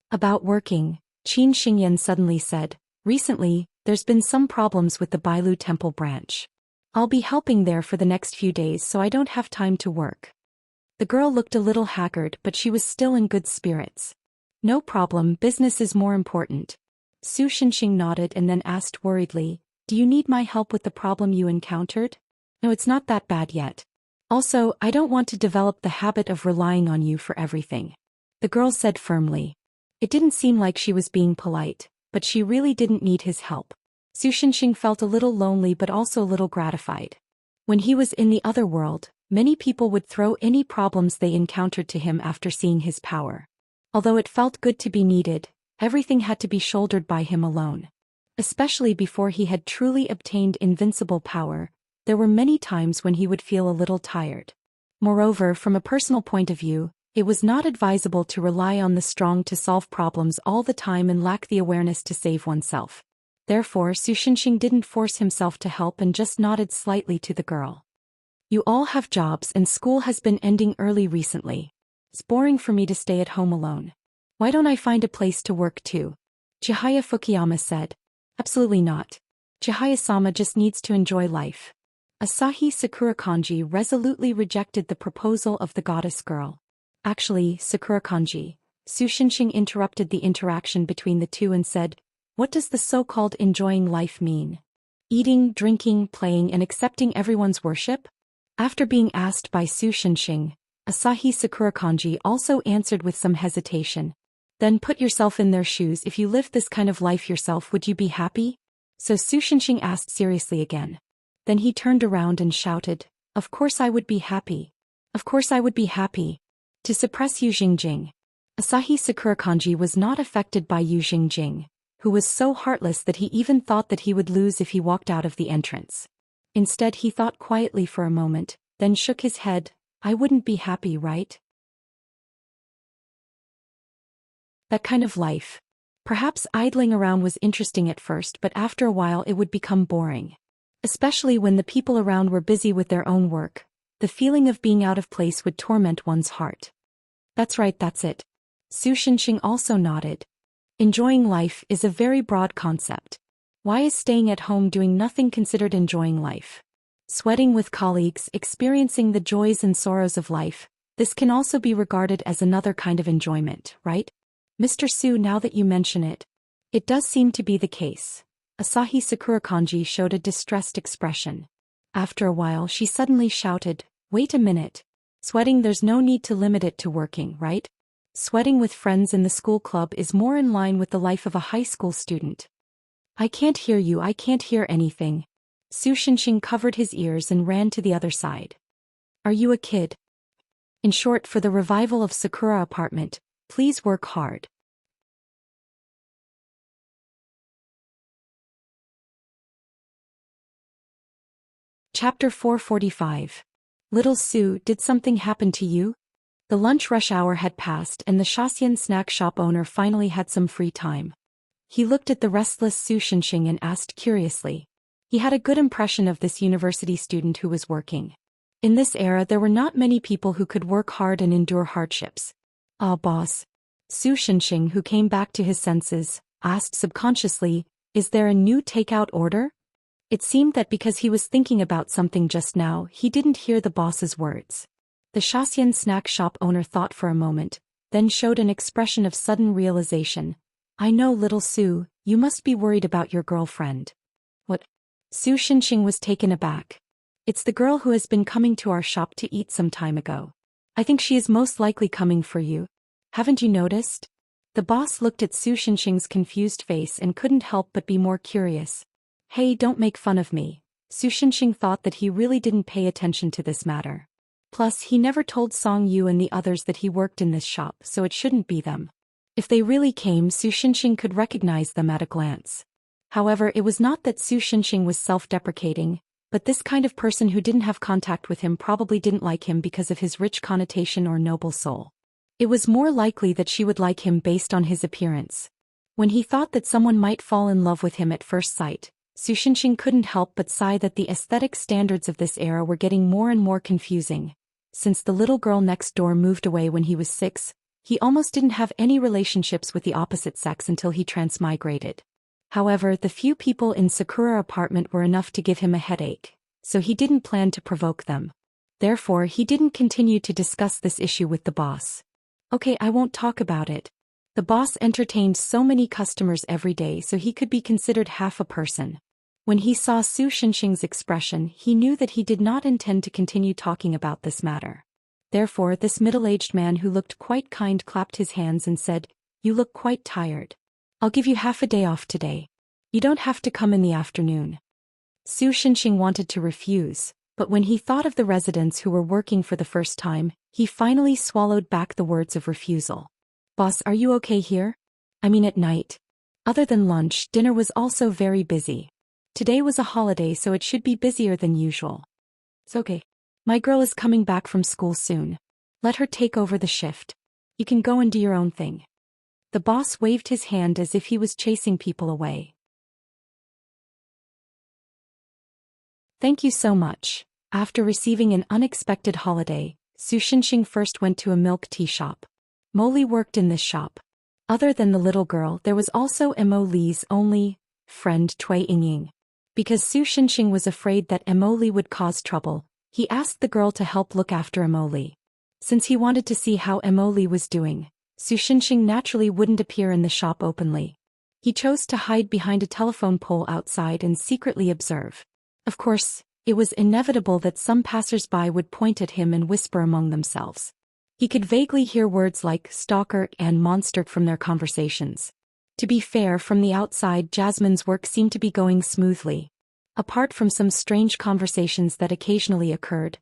About working, Qin Xingyan suddenly said, "Recently, there's been some problems with the Bailu Temple branch. I'll be helping there for the next few days so I don't have time to work." The girl looked a little haggard, but she was still in good spirits. "No problem, business is more important." Su Xinxing nodded and then asked worriedly, "Do you need my help with the problem you encountered?" "No, it's not that bad yet. Also, I don't want to develop the habit of relying on you for everything," the girl said firmly. It didn't seem like she was being polite, but she really didn't need his help. Su Xinxing felt a little lonely but also a little gratified. When he was in the other world, many people would throw any problems they encountered to him after seeing his power. Although it felt good to be needed, everything had to be shouldered by him alone. Especially before he had truly obtained invincible power, there were many times when he would feel a little tired. Moreover, from a personal point of view, it was not advisable to rely on the strong to solve problems all the time and lack the awareness to save oneself. Therefore, Su Xinxing didn't force himself to help and just nodded slightly to the girl. "You all have jobs and school has been ending early recently. It's boring for me to stay at home alone. Why don't I find a place to work too?" Chihaya Fukuyama said. "Absolutely not. Chihaya-sama just needs to enjoy life." Asahi Sakura Kanji resolutely rejected the proposal of the goddess girl. "Actually, Sakura Kanji," Su Xinxing interrupted the interaction between the two and said, "What does the so-called enjoying life mean?" Eating, drinking, playing and accepting everyone's worship? After being asked by Su Shinxing, Asahi Sakurakanji also answered with some hesitation. Then put yourself in their shoes. If you lived this kind of life yourself, would you be happy? So Su Shinxing asked seriously again. Then he turned around and shouted, of course I would be happy. Of course I would be happy. To suppress Yu Jingjing. Asahi Sakurakanji was not affected by Yu Jingjing, who was so heartless that he even thought that he would lose if he walked out of the entrance. Instead he thought quietly for a moment, then shook his head. I wouldn't be happy, right? That kind of life. Perhaps idling around was interesting at first, but after a while it would become boring. Especially when the people around were busy with their own work, the feeling of being out of place would torment one's heart. That's right, that's it. Su Shinxing also nodded. Enjoying life is a very broad concept. Why is staying at home doing nothing considered enjoying life? Sweating with colleagues, experiencing the joys and sorrows of life, this can also be regarded as another kind of enjoyment, right? Mr. Su, now that you mention it, it does seem to be the case. Asahi Sakurakanji showed a distressed expression. After a while she suddenly shouted, wait a minute. Sweating, there's no need to limit it to working, right? Sweating with friends in the school club is more in line with the life of a high school student. I can't hear you, I can't hear anything. Su Shinxing covered his ears and ran to the other side. Are you a kid? In short, for the revival of Sakura Apartment, please work hard. Chapter 445. Little Su, did something happen to you? The lunch rush hour had passed and the Shaxian snack shop owner finally had some free time. He looked at the restless Su Shinxing and asked curiously. He had a good impression of this university student who was working. In this era there were not many people who could work hard and endure hardships. Ah, boss. Su Shinxing, who came back to his senses, asked subconsciously, is there a new takeout order? It seemed that because he was thinking about something just now, he didn't hear the boss's words. The Shaxian snack shop owner thought for a moment, then showed an expression of sudden realization. I know, little Su, you must be worried about your girlfriend. What? Su Shinxing was taken aback. It's the girl who has been coming to our shop to eat some time ago. I think she is most likely coming for you. Haven't you noticed? The boss looked at Su Shinxing's confused face and couldn't help but be more curious. Hey, don't make fun of me. Su Shinxing thought that he really didn't pay attention to this matter. Plus, he never told Song Yu and the others that he worked in this shop, so it shouldn't be them. If they really came, Su Shinxing could recognize them at a glance. However, it was not that Su Shinxing was self-deprecating, but this kind of person who didn't have contact with him probably didn't like him because of his rich connotation or noble soul. It was more likely that she would like him based on his appearance. When he thought that someone might fall in love with him at first sight, Su Shinxing couldn't help but sigh that the aesthetic standards of this era were getting more and more confusing. Since the little girl next door moved away when he was 6, he almost didn't have any relationships with the opposite sex until he transmigrated. However, the few people in Sakura Apartment were enough to give him a headache, so he didn't plan to provoke them. Therefore, he didn't continue to discuss this issue with the boss. Okay, I won't talk about it. The boss entertained so many customers every day, so he could be considered half a person. When he saw Su Shinxing's expression, he knew that he did not intend to continue talking about this matter. Therefore, this middle-aged man who looked quite kind clapped his hands and said, you look quite tired. I'll give you half a day off today. You don't have to come in the afternoon. Su Shinxing wanted to refuse, but when he thought of the residents who were working for the first time, he finally swallowed back the words of refusal. Boss, are you okay here? I mean at night. Other than lunch, dinner was also very busy. Today was a holiday, so it should be busier than usual. It's okay. My girl is coming back from school soon. Let her take over the shift. You can go and do your own thing. The boss waved his hand as if he was chasing people away. Thank you so much. After receiving an unexpected holiday, Su Shinxing first went to a milk tea shop. Mo Li worked in this shop. Other than the little girl, there was also Mo Li's only friend Tui Yingying. Because Su Shinxing was afraid that Mo Li would cause trouble, he asked the girl to help look after Mo Li. Since he wanted to see how Mo Li was doing, Su Shinxing naturally wouldn't appear in the shop openly. He chose to hide behind a telephone pole outside and secretly observe. Of course, it was inevitable that some passers-by would point at him and whisper among themselves. He could vaguely hear words like stalker and monster from their conversations. To be fair, from the outside, Jasmine's work seemed to be going smoothly. Apart from some strange conversations that occasionally occurred.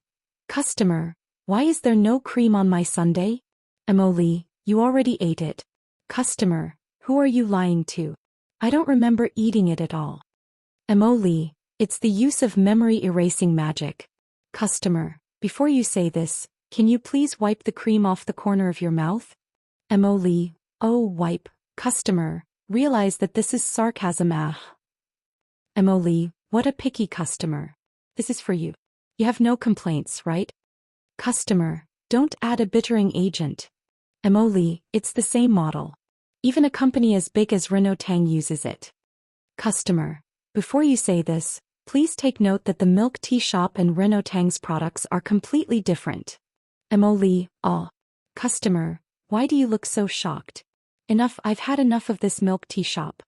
Customer, why is there no cream on my sundae? Emily, you already ate it. Customer, who are you lying to? I don't remember eating it at all. Emily, it's the use of memory erasing magic. Customer, before you say this, can you please wipe the cream off the corner of your mouth? Emily, oh wipe. Customer, realize that this is sarcasm. Emily, what a picky customer. This is for you. You have no complaints, right? Customer, don't add a bittering agent. Emily, it's the same model. Even a company as big as Enchanting uses it. Customer, before you say this, please take note that the milk tea shop and Enchanting's products are completely different. Emily, Customer, why do you look so shocked? Enough, I've had enough of this milk tea shop.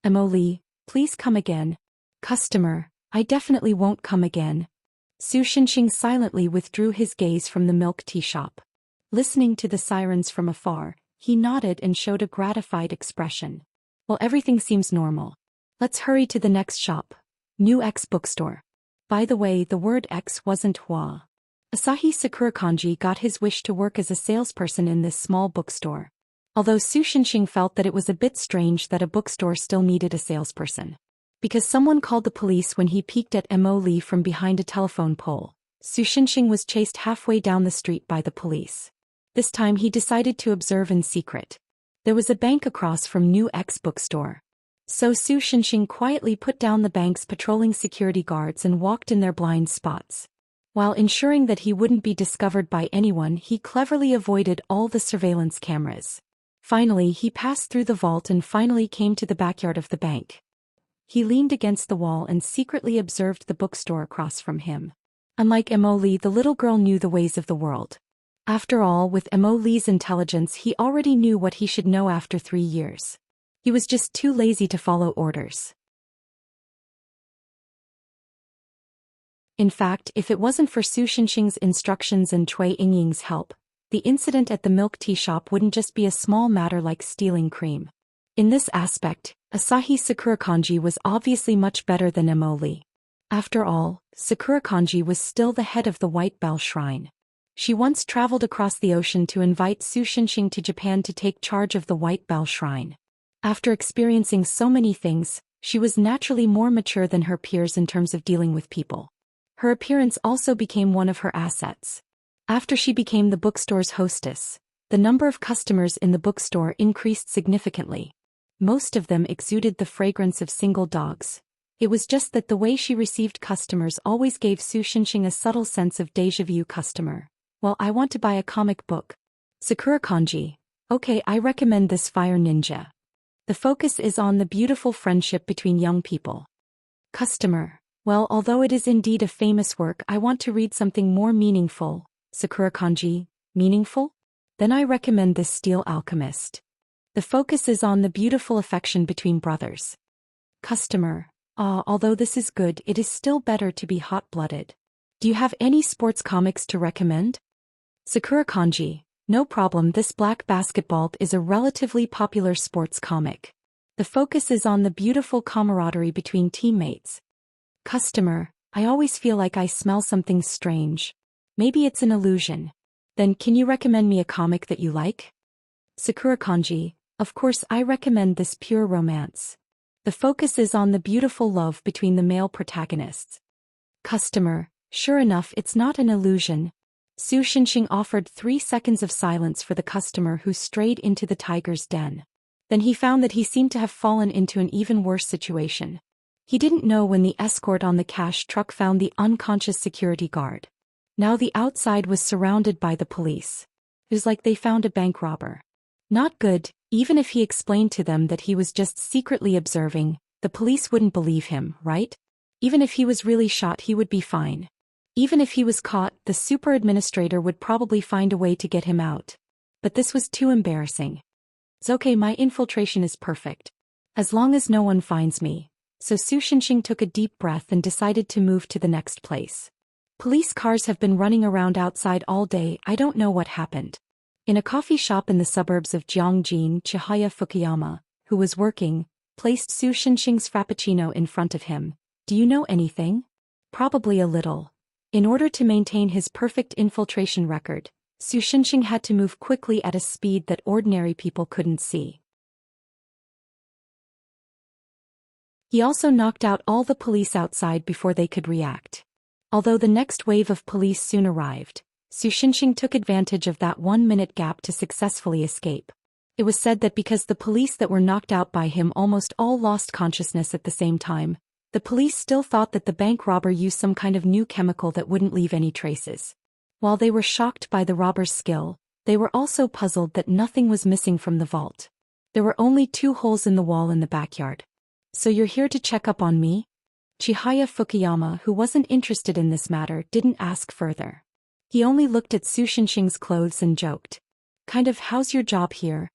Emily, please come again. Customer, I definitely won't come again. Su Xinxing silently withdrew his gaze from the milk tea shop. Listening to the sirens from afar, he nodded and showed a gratified expression. Well, everything seems normal. Let's hurry to the next shop. New X bookstore. By the way, the word X wasn't Hua. Asahi Sakurakanji got his wish to work as a salesperson in this small bookstore. Although Su Xinxing felt that it was a bit strange that a bookstore still needed a salesperson. Because someone called the police when he peeked at Mo Li from behind a telephone pole, Su Xinxing was chased halfway down the street by the police. This time he decided to observe in secret. There was a bank across from New X bookstore. So Su Xinxing quietly put down the bank's patrolling security guards and walked in their blind spots. While ensuring that he wouldn't be discovered by anyone, he cleverly avoided all the surveillance cameras. Finally, he passed through the vault and finally came to the backyard of the bank. He leaned against the wall and secretly observed the bookstore across from him. Unlike Mo Li, the little girl knew the ways of the world. After all, with Mo Li's intelligence, he already knew what he should know after 3 years. He was just too lazy to follow orders. In fact, if it wasn't for Su Xinxing's instructions and Cui Yingying's help, the incident at the milk tea shop wouldn't just be a small matter like stealing cream. In this aspect, Asahi Sakurakanji was obviously much better than Mo Li. After all, Sakurakanji was still the head of the White Bell Shrine. She once traveled across the ocean to invite Su Xinxing to Japan to take charge of the White Bell Shrine. After experiencing so many things, she was naturally more mature than her peers in terms of dealing with people. Her appearance also became one of her assets. After she became the bookstore's hostess, the number of customers in the bookstore increased significantly. Most of them exuded the fragrance of single dogs. It was just that the way she received customers always gave Su Xinxing a subtle sense of déjà vu customer. Well, I want to buy a comic book. Sakurakanji. Okay, I recommend this Fire Ninja. The focus is on the beautiful friendship between young people. Customer. Well, although it is indeed a famous work, I want to read something more meaningful. Sakurakanji. Meaningful? Then I recommend this Steel Alchemist. The focus is on the beautiful affection between brothers. Customer. Although this is good, it is still better to be hot-blooded. Do you have any sports comics to recommend? Sakurakanji. No problem, this Black Basketball is a relatively popular sports comic. The focus is on the beautiful camaraderie between teammates. Customer. I always feel like I smell something strange. Maybe it's an illusion. Then can you recommend me a comic that you like? Sakurakanji. Of course, I recommend this Pure Romance. The focus is on the beautiful love between the male protagonists. Customer. Sure enough, it's not an illusion. Su Xinxing offered 3 seconds of silence for the customer who strayed into the tiger's den. Then he found that he seemed to have fallen into an even worse situation. He didn't know when the escort on the cash truck found the unconscious security guard. Now the outside was surrounded by the police. It was like they found a bank robber. Not good. Even if he explained to them that he was just secretly observing, the police wouldn't believe him, right? Even if he was really shot, he would be fine. Even if he was caught, the super administrator would probably find a way to get him out. But this was too embarrassing. It's okay, my infiltration is perfect. As long as no one finds me. So Su Shinxing took a deep breath and decided to move to the next place. Police cars have been running around outside all day. I don't know what happened. In a coffee shop in the suburbs of Jiangjin, Chihaya Fukuyama, who was working, placed Su Shinxing's frappuccino in front of him. Do you know anything? Probably a little. In order to maintain his perfect infiltration record, Su Shinxing had to move quickly at a speed that ordinary people couldn't see. He also knocked out all the police outside before they could react. Although the next wave of police soon arrived, Su Shinxing took advantage of that 1-minute gap to successfully escape. It was said that because the police that were knocked out by him almost all lost consciousness at the same time, the police still thought that the bank robber used some kind of new chemical that wouldn't leave any traces. While they were shocked by the robber's skill, they were also puzzled that nothing was missing from the vault. There were only 2 holes in the wall in the backyard. So you're here to check up on me? Chihaya Fukuyama, who wasn't interested in this matter, didn't ask further. He only looked at Su Shinxing's clothes and joked. Kind of, how's your job here?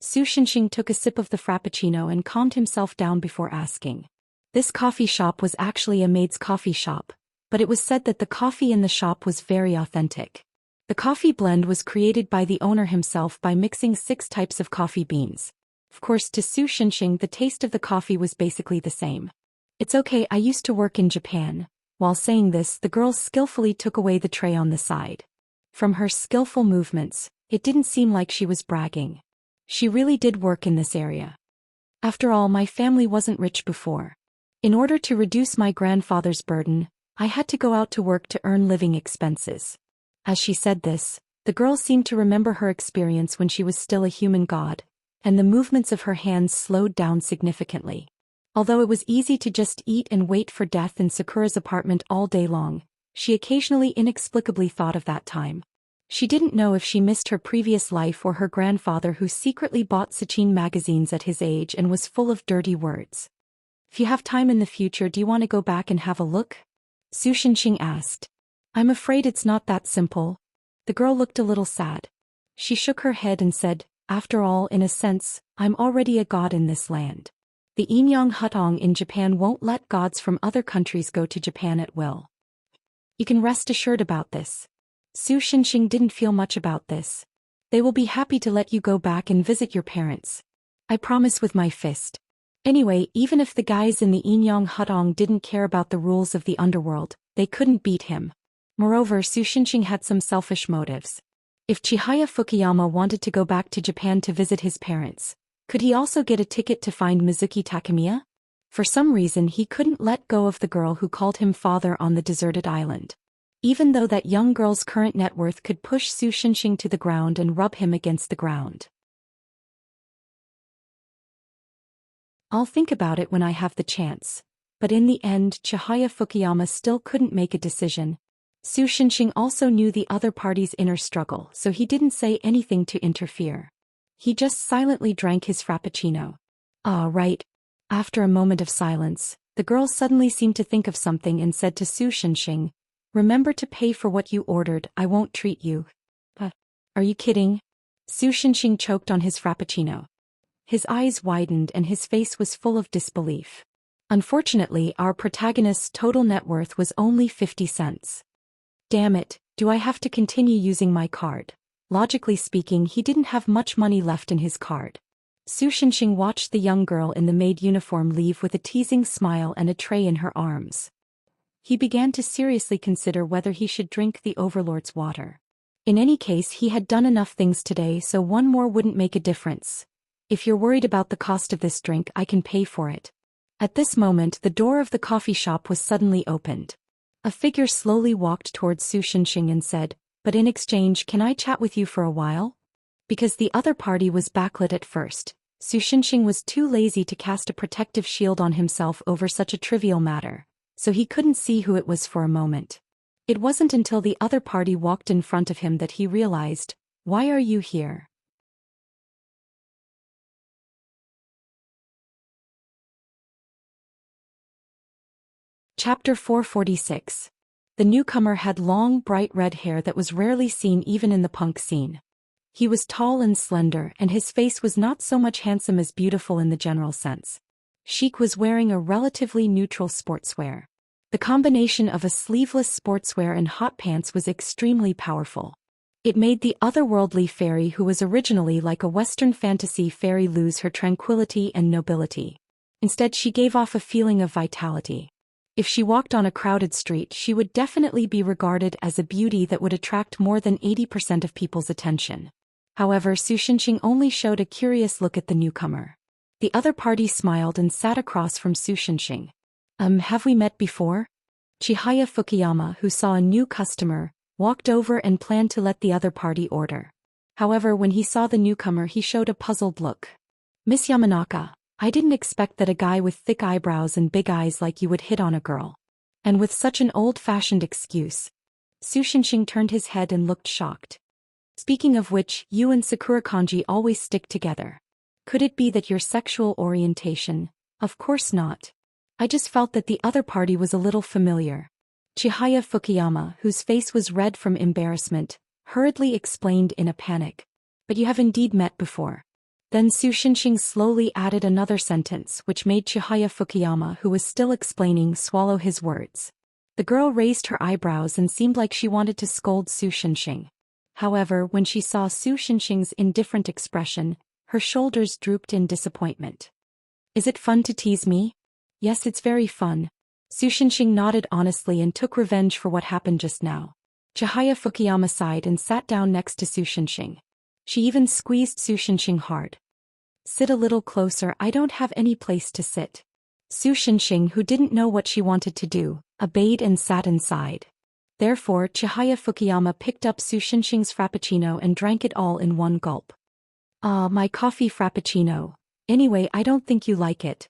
Su Shinxing took a sip of the frappuccino and calmed himself down before asking. This coffee shop was actually a maid's coffee shop, but it was said that the coffee in the shop was very authentic. The coffee blend was created by the owner himself by mixing 6 types of coffee beans. Of course, to Su Shinxing the taste of the coffee was basically the same. It's okay, I used to work in Japan. While saying this, the girl skillfully took away the tray on the side. From her skillful movements, it didn't seem like she was bragging. She really did work in this area. After all, my family wasn't rich before. In order to reduce my grandfather's burden, I had to go out to work to earn living expenses. As she said this, the girl seemed to remember her experience when she was still a human god, and the movements of her hands slowed down significantly. Although it was easy to just eat and wait for death in Sakura's apartment all day long, she occasionally inexplicably thought of that time. She didn't know if she missed her previous life or her grandfather who secretly bought Sachin magazines at his age and was full of dirty words. If you have time in the future, do you want to go back and have a look? Su Shinxing asked. I'm afraid it's not that simple. The girl looked a little sad. She shook her head and said, after all, in a sense, I'm already a god in this land. The Inyang Hutong in Japan won't let gods from other countries go to Japan at will. You can rest assured about this. Su Shinxing didn't feel much about this. They will be happy to let you go back and visit your parents. I promise with my fist. Anyway, even if the guys in the Inyang Hutong didn't care about the rules of the underworld, they couldn't beat him. Moreover, Su Shinxing had some selfish motives. If Chihaya Fukuyama wanted to go back to Japan to visit his parents, could he also get a ticket to find Mizuki Takemiya? For some reason he couldn't let go of the girl who called him father on the deserted island. Even though that young girl's current net worth could push Su Shinxing to the ground and rub him against the ground. I'll think about it when I have the chance. But in the end, Chihaya Fukuyama still couldn't make a decision. Su Shinxing also knew the other party's inner struggle, so he didn't say anything to interfere. He just silently drank his frappuccino. Ah, right. After a moment of silence, the girl suddenly seemed to think of something and said to Su Shinxing, remember to pay for what you ordered, I won't treat you. Are you kidding? Su Shinxing choked on his frappuccino. His eyes widened and his face was full of disbelief. Unfortunately, our protagonist's total net worth was only 50 cents. Damn it, do I have to continue using my card? Logically speaking, he didn't have much money left in his card. Su Shinxing watched the young girl in the maid uniform leave with a teasing smile and a tray in her arms. He began to seriously consider whether he should drink the Overlord's water. In any case, he had done enough things today, so one more wouldn't make a difference. If you're worried about the cost of this drink, I can pay for it. At this moment, the door of the coffee shop was suddenly opened. A figure slowly walked towards Su Shinxing and said, but in exchange, can I chat with you for a while? Because the other party was backlit at first, Su Shinxing was too lazy to cast a protective shield on himself over such a trivial matter, so he couldn't see who it was for a moment. It wasn't until the other party walked in front of him that he realized, why are you here? Chapter 446. The newcomer had long, bright red hair that was rarely seen even in the punk scene. He was tall and slender, and his face was not so much handsome as beautiful in the general sense. Sheik was wearing a relatively neutral sportswear. The combination of a sleeveless sportswear and hot pants was extremely powerful. It made the otherworldly fairy, who was originally like a Western fantasy fairy, lose her tranquility and nobility. Instead, she gave off a feeling of vitality. If she walked on a crowded street, she would definitely be regarded as a beauty that would attract more than 80% of people's attention. However, Su Xinxing only showed a curious look at the newcomer. The other party smiled and sat across from Su Xinxing. Have we met before? Chihaya Fukuyama, who saw a new customer, walked over and planned to let the other party order. However, when he saw the newcomer, he showed a puzzled look. Miss Yamanaka, I didn't expect that a guy with thick eyebrows and big eyes like you would hit on a girl. And with such an old-fashioned excuse. Su Xinxing turned his head and looked shocked. Speaking of which, you and Sakura Kanji always stick together. Could it be that your sexual orientation? Of course not. I just felt that the other party was a little familiar. Chihaya Fukuyama, whose face was red from embarrassment, hurriedly explained in a panic. But you have indeed met before. Then Su Xinxing slowly added another sentence, which made Chihaya Fukuyama, who was still explaining, swallow his words. The girl raised her eyebrows and seemed like she wanted to scold Su Xinxing. However, when she saw Su Xinxing's indifferent expression, her shoulders drooped in disappointment. Is it fun to tease me? Yes, it's very fun. Su Xinxing nodded honestly and took revenge for what happened just now. Chihaya Fukuyama sighed and sat down next to Su Xinxing. She even squeezed Su Xinxing hard. Sit a little closer, I don't have any place to sit. Su Xinxing, who didn't know what she wanted to do, obeyed and sat inside. Therefore, Chihaya Fukuyama picked up Su Xinxing's frappuccino and drank it all in one gulp. Ah, my coffee frappuccino. Anyway, I don't think you like it.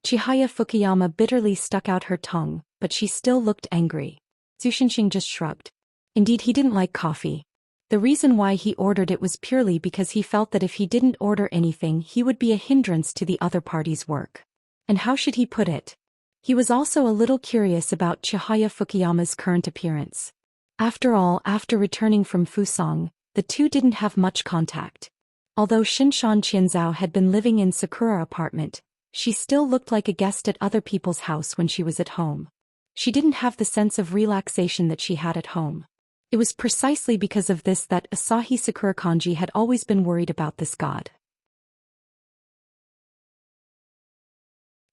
Chihaya Fukuyama bitterly stuck out her tongue, but she still looked angry. Su Xinxing just shrugged. Indeed, he didn't like coffee. The reason why he ordered it was purely because he felt that if he didn't order anything, he would be a hindrance to the other party's work. And how should he put it? He was also a little curious about Chihaya Fukuyama's current appearance. After all, after returning from Fusang, the two didn't have much contact. Although Shinshan Qianzhao had been living in Sakura apartment, she still looked like a guest at other people's house when she was at home. She didn't have the sense of relaxation that she had at home. It was precisely because of this that Asahi Sakura Kanji had always been worried about this god.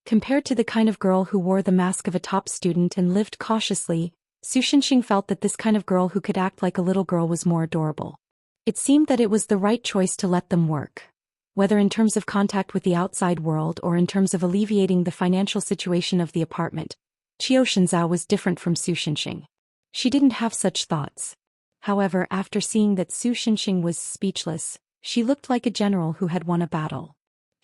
Compared to the kind of girl who wore the mask of a top student and lived cautiously, Su Xinxing felt that this kind of girl who could act like a little girl was more adorable. It seemed that it was the right choice to let them work. Whether in terms of contact with the outside world or in terms of alleviating the financial situation of the apartment, Qiu Shinzao was different from Su Xinxing. She didn't have such thoughts. However, after seeing that Su Xinxing was speechless, she looked like a general who had won a battle.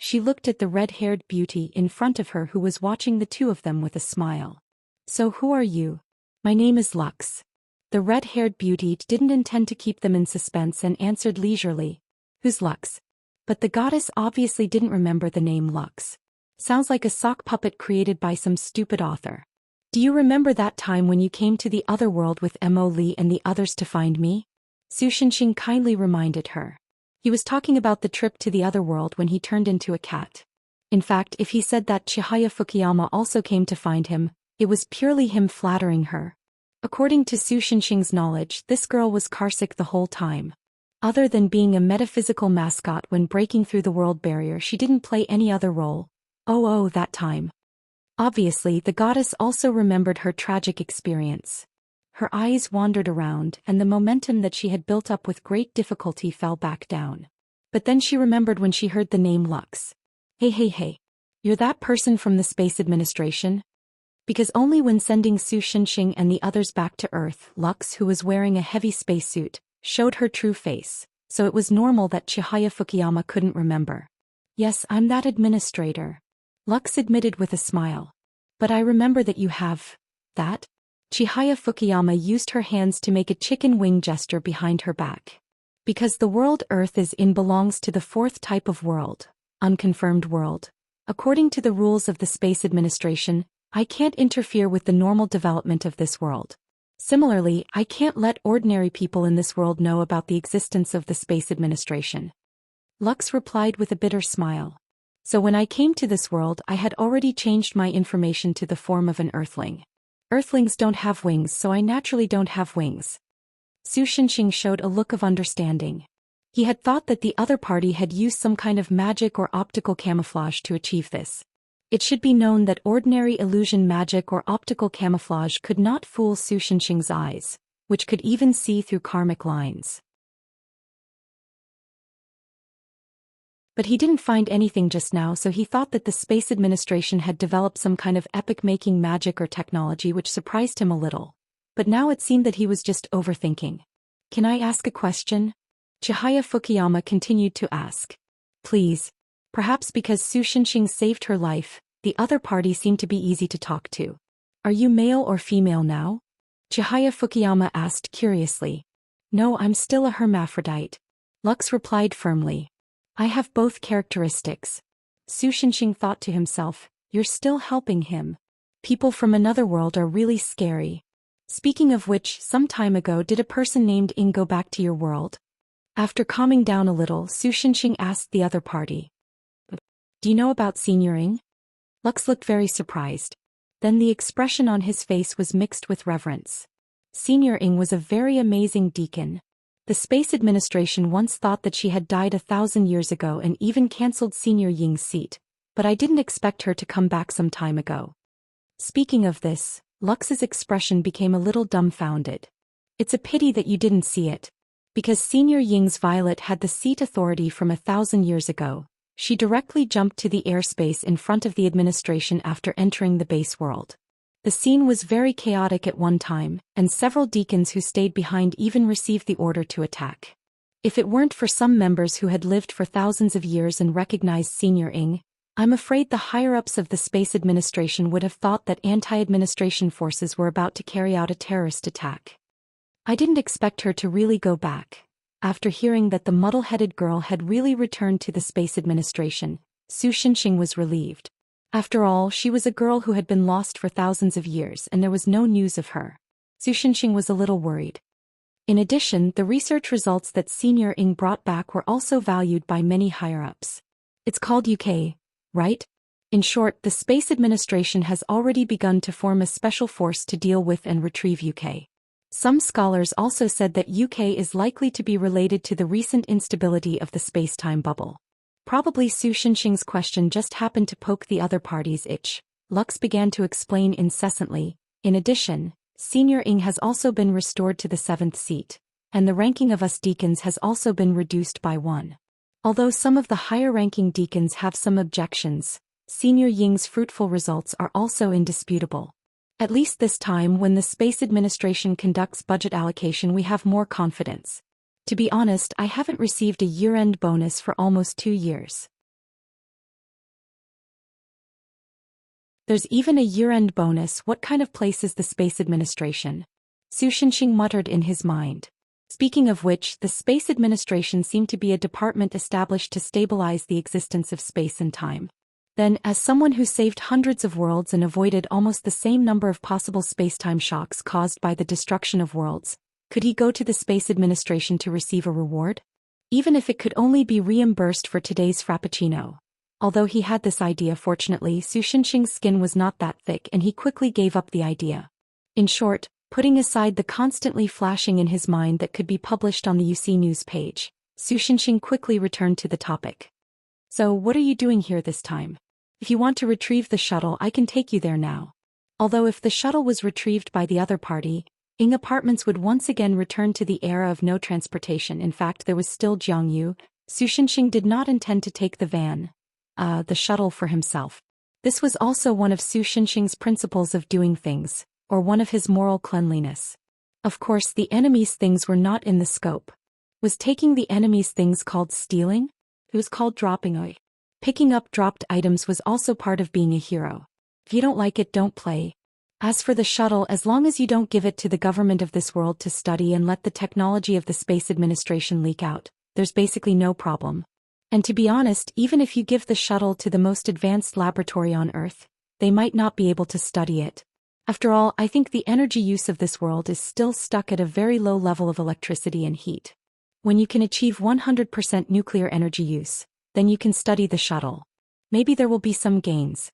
She looked at the red-haired beauty in front of her who was watching the two of them with a smile. So who are you? My name is Lux. The red-haired beauty didn't intend to keep them in suspense and answered leisurely. Who's Lux? But the goddess obviously didn't remember the name Lux. Sounds like a sock puppet created by some stupid author. Do you remember that time when you came to the other world with Mo Li and the others to find me? Su Xinxing kindly reminded her. He was talking about the trip to the other world when he turned into a cat. In fact, if he said that Chihaya Fukuyama also came to find him, it was purely him flattering her. According to Su Xinxing's knowledge, this girl was Karsic the whole time. Other than being a metaphysical mascot when breaking through the world barrier, she didn't play any other role. Oh, that time. Obviously, the goddess also remembered her tragic experience. Her eyes wandered around, and the momentum that she had built up with great difficulty fell back down. But then she remembered when she heard the name Lux. Hey. You're that person from the Space Administration? Because only when sending Su Xinxing and the others back to Earth, Lux, who was wearing a heavy spacesuit, showed her true face, so it was normal that Chihaya Fukuyama couldn't remember. Yes, I'm that administrator. Lux admitted with a smile. But I remember that you have... that? Chihaya Fukuyama used her hands to make a chicken wing gesture behind her back. Because the world Earth is in belongs to the fourth type of world, unconfirmed world. According to the rules of the Space Administration, I can't interfere with the normal development of this world. Similarly, I can't let ordinary people in this world know about the existence of the Space Administration. Lux replied with a bitter smile. So when I came to this world, I had already changed my information to the form of an Earthling. Earthlings don't have wings, so I naturally don't have wings. Su Shenxing showed a look of understanding. He had thought that the other party had used some kind of magic or optical camouflage to achieve this. It should be known that ordinary illusion magic or optical camouflage could not fool Su Shenxing's eyes, which could even see through karmic lines. But he didn't find anything just now, so he thought that the Space Administration had developed some kind of epic-making magic or technology which surprised him a little. But now it seemed that he was just overthinking. Can I ask a question? Chihaya Fukuyama continued to ask. Please. Perhaps because Su Shenxing saved her life, the other party seemed to be easy to talk to. Are you male or female now? Chihaya Fukuyama asked curiously. No, I'm still a hermaphrodite. Lux replied firmly. I have both characteristics. Su Shenxing thought to himself, you're still helping him. People from another world are really scary. Speaking of which, some time ago did a person named Ing go back to your world? After calming down a little, Su Shenxing asked the other party. Do you know about Senior Ing? Lux looked very surprised. Then the expression on his face was mixed with reverence. Senior Ing was a very amazing deacon. The Space Administration once thought that she had died 1,000 years ago and even cancelled Senior Ying's seat, but I didn't expect her to come back some time ago. Speaking of this, Lux's expression became a little dumbfounded. It's a pity that you didn't see it. Because Senior Ying's Violet had the seat authority from 1,000 years ago, she directly jumped to the airspace in front of the administration after entering the base world. The scene was very chaotic at one time, and several deacons who stayed behind even received the order to attack. If it weren't for some members who had lived for thousands of years and recognized Senior Ing, I'm afraid the higher-ups of the Space Administration would have thought that anti-administration forces were about to carry out a terrorist attack. I didn't expect her to really go back. After hearing that the muddle-headed girl had really returned to the Space Administration, Su Shenxing was relieved. After all, she was a girl who had been lost for thousands of years and there was no news of her. Su Shenxing was a little worried. In addition, the research results that Senior Ing brought back were also valued by many higher-ups. It's called UK, right? In short, the Space Administration has already begun to form a special force to deal with and retrieve UK. Some scholars also said that UK is likely to be related to the recent instability of the space-time bubble. Probably Su Shenxing's question just happened to poke the other party's itch. Lux began to explain incessantly. In addition, Senior Ing has also been restored to the 7th seat, and the ranking of us deacons has also been reduced by 1. Although some of the higher-ranking deacons have some objections, Senior Ying's fruitful results are also indisputable. At least this time when the Space Administration conducts budget allocation we have more confidence. To be honest, I haven't received a year-end bonus for almost 2 years. There's even a year-end bonus. What kind of place is the Space Administration? Su Shenxing muttered in his mind. Speaking of which, the Space Administration seemed to be a department established to stabilize the existence of space and time. Then, as someone who saved hundreds of worlds and avoided almost the same number of possible space-time shocks caused by the destruction of worlds, could he go to the Space Administration to receive a reward? Even if it could only be reimbursed for today's frappuccino. Although he had this idea, fortunately Su Shenxing's skin was not that thick and he quickly gave up the idea. In short, putting aside the constantly flashing in his mind that could be published on the UC News page, Su Shenxing quickly returned to the topic. So what are you doing here this time? If you want to retrieve the shuttle, I can take you there now. Although if the shuttle was retrieved by the other party, Ing Apartments would once again return to the era of no transportation. In fact, there was still Jiangyu. Su Shenxing did not intend to take the shuttle for himself. This was also one of Su Shenxing's principles of doing things, or one of his moral cleanliness. Of course, the enemy's things were not in the scope. Was taking the enemy's things called stealing? It was called dropping. Picking up dropped items was also part of being a hero. If you don't like it, don't play. As for the shuttle, as long as you don't give it to the government of this world to study and let the technology of the Space Administration leak out, there's basically no problem. And to be honest, even if you give the shuttle to the most advanced laboratory on Earth, they might not be able to study it. After all, I think the energy use of this world is still stuck at a very low level of electricity and heat. When you can achieve 100% nuclear energy use, then you can study the shuttle. Maybe there will be some gains.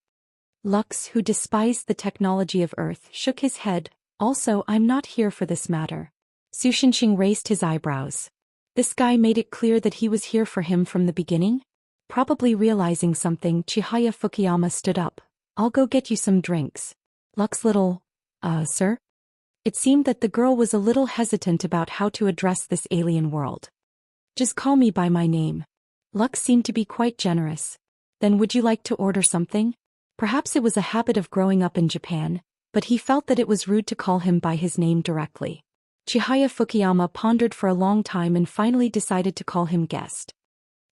Lux, who despised the technology of Earth, shook his head. Also, I'm not here for this matter. Su Shenxing raised his eyebrows. This guy made it clear that he was here for him from the beginning? Probably realizing something, Chihaya Fukuyama stood up. I'll go get you some drinks. Lux sir? It seemed that the girl was a little hesitant about how to address this alien world. Just call me by my name. Lux seemed to be quite generous. Then would you like to order something? Perhaps it was a habit of growing up in Japan, but he felt that it was rude to call him by his name directly. Chihaya Fukuyama pondered for a long time and finally decided to call him guest.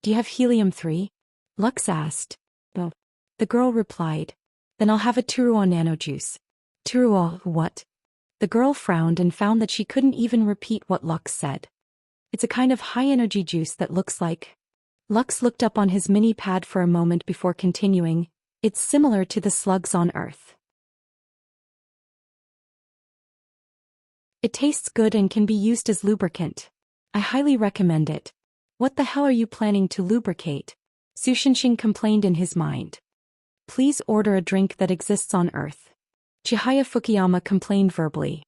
Do you have helium-3? Lux asked. No. The girl replied. Then I'll have a Turuo nano juice. Turuo, what? The girl frowned and found that she couldn't even repeat what Lux said. It's a kind of high-energy juice that looks like... Lux looked up on his mini-pad for a moment before continuing. It's similar to the slugs on Earth. It tastes good and can be used as lubricant. I highly recommend it. What the hell are you planning to lubricate? Su Shenxing complained in his mind. Please order a drink that exists on Earth. Chihaya Fukuyama complained verbally.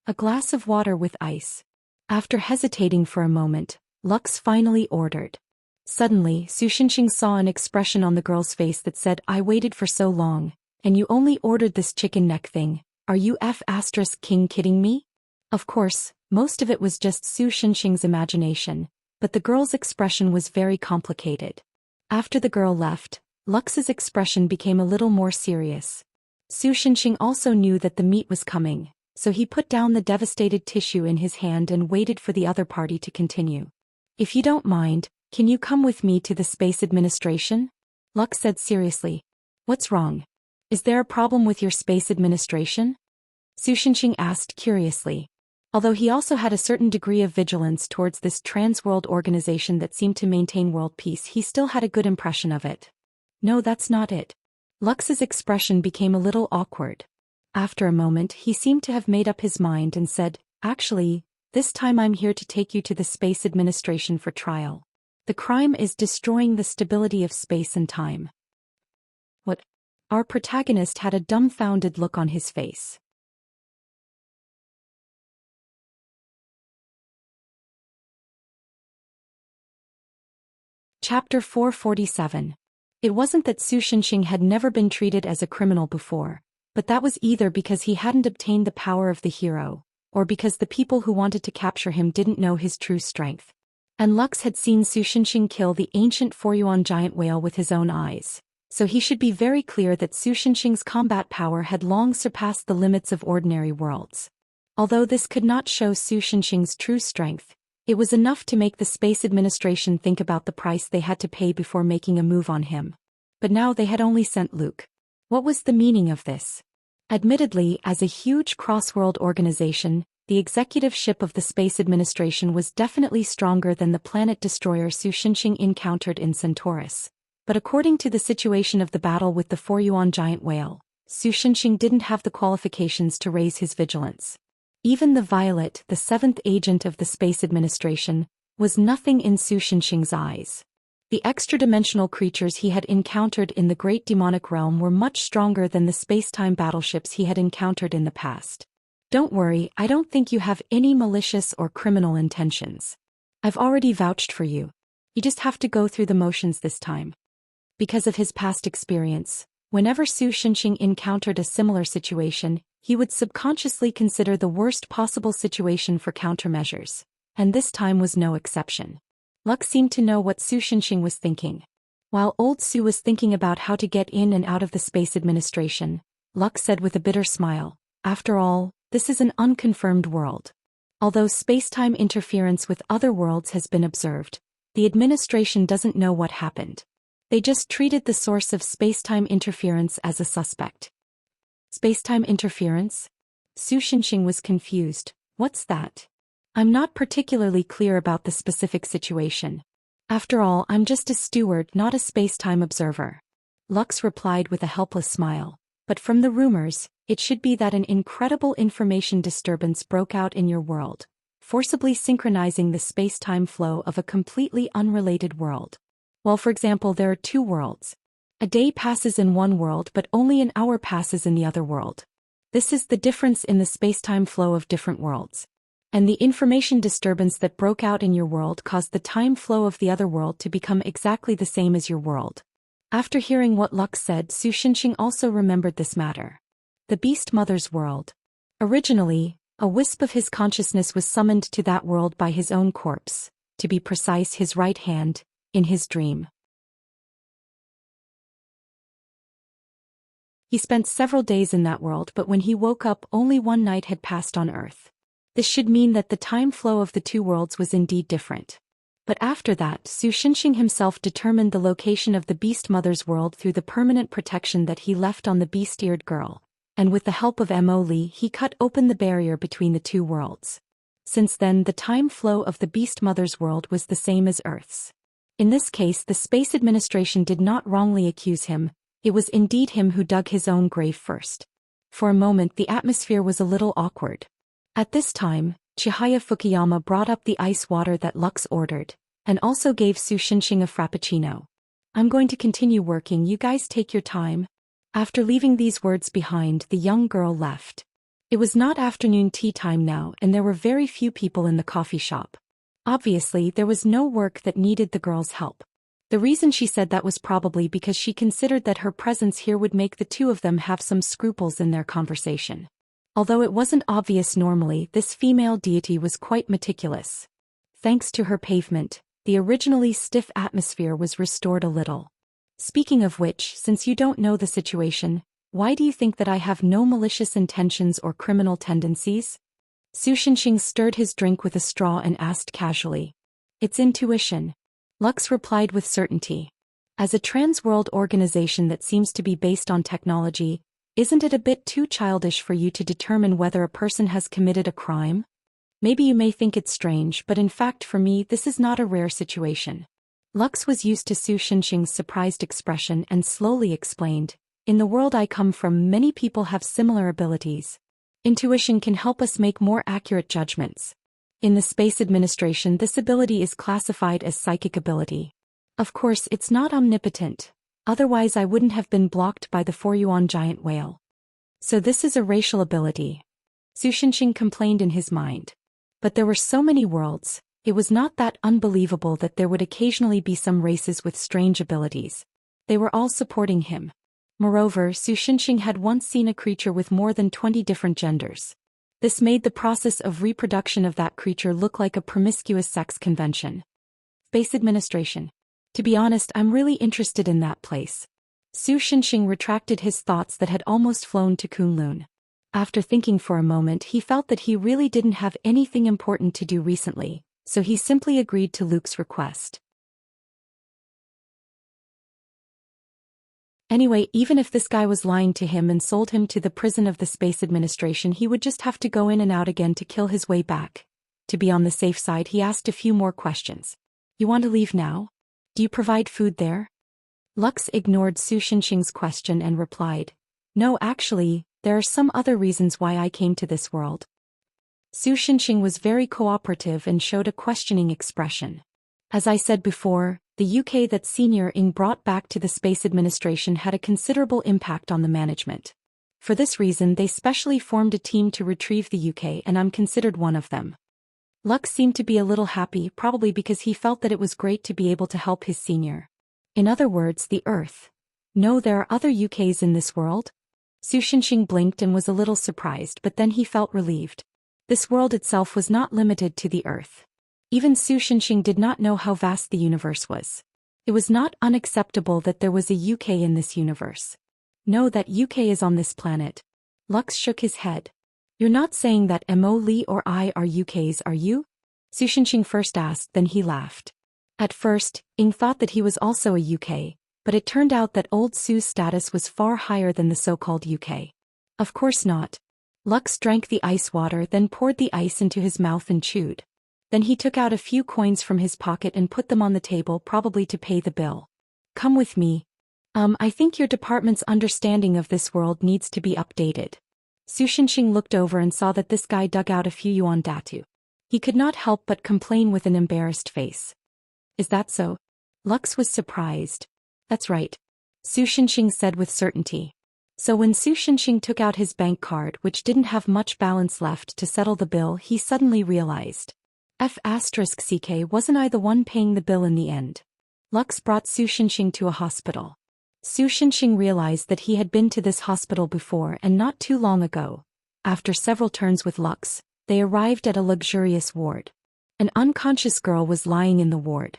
A glass of water with ice. After hesitating for a moment, Lux finally ordered. Suddenly, Su Shenxing saw an expression on the girl's face that said, I waited for so long, and you only ordered this chicken neck thing. Are you King kidding me? Of course, most of it was just Su Shenxing's imagination, but the girl's expression was very complicated. After the girl left, Lux's expression became a little more serious. Su Shenxing also knew that the meat was coming, so he put down the devastated tissue in his hand and waited for the other party to continue. If you don't mind, can you come with me to the Space Administration? Lux said seriously. What's wrong? Is there a problem with your Space Administration? Su Shenxing asked curiously. Although he also had a certain degree of vigilance towards this trans-world organization that seemed to maintain world peace, he still had a good impression of it. No, that's not it. Lux's expression became a little awkward. After a moment, he seemed to have made up his mind and said, Actually, this time I'm here to take you to the Space Administration for trial. The crime is destroying the stability of space and time. What? Our protagonist had a dumbfounded look on his face. Chapter 447. It wasn't that Su Shenxing had never been treated as a criminal before, but that was either because he hadn't obtained the power of the hero, or because the people who wanted to capture him didn't know his true strength. And Lux had seen Su Shenxing kill the ancient Foryuan giant whale with his own eyes, so he should be very clear that Su Shenxing's combat power had long surpassed the limits of ordinary worlds. Although this could not show Su Shenxing's true strength, it was enough to make the Space Administration think about the price they had to pay before making a move on him. But now they had only sent Luke. What was the meaning of this? Admittedly, as a huge cross-world organization, the executive ship of the Space Administration was definitely stronger than the planet destroyer Su Shenxing encountered in Centaurus. But according to the situation of the battle with the Foryuan giant whale, Su Shenxing didn't have the qualifications to raise his vigilance. Even the Violet, the seventh agent of the Space Administration, was nothing in Su Shenxing's eyes. The extra-dimensional creatures he had encountered in the Great Demonic Realm were much stronger than the space-time battleships he had encountered in the past. Don't worry, I don't think you have any malicious or criminal intentions. I've already vouched for you. You just have to go through the motions this time. Because of his past experience, whenever Su Shenxing encountered a similar situation, he would subconsciously consider the worst possible situation for countermeasures, and this time was no exception. Lux seemed to know what Su Shenxing was thinking. While old Su was thinking about how to get in and out of the Space Administration, Lux said with a bitter smile, After all, this is an unconfirmed world. Although space-time interference with other worlds has been observed, the administration doesn't know what happened. They just treated the source of space-time interference as a suspect. Space-time interference? Su Shenxing was confused. What's that? I'm not particularly clear about the specific situation. After all, I'm just a steward, not a space-time observer. Lux replied with a helpless smile. But from the rumors, it should be that an incredible information disturbance broke out in your world, forcibly synchronizing the space-time flow of a completely unrelated world. Well, for example, there are two worlds. A day passes in one world but only an hour passes in the other world. This is the difference in the space-time flow of different worlds. And the information disturbance that broke out in your world caused the time flow of the other world to become exactly the same as your world. After hearing what Lux said, Su Xinxing also remembered this matter. The Beast Mother's world. Originally, a wisp of his consciousness was summoned to that world by his own corpse, to be precise his right hand, in his dream. He spent several days in that world, but when he woke up only one night had passed on Earth. This should mean that the time flow of the two worlds was indeed different. But after that, Su Xinxing himself determined the location of the Beast Mother's world through the permanent protection that he left on the beast-eared girl, and with the help of Mo Li he cut open the barrier between the two worlds. Since then the time flow of the Beast Mother's world was the same as Earth's. In this case the Space Administration did not wrongly accuse him, it was indeed him who dug his own grave first. For a moment the atmosphere was a little awkward. At this time, Chihaya Fukuyama brought up the ice water that Lux ordered, and also gave Su Xinxing a frappuccino. I'm going to continue working, you guys take your time. After leaving these words behind, the young girl left. It was not afternoon tea time now and there were very few people in the coffee shop. Obviously there was no work that needed the girl's help. The reason she said that was probably because she considered that her presence here would make the two of them have some scruples in their conversation. Although it wasn't obvious normally, this female deity was quite meticulous. Thanks to her pavement, the originally stiff atmosphere was restored a little. Speaking of which, since you don't know the situation, why do you think that I have no malicious intentions or criminal tendencies? Su Xinxing stirred his drink with a straw and asked casually. It's intuition. Lux replied with certainty. As a trans-world organization that seems to be based on technology, isn't it a bit too childish for you to determine whether a person has committed a crime? Maybe you may think it's strange, but in fact for me this is not a rare situation. Lux was used to Su Xinxing's surprised expression and slowly explained, in the world I come from many people have similar abilities. Intuition can help us make more accurate judgments. In the Space Administration this ability is classified as psychic ability. Of course it's not omnipotent, otherwise I wouldn't have been blocked by the Foryuan giant whale. So this is a racial ability. Su Xinxing complained in his mind. But there were so many worlds, it was not that unbelievable that there would occasionally be some races with strange abilities. They were all supporting him. Moreover, Su Xinxing had once seen a creature with more than 20 different genders. This made the process of reproduction of that creature look like a promiscuous sex convention. Space Administration. To be honest, I'm really interested in that place. Su Xinxing retracted his thoughts that had almost flown to Kunlun. After thinking for a moment he felt that he really didn't have anything important to do recently, so he simply agreed to Luke's request. Anyway, even if this guy was lying to him and sold him to the prison of the Space Administration, he would just have to go in and out again to kill his way back. To be on the safe side, he asked a few more questions. You want to leave now? Do you provide food there? Lux ignored Su Xinxing's question and replied, No, actually, there are some other reasons why I came to this world. Su Xinxing was very cooperative and showed a questioning expression. As I said before, the UK that Senior Ing brought back to the Space Administration had a considerable impact on the management. For this reason they specially formed a team to retrieve the UK and I'm considered one of them. Lux seemed to be a little happy, probably because he felt that it was great to be able to help his senior. In other words, the Earth. No, there are other UKs in this world? Su Xinxing blinked and was a little surprised, but then he felt relieved. This world itself was not limited to the Earth. Even Su Xinxing did not know how vast the universe was. It was not unacceptable that there was a UK in this universe. No, that UK is on this planet. Lux shook his head. You're not saying that Mo Li or I are UKs, are you? Su Xinxing first asked, then he laughed. At first, Ing thought that he was also a UK, but it turned out that old Su's status was far higher than the so-called UK. Of course not. Lux drank the ice water, then poured the ice into his mouth and chewed. Then he took out a few coins from his pocket and put them on the table, probably to pay the bill. Come with me. I think your department's understanding of this world needs to be updated. Su Shinxing looked over and saw that this guy dug out a few yuan datu. He could not help but complain with an embarrassed face. Is that so? Lux was surprised. That's right. Su Shinxing said with certainty. So when Su Shinxing took out his bank card, which didn't have much balance left to settle the bill, he suddenly realized. CK, wasn't I the one paying the bill in the end? Lux brought Su Shinxing to a hospital. Su Shinxing realized that he had been to this hospital before and not too long ago. After several turns with Lux, they arrived at a luxurious ward. An unconscious girl was lying in the ward.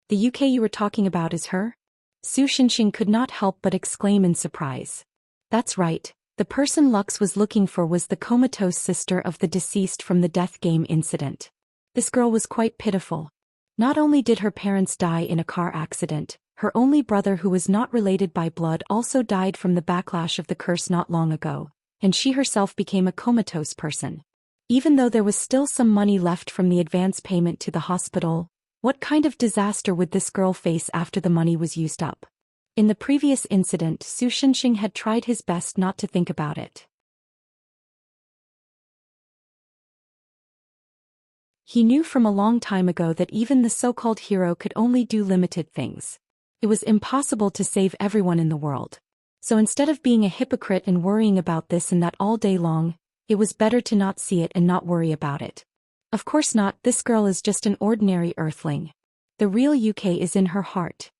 The UK you were talking about is her? Su Shinxing could not help but exclaim in surprise. That's right, the person Lux was looking for was the comatose sister of the deceased from the death game incident. This girl was quite pitiful. Not only did her parents die in a car accident, her only brother who was not related by blood also died from the backlash of the curse not long ago, and she herself became a comatose person. Even though there was still some money left from the advance payment to the hospital, what kind of disaster would this girl face after the money was used up? In the previous incident, Su Shinxing had tried his best not to think about it. He knew from a long time ago that even the so-called hero could only do limited things. It was impossible to save everyone in the world. So instead of being a hypocrite and worrying about this and that all day long, it was better to not see it and not worry about it. Of course not, this girl is just an ordinary earthling. The real UK is in her heart.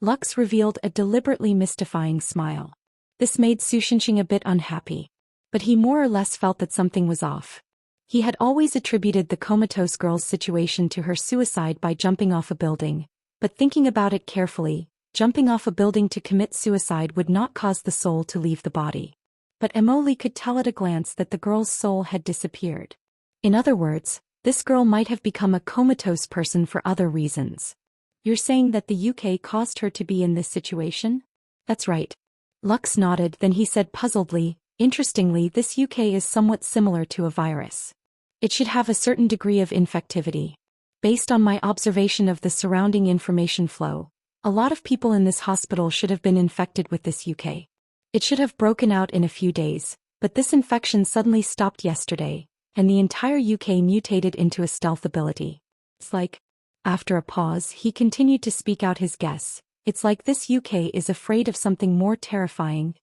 Lux revealed a deliberately mystifying smile. This made Su Shinxing a bit unhappy. But he more or less felt that something was off. He had always attributed the comatose girl's situation to her suicide by jumping off a building, but thinking about it carefully, jumping off a building to commit suicide would not cause the soul to leave the body. But Emily could tell at a glance that the girl's soul had disappeared. In other words, this girl might have become a comatose person for other reasons. You're saying that the UK caused her to be in this situation? That's right. Lux nodded, then he said puzzledly, interestingly, this UK is somewhat similar to a virus. It should have a certain degree of infectivity. Based on my observation of the surrounding information flow, a lot of people in this hospital should have been infected with this UK. It should have broken out in a few days, but this infection suddenly stopped yesterday, and the entire UK mutated into a stealth ability. It's like, after a pause, he continued to speak out his guess. It's like this UK is afraid of something more terrifying.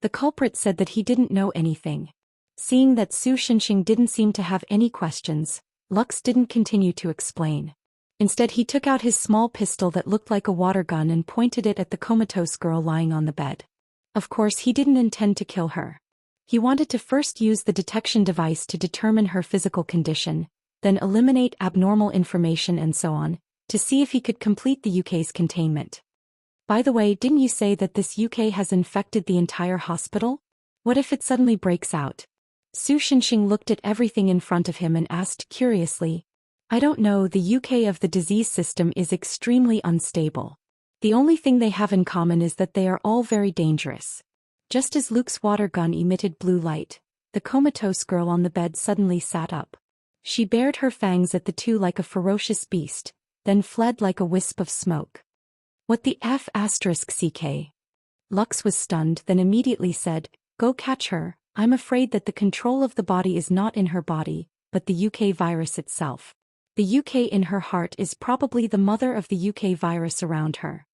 The culprit said that he didn't know anything. Seeing that Su Shinxing didn't seem to have any questions, Lux didn't continue to explain. Instead, he took out his small pistol that looked like a water gun and pointed it at the comatose girl lying on the bed. Of course, he didn't intend to kill her. He wanted to first use the detection device to determine her physical condition, then eliminate abnormal information and so on, to see if he could complete the UK's containment. By the way, didn't you say that this UK has infected the entire hospital? What if it suddenly breaks out? Su Shinxing looked at everything in front of him and asked curiously. I don't know, the UK of the disease system is extremely unstable. The only thing they have in common is that they are all very dangerous. Just as Luke's water gun emitted blue light, the comatose girl on the bed suddenly sat up. She bared her fangs at the two like a ferocious beast, then fled like a wisp of smoke. What the CK? Lux was stunned, then immediately said, Go catch her. I'm afraid that the control of the body is not in her body, but the UK virus itself. The UK in her heart is probably the mother of the UK virus around her.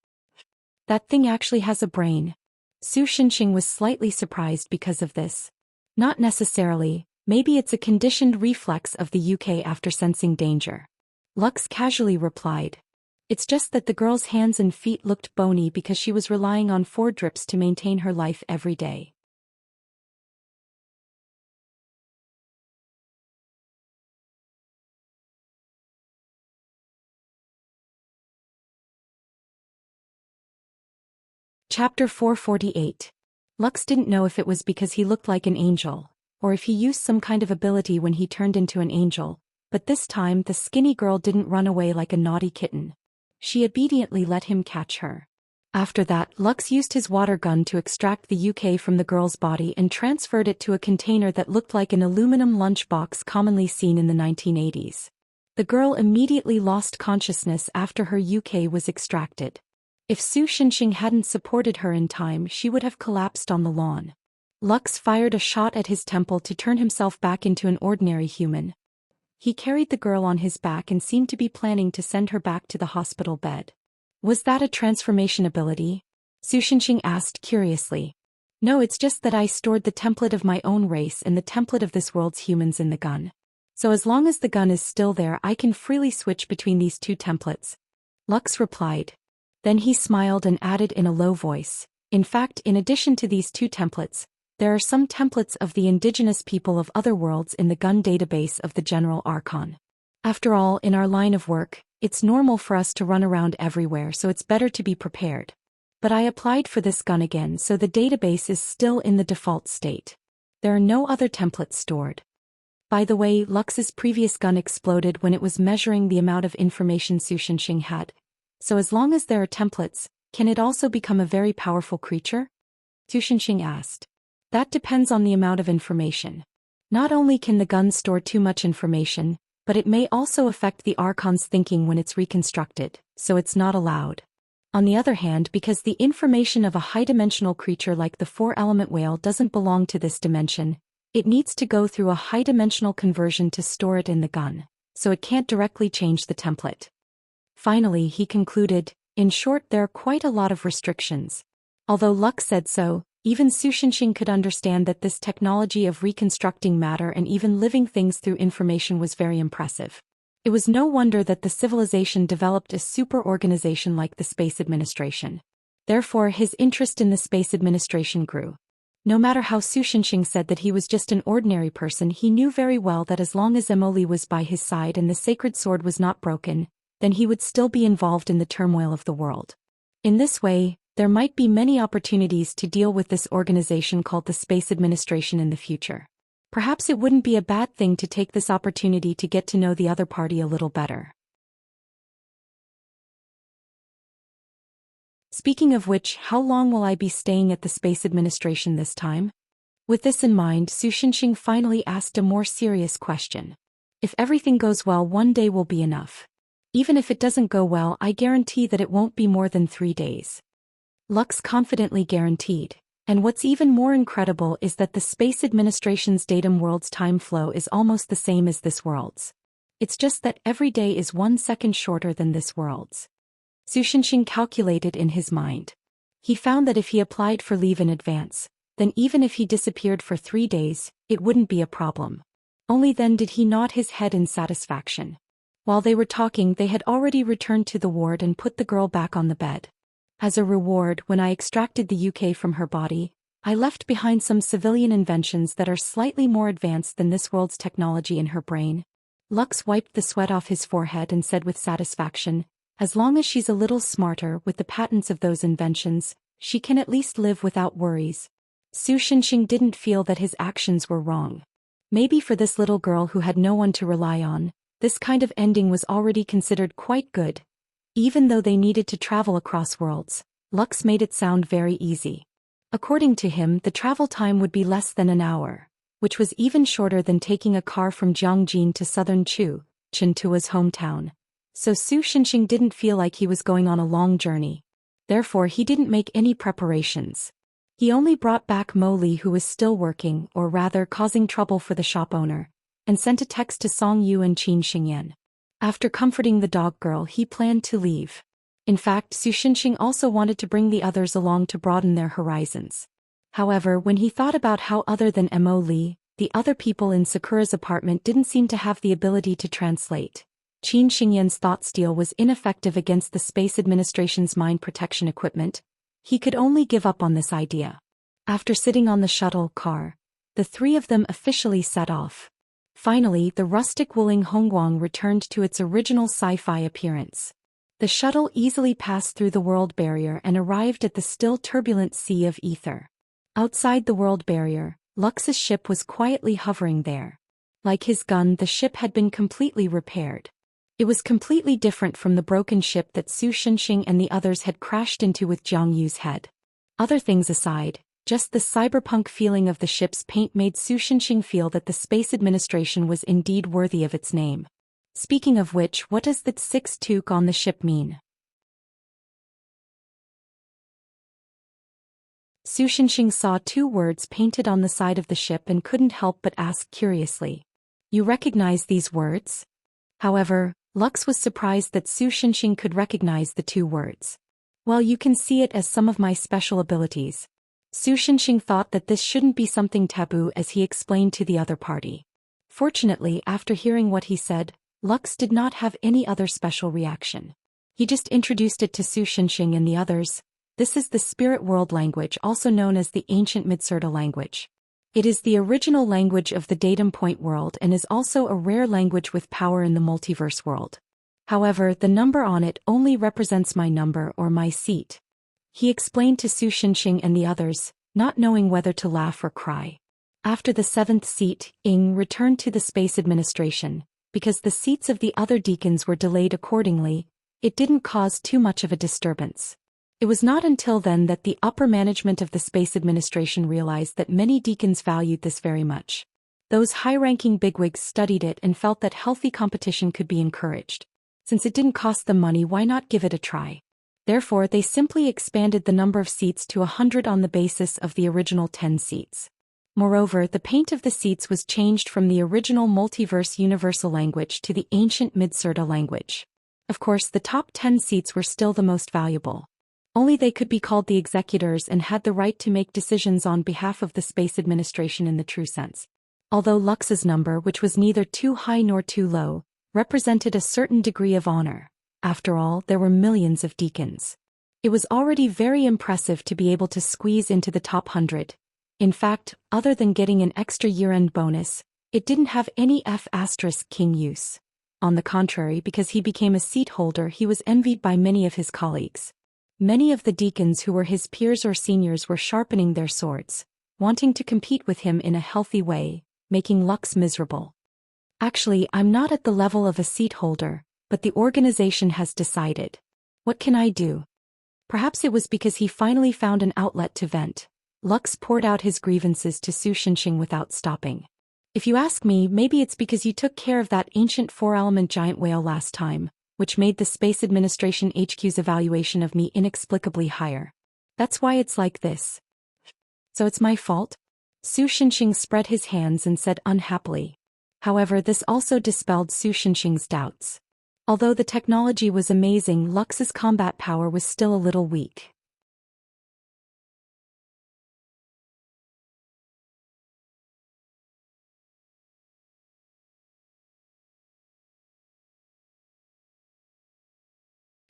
That thing actually has a brain. Su Shinxing was slightly surprised because of this. Not necessarily, maybe it's a conditioned reflex of the UK after sensing danger. Lux casually replied. It's just that the girl's hands and feet looked bony because she was relying on 4 drips to maintain her life every day. Chapter 448. Lux didn't know if it was because he looked like an angel, or if he used some kind of ability when he turned into an angel, but this time the skinny girl didn't run away like a naughty kitten. She obediently let him catch her. After that, Lux used his water gun to extract the UK from the girl's body and transferred it to a container that looked like an aluminum lunchbox commonly seen in the 1980s. The girl immediately lost consciousness after her UK was extracted. If Su Shenxing hadn't supported her in time, she would have collapsed on the lawn. Lux fired a shot at his temple to turn himself back into an ordinary human. He carried the girl on his back and seemed to be planning to send her back to the hospital bed. Was that a transformation ability? Su Shenxing asked curiously. No, it's just that I stored the template of my own race and the template of this world's humans in the gun. So as long as the gun is still there, I can freely switch between these two templates. Lux replied. Then he smiled and added in a low voice. In fact, in addition to these two templates, there are some templates of the indigenous people of other worlds in the gun database of the General Archon. After all, in our line of work, it's normal for us to run around everywhere, so it's better to be prepared. But I applied for this gun again, so the database is still in the default state. There are no other templates stored. By the way, Lux's previous gun exploded when it was measuring the amount of information Su Shenxing had. So as long as there are templates, can it also become a very powerful creature? Su Shenxing asked. That depends on the amount of information. Not only can the gun store too much information, but it may also affect the Archon's thinking when it's reconstructed, so it's not allowed. On the other hand, because the information of a high-dimensional creature like the four-element whale doesn't belong to this dimension, it needs to go through a high-dimensional conversion to store it in the gun, so it can't directly change the template. Finally, he concluded, in short, there are quite a lot of restrictions. Although Lux said so, even Su Shenxing could understand that this technology of reconstructing matter and even living things through information was very impressive. It was no wonder that the civilization developed a super-organization like the Space Administration. Therefore, his interest in the Space Administration grew. No matter how Su Shenxing said that he was just an ordinary person, he knew very well that as long as Emily was by his side and the sacred sword was not broken, then he would still be involved in the turmoil of the world. In this way, there might be many opportunities to deal with this organization called the Space Administration in the future. Perhaps it wouldn't be a bad thing to take this opportunity to get to know the other party a little better. Speaking of which, how long will I be staying at the Space Administration this time? With this in mind, Su Shenxing finally asked a more serious question. If everything goes well, one day will be enough. Even if it doesn't go well, I guarantee that it won't be more than 3 days. Lux confidently guaranteed. And what's even more incredible is that the Space Administration's datum world's time flow is almost the same as this world's. It's just that every day is 1 second shorter than this world's. Su Shenxing calculated in his mind. He found that if he applied for leave in advance, then even if he disappeared for 3 days, it wouldn't be a problem. Only then did he nod his head in satisfaction. While they were talking, they had already returned to the ward and put the girl back on the bed. As a reward, when I extracted the UK from her body, I left behind some civilian inventions that are slightly more advanced than this world's technology in her brain. Lux wiped the sweat off his forehead and said with satisfaction, as long as she's a little smarter with the patents of those inventions, she can at least live without worries. Su Shenxing didn't feel that his actions were wrong. Maybe for this little girl who had no one to rely on, this kind of ending was already considered quite good. Even though they needed to travel across worlds, Lux made it sound very easy. According to him, the travel time would be less than an hour, which was even shorter than taking a car from Jiangjin to southern Chintua's hometown. So Su Shenxing didn't feel like he was going on a long journey. Therefore, he didn't make any preparations. He only brought back Mo Li, who was still working, or rather causing trouble for the shop owner, and sent a text to Song Yu and Qin Xingyan. After comforting the dog girl, he planned to leave. In fact, Su Shenxing also wanted to bring the others along to broaden their horizons. However, when he thought about how other than Mo Li, the other people in Sakura's apartment didn't seem to have the ability to translate, Qin Xingyan's thought steal was ineffective against the Space Administration's mine protection equipment, he could only give up on this idea. After sitting on the shuttle car, the three of them officially set off. Finally, the rustic Wuling Hongguang returned to its original sci-fi appearance. The shuttle easily passed through the world barrier and arrived at the still turbulent sea of ether. Outside the world barrier, Lux's ship was quietly hovering there. Like his gun, the ship had been completely repaired. It was completely different from the broken ship that Su Shenxing and the others had crashed into with Jiang Yu's head. Other things aside, just the cyberpunk feeling of the ship's paint made Su Shenxing feel that the Space Administration was indeed worthy of its name. Speaking of which, what does the 6 Tuk on the ship mean? Su Shenxing saw two words painted on the side of the ship and couldn't help but ask curiously. You recognize these words? However, Lux was surprised that Su Shenxing could recognize the two words. Well, you can see it as some of my special abilities. Su Shenxing thought that this shouldn't be something taboo as he explained to the other party. Fortunately, after hearing what he said, Lux did not have any other special reaction. He just introduced it to Su Shenxing and the others. This is the Spirit World language, also known as the Ancient Midsurda language. It is the original language of the Datum Point world and is also a rare language with power in the multiverse world. However, the number on it only represents my number or my seat. He explained to Su Shenxing and the others, not knowing whether to laugh or cry. After the seventh seat, Ing returned to the Space Administration. Because the seats of the other deacons were delayed accordingly, it didn't cause too much of a disturbance. It was not until then that the upper management of the Space Administration realized that many deacons valued this very much. Those high-ranking bigwigs studied it and felt that healthy competition could be encouraged. Since it didn't cost them money, why not give it a try? Therefore, they simply expanded the number of seats to 100 on the basis of the original 10 seats. Moreover, the paint of the seats was changed from the original multiverse universal language to the ancient Midsurda language. Of course, the top 10 seats were still the most valuable. Only they could be called the executors and had the right to make decisions on behalf of the Space Administration in the true sense. Although Lux's number, which was neither too high nor too low, represented a certain degree of honor. After all, there were millions of deacons. It was already very impressive to be able to squeeze into the top 100. In fact, other than getting an extra year-end bonus, it didn't have any F***king use. On the contrary, because he became a seat holder, he was envied by many of his colleagues. Many of the deacons who were his peers or seniors were sharpening their swords, wanting to compete with him in a healthy way, making Lux miserable. Actually, I'm not at the level of a seat holder, but the organization has decided. What can I do? Perhaps it was because he finally found an outlet to vent. Lux poured out his grievances to Su Shenxing without stopping. If you ask me, maybe it's because you took care of that ancient four-element giant whale last time, which made the Space Administration HQ's evaluation of me inexplicably higher. That's why it's like this. So it's my fault? Su Shenxing spread his hands and said unhappily. However, this also dispelled Su Shenxing's doubts. Although the technology was amazing, Lux's combat power was still a little weak.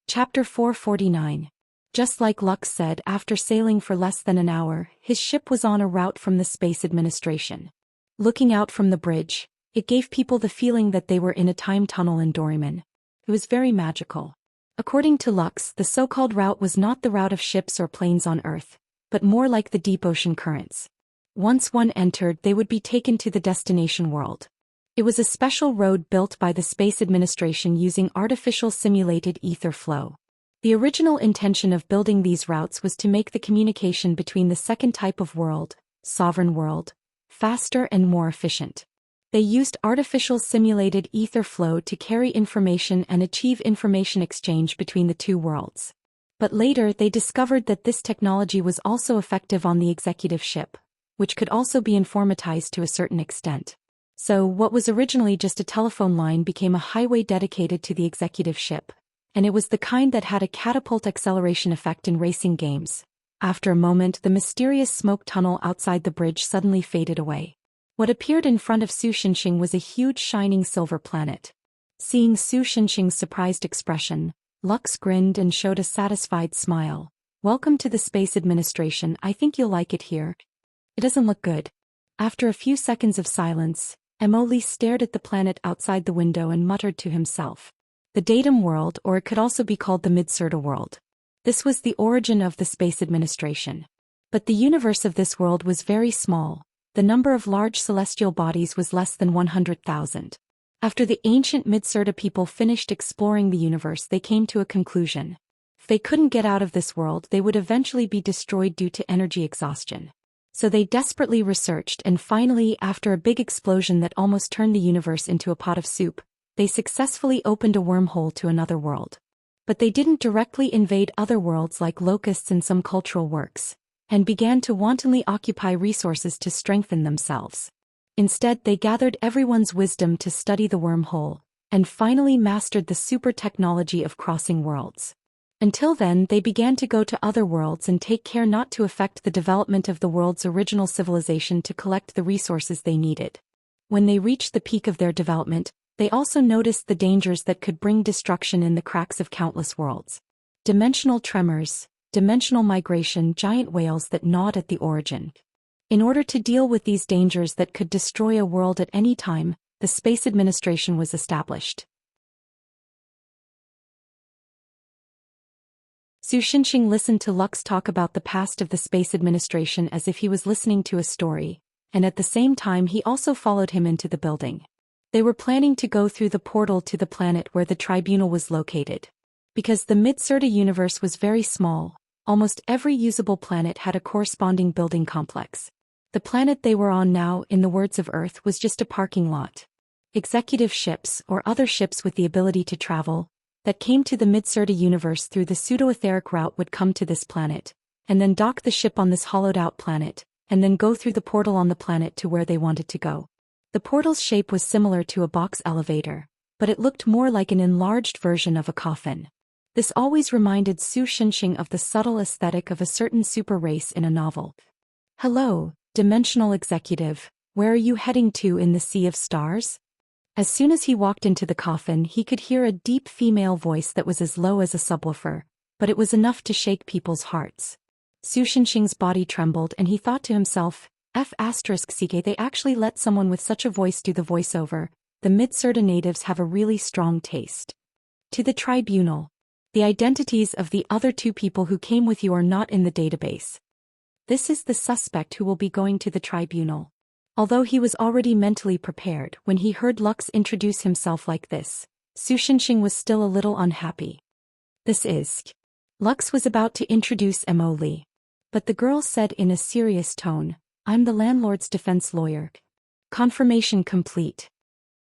Chapter 449. Just like Lux said, after sailing for less than an hour, his ship was on a route from the Space Administration. Looking out from the bridge, it gave people the feeling that they were in a time tunnel in Doraemon. It was very magical. According to Lux, the so-called route was not the route of ships or planes on Earth, but more like the deep ocean currents. Once one entered, they would be taken to the destination world. It was a special road built by the Space Administration using artificial simulated ether flow. The original intention of building these routes was to make the communication between the second type of world, sovereign world, faster and more efficient. They used artificial simulated ether flow to carry information and achieve information exchange between the two worlds. But later they discovered that this technology was also effective on the executive ship, which could also be informatized to a certain extent. So, what was originally just a telephone line became a highway dedicated to the executive ship, and it was the kind that had a catapult acceleration effect in racing games. After a moment, the mysterious smoke tunnel outside the bridge suddenly faded away. What appeared in front of Su Shenxing was a huge shining silver planet. Seeing Su Shenxing's surprised expression, Lux grinned and showed a satisfied smile. "Welcome to the Space Administration, I think you'll like it here." "It doesn't look good." After a few seconds of silence, Emily stared at the planet outside the window and muttered to himself. The Datum world, or it could also be called the Midsurda world. This was the origin of the Space Administration. But the universe of this world was very small. The number of large celestial bodies was less than 100,000. After the ancient Midsurda people finished exploring the universe, they came to a conclusion. If they couldn't get out of this world, they would eventually be destroyed due to energy exhaustion. So they desperately researched, and finally, after a big explosion that almost turned the universe into a pot of soup, they successfully opened a wormhole to another world. But they didn't directly invade other worlds like locusts in some cultural works. and began to wantonly occupy resources to strengthen themselves. Instead, they gathered everyone's wisdom to study the wormhole, and finally mastered the super technology of crossing worlds. Until then, they began to go to other worlds and take care not to affect the development of the world's original civilization to collect the resources they needed. When they reached the peak of their development, they also noticed the dangers that could bring destruction in the cracks of countless worlds. Dimensional tremors, dimensional migration, giant whales that gnawed at the origin. In order to deal with these dangers that could destroy a world at any time, the Space Administration was established. Su Xinxing listened to Lux talk about the past of the Space Administration as if he was listening to a story, and at the same time he also followed him into the building. They were planning to go through the portal to the planet where the tribunal was located. Because the Mid-Serta universe was very small, almost every usable planet had a corresponding building complex. The planet they were on now, in the words of Earth, was just a parking lot. Executive ships, or other ships with the ability to travel, that came to the Mid-Serta universe through the pseudo-etheric route would come to this planet, and then dock the ship on this hollowed-out planet, and then go through the portal on the planet to where they wanted to go. The portal's shape was similar to a box elevator, but it looked more like an enlarged version of a coffin. This always reminded Su Xinxing of the subtle aesthetic of a certain super race in a novel. "Hello, Dimensional Executive, where are you heading to in the Sea of Stars?" As soon as he walked into the coffin, he could hear a deep female voice that was as low as a subwoofer, but it was enough to shake people's hearts. Su Xinxing's body trembled and he thought to himself, F***ck, they actually let someone with such a voice do the voiceover. The Mid-Serta natives have a really strong taste. To the tribunal. The identities of the other two people who came with you are not in the database. This is the suspect who will be going to the tribunal. Although he was already mentally prepared when he heard Lux introduce himself like this, Su Xinxing was still a little unhappy. This is. Lux was about to introduce Mo Li. But the girl said in a serious tone, "I'm the landlord's defense lawyer." Confirmation complete.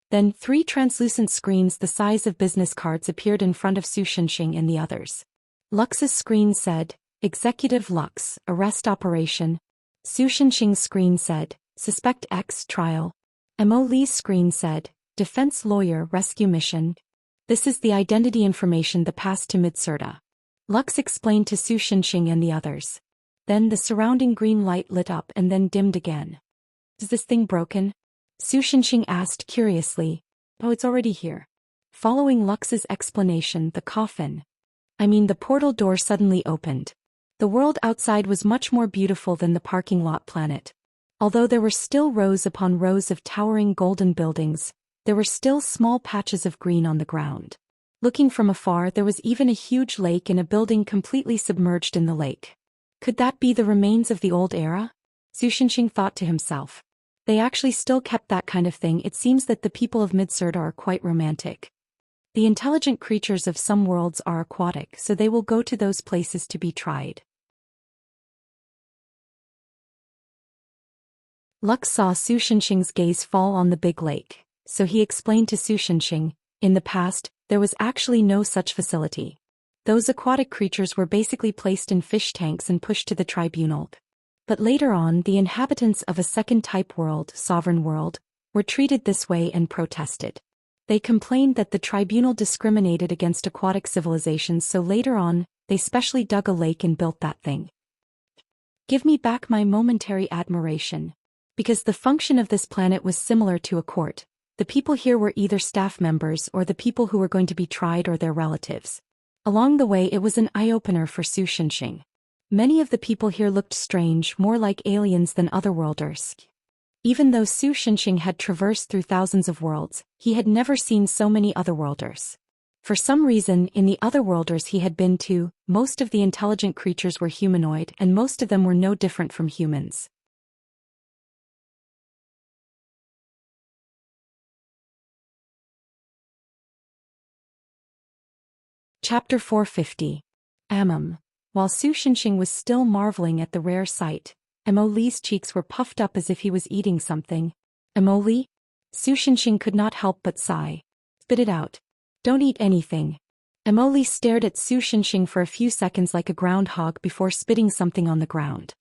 Then 3 translucent screens the size of business cards appeared in front of Su Xinxing and the others. Lux's screen said, "Executive Lux, Arrest Operation." Su Xinxing's screen said, "Suspect X Trial." Mo Li's screen said, "Defense Lawyer Rescue Mission." This is the identity information that passed to Mid-Serta. Lux explained to Su Xinxing and the others. Then the surrounding green light lit up and then dimmed again. "Is this thing broken?" Su Xinxing asked curiously. "Oh, it's already here." Following Lux's explanation, the portal door suddenly opened. The world outside was much more beautiful than the parking lot planet. Although there were still rows upon rows of towering golden buildings, there were still small patches of green on the ground. Looking from afar, there was even a huge lake and a building completely submerged in the lake. Could that be the remains of the old era? Su Xinxing thought to himself. They actually still kept that kind of thing. It seems that the people of Mid-Serta are quite romantic. The intelligent creatures of some worlds are aquatic, so they will go to those places to be tried. Lux saw Su Xinxing's gaze fall on the big lake, so he explained to Su Xinxing, in the past, there was actually no such facility. Those aquatic creatures were basically placed in fish tanks and pushed to the tribunal. But later on, the inhabitants of a second-type world, sovereign world, were treated this way and protested. They complained that the tribunal discriminated against aquatic civilizations, so later on, they specially dug a lake and built that thing. Give me back my momentary admiration. Because the function of this planet was similar to a court, the people here were either staff members or the people who were going to be tried or their relatives. Along the way, it was an eye-opener for Su Xinxing. Many of the people here looked strange, more like aliens than otherworlders. Even though Su Xinxing had traversed through thousands of worlds, he had never seen so many otherworlders. For some reason, in the otherworlders he had been to, most of the intelligent creatures were humanoid and most of them were no different from humans. Chapter 450. While Su Xinxing was still marveling at the rare sight, Mo Li's cheeks were puffed up as if he was eating something. Mo Li? Su Xinxing could not help but sigh. Spit it out. Don't eat anything. Mo Li stared at Su Xinxing for a few seconds like a groundhog before spitting something on the ground.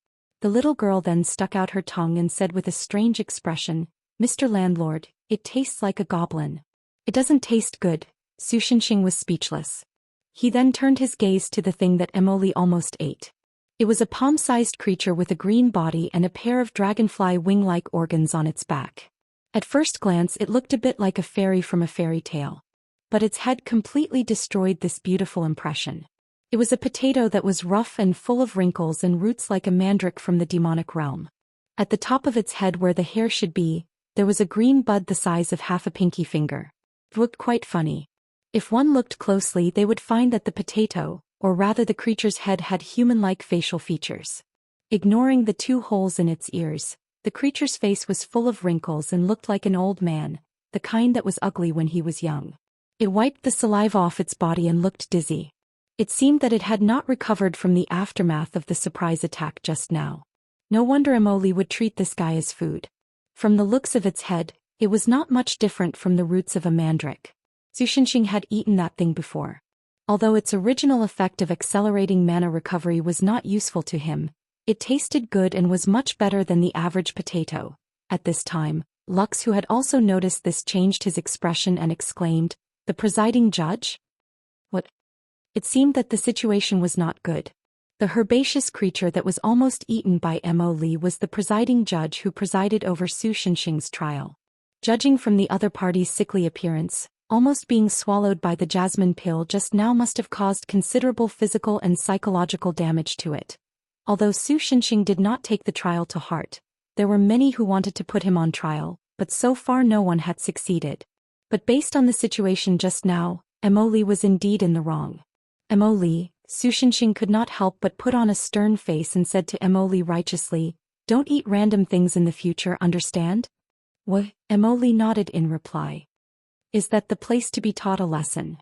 The little girl then stuck out her tongue and said with a strange expression, "Mr. Landlord, it tastes like a goblin." "It doesn't taste good." Sushinshing was speechless. He then turned his gaze to the thing that Emily almost ate. It was a palm-sized creature with a green body and a pair of dragonfly wing-like organs on its back. At first glance it looked a bit like a fairy from a fairy tale. But its head completely destroyed this beautiful impression. It was a potato that was rough and full of wrinkles and roots like a mandrake from the demonic realm. At the top of its head where the hair should be, there was a green bud the size of half a pinky finger. It looked quite funny. If one looked closely they would find that the potato, or rather the creature's head, had human-like facial features. Ignoring the 2 holes in its ears, the creature's face was full of wrinkles and looked like an old man, the kind that was ugly when he was young. It wiped the saliva off its body and looked dizzy. It seemed that it had not recovered from the aftermath of the surprise attack just now. No wonder Emily would treat this guy as food. From the looks of its head, it was not much different from the roots of a mandrake. Sushinshing had eaten that thing before. Although its original effect of accelerating mana recovery was not useful to him, it tasted good and was much better than the average potato. At this time, Lux, who had also noticed this, changed his expression and exclaimed, "The presiding judge? What?" It seemed that the situation was not good. The herbaceous creature that was almost eaten by Emily was the presiding judge who presided over Sushinshing's trial. Judging from the other party's sickly appearance, almost being swallowed by the jasmine pill just now must have caused considerable physical and psychological damage to it. Although Sushinshing did not take the trial to heart, there were many who wanted to put him on trial, but so far no one had succeeded. But based on the situation just now, Emily was indeed in the wrong. "Emily," Sushinshing could not help but put on a stern face and said to Emily righteously, "Don't eat random things in the future, understand?" "What?" Emily nodded in reply. "Is that the place to be taught a lesson?"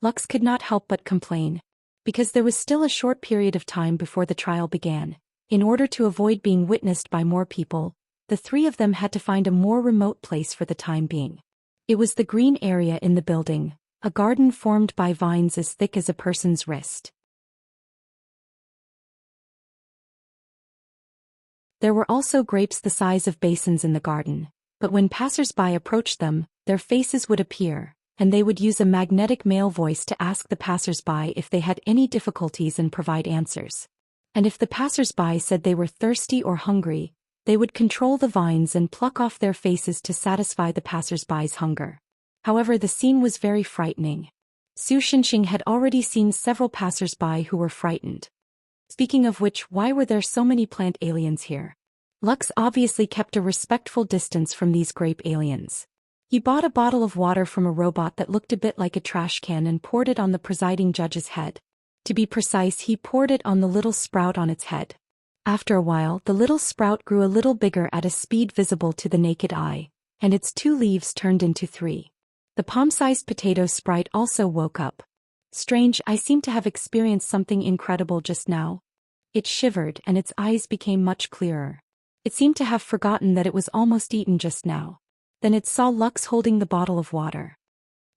Lux could not help but complain. Because there was still a short period of time before the trial began, in order to avoid being witnessed by more people, the 3 of them had to find a more remote place for the time being. It was the green area in the building, a garden formed by vines as thick as a person's wrist. There were also grapes the size of basins in the garden, but when passers-by approached them, their faces would appear, and they would use a magnetic male voice to ask the passers-by if they had any difficulties and provide answers. And if the passers-by said they were thirsty or hungry, they would control the vines and pluck off their faces to satisfy the passers-by's hunger. However, the scene was very frightening. Sushinshing had already seen several passers-by who were frightened. Speaking of which, why were there so many plant aliens here? Lux obviously kept a respectful distance from these grape aliens. He bought a bottle of water from a robot that looked a bit like a trash can and poured it on the presiding judge's head. To be precise, he poured it on the little sprout on its head. After a while, the little sprout grew a little bigger at a speed visible to the naked eye, and its 2 leaves turned into 3. The palm-sized potato sprite also woke up. "Strange, I seem to have experienced something incredible just now." It shivered and its eyes became much clearer. It seemed to have forgotten that it was almost eaten just now. Then it saw Lux holding the bottle of water.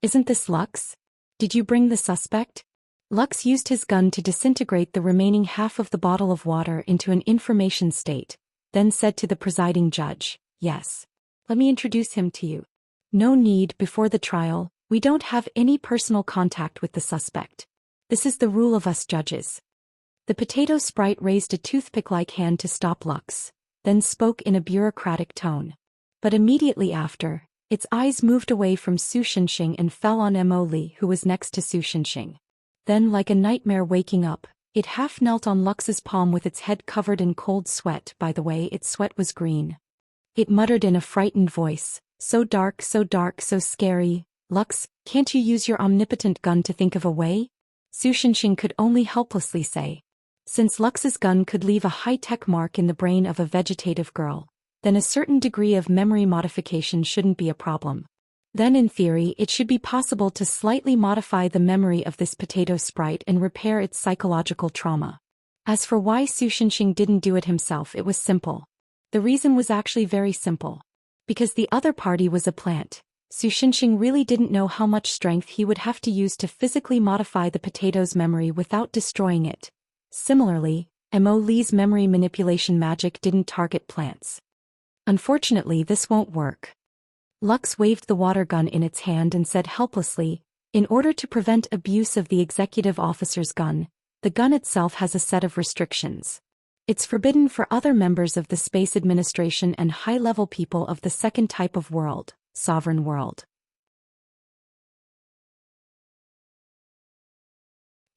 "Isn't this Lux? Did you bring the suspect?" Lux used his gun to disintegrate the remaining half of the bottle of water into an information state, then said to the presiding judge, "Yes. Let me introduce him to you." "No need. Before the trial, we don't have any personal contact with the suspect. This is the rule of us judges." The potato sprite raised a toothpick-like hand to stop Lux, then spoke in a bureaucratic tone. But immediately after, its eyes moved away from Sushinshing and fell on Emily, who was next to Sushinshing. Then, like a nightmare waking up, it half knelt on Lux's palm with its head covered in cold sweat. By the way, its sweat was green. It muttered in a frightened voice, so dark, so scary." "Lux, can't you use your omnipotent gun to think of a way?" Sushinshing could only helplessly say. Since Lux's gun could leave a high-tech mark in the brain of a vegetative girl, then a certain degree of memory modification shouldn't be a problem. Then in theory it should be possible to slightly modify the memory of this potato sprite and repair its psychological trauma. As for why Sushinshing didn't do it himself, it was simple. The reason was actually very simple. Because the other party was a plant, Sushinshing really didn't know how much strength he would have to use to physically modify the potato's memory without destroying it. Similarly, Mo Lee's memory manipulation magic didn't target plants. Unfortunately, this won't work. Lux waved the water gun in its hand and said helplessly, in order to prevent abuse of the executive officer's gun, the gun itself has a set of restrictions. It's forbidden for other members of the Space Administration and high-level people of the second type of world, sovereign world.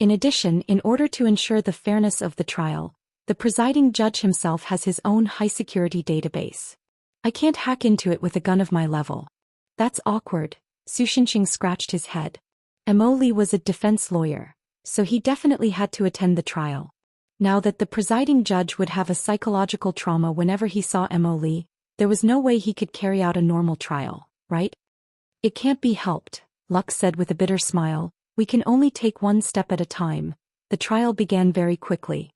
In addition, in order to ensure the fairness of the trial, the presiding judge himself has his own high-security database. I can't hack into it with a gun of my level. That's awkward. Su Xinxing scratched his head. Mo Li was a defense lawyer, so he definitely had to attend the trial. Now that the presiding judge would have a psychological trauma whenever he saw Mo Li, there was no way he could carry out a normal trial, right? It can't be helped, Lux said with a bitter smile. We can only take one step at a time. The trial began very quickly.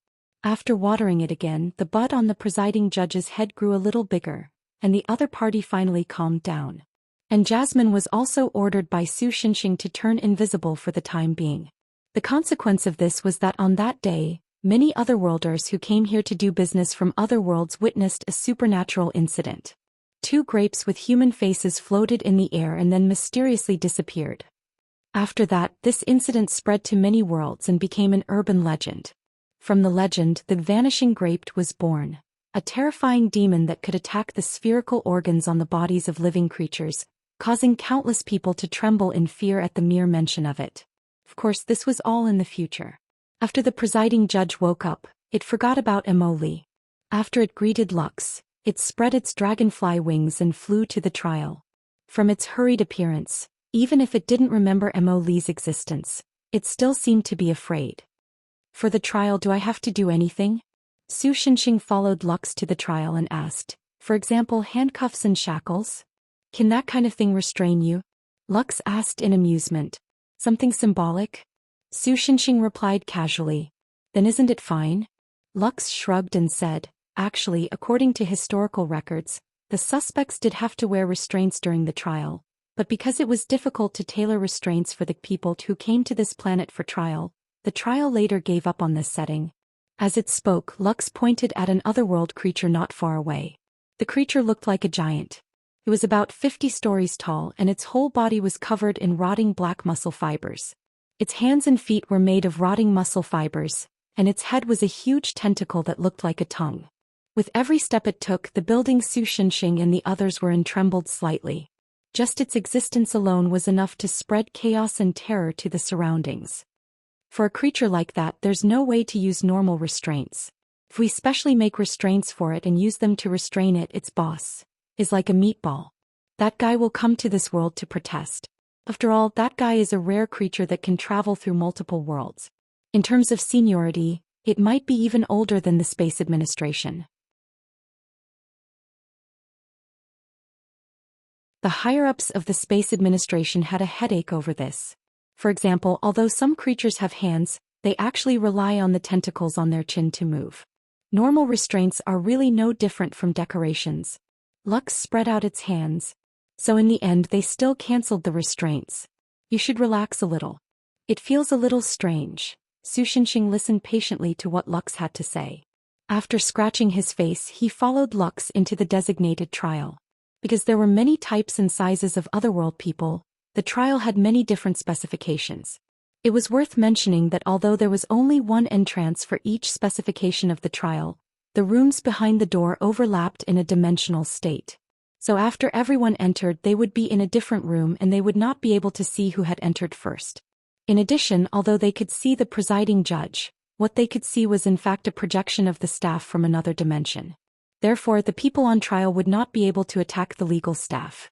After watering it again, the bud on the presiding judge's head grew a little bigger, and the other party finally calmed down. And Jasmine was also ordered by Su Xinxing to turn invisible for the time being. The consequence of this was that on that day, many otherworlders who came here to do business from other worlds witnessed a supernatural incident. 2 grapes with human faces floated in the air and then mysteriously disappeared. After that, this incident spread to many worlds and became an urban legend. From the legend, the vanishing grape was born, a terrifying demon that could attack the spherical organs on the bodies of living creatures, causing countless people to tremble in fear at the mere mention of it. Of course, this was all in the future. After the presiding judge woke up, it forgot about Mo Li. After it greeted Lux, it spread its dragonfly wings and flew to the trial. From its hurried appearance, even if it didn't remember Mo Li's existence, it still seemed to be afraid. For the trial, do I have to do anything? Su Xinxing followed Lux to the trial and asked, for example, handcuffs and shackles? Can that kind of thing restrain you? Lux asked in amusement. Something symbolic? Su Xinxing replied casually. Then isn't it fine? Lux shrugged and said, actually, according to historical records, the suspects did have to wear restraints during the trial. But because it was difficult to tailor restraints for the people who came to this planet for trial, the trial later gave up on this setting. As it spoke, Lux pointed at an otherworld creature not far away. The creature looked like a giant. It was about 50 stories tall and its whole body was covered in rotting black muscle fibers. Its hands and feet were made of rotting muscle fibers, and its head was a huge tentacle that looked like a tongue. With every step it took, the building Su Xinxing and the others were in trembled slightly. Just its existence alone was enough to spread chaos and terror to the surroundings. For a creature like that, there's no way to use normal restraints. If we specially make restraints for it and use them to restrain it, its boss is like a meatball. That guy will come to this world to protest. After all, that guy is a rare creature that can travel through multiple worlds. In terms of seniority, it might be even older than the Space Administration. The higher-ups of the Space Administration had a headache over this. For example, although some creatures have hands, they actually rely on the tentacles on their chin to move. Normal restraints are really no different from decorations. Lux spread out its hands. So in the end they still cancelled the restraints. You should relax a little. It feels a little strange. Su Xinxing listened patiently to what Lux had to say. After scratching his face, he followed Lux into the designated trial. Because there were many types and sizes of otherworld people, the trial had many different specifications. It was worth mentioning that although there was only one entrance for each specification of the trial, the rooms behind the door overlapped in a dimensional state. So after everyone entered, they would be in a different room and they would not be able to see who had entered first. In addition, although they could see the presiding judge, what they could see was in fact a projection of the staff from another dimension. Therefore, the people on trial would not be able to attack the legal staff.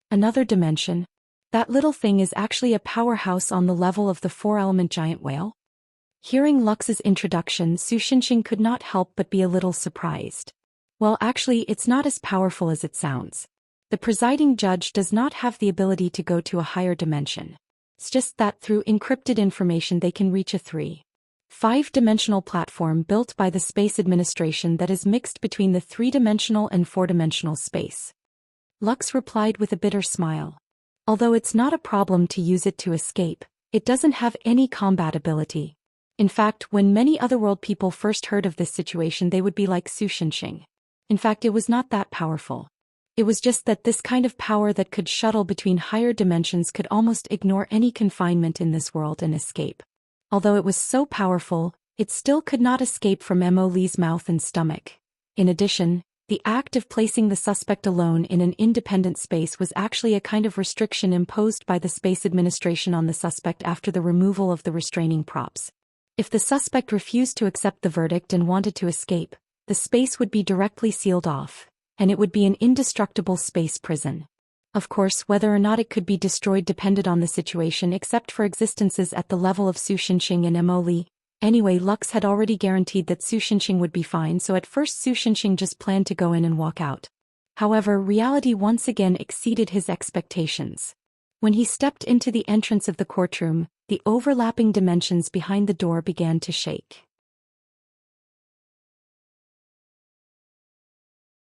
Another dimension? That little thing is actually a powerhouse on the level of the 4-element giant whale? Hearing Lux's introduction, Su Xinxing could not help but be a little surprised. Well, actually, it's not as powerful as it sounds. The presiding judge does not have the ability to go to a higher dimension. It's just that through encrypted information they can reach a 5-dimensional platform built by the Space Administration that is mixed between the 3-dimensional and 4-dimensional space. Lux replied with a bitter smile. Although it's not a problem to use it to escape, it doesn't have any combat ability. In fact, when many otherworld people first heard of this situation, they would be like Su Shinxing. In fact, it was not that powerful. It was just that this kind of power that could shuttle between higher dimensions could almost ignore any confinement in this world and escape. Although it was so powerful, it still could not escape from Mo Li's mouth and stomach. In addition, the act of placing the suspect alone in an independent space was actually a kind of restriction imposed by the space administration on the suspect after the removal of the restraining props. If the suspect refused to accept the verdict and wanted to escape, the space would be directly sealed off, and it would be an indestructible space prison. Of course, whether or not it could be destroyed depended on the situation, except for existences at the level of Su Shinxing and Mo Li. Anyway, Lux had already guaranteed that Su Shinxing would be fine, so at first Su Shinxing just planned to go in and walk out. However, reality once again exceeded his expectations. When he stepped into the entrance of the courtroom, the overlapping dimensions behind the door began to shake.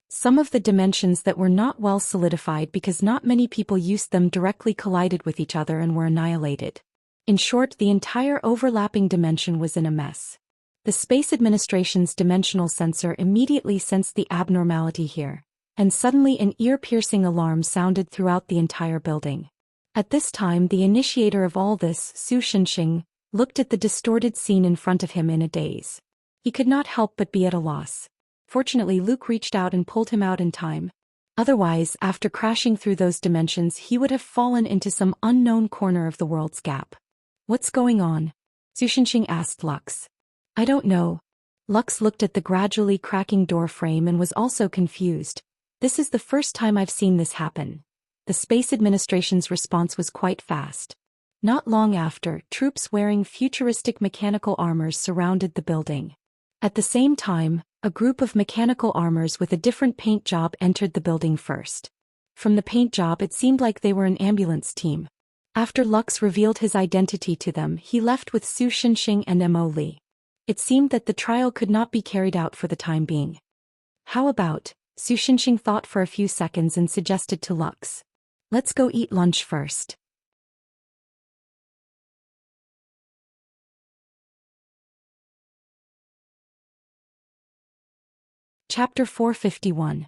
Some of the dimensions that were not well solidified because not many people used them directly collided with each other and were annihilated. In short, the entire overlapping dimension was in a mess. The Space Administration's dimensional sensor immediately sensed the abnormality here, and suddenly an ear-piercing alarm sounded throughout the entire building. At this time, the initiator of all this, Su Shinxing, looked at the distorted scene in front of him in a daze. He could not help but be at a loss. Fortunately, Luke reached out and pulled him out in time. Otherwise, after crashing through those dimensions, he would have fallen into some unknown corner of the world's gap. What's going on? Su Shinxing asked Lux. I don't know. Lux looked at the gradually cracking door frame and was also confused. This is the first time I've seen this happen. The Space Administration's response was quite fast. Not long after, troops wearing futuristic mechanical armors surrounded the building. At the same time, a group of mechanical armors with a different paint job entered the building first. From the paint job, it seemed like they were an ambulance team. After Lux revealed his identity to them, he left with Su Shinxing and Mo Li. It seemed that the trial could not be carried out for the time being. How about, Su Shinxing thought for a few seconds and suggested to Lux. Let's go eat lunch first. Chapter 451.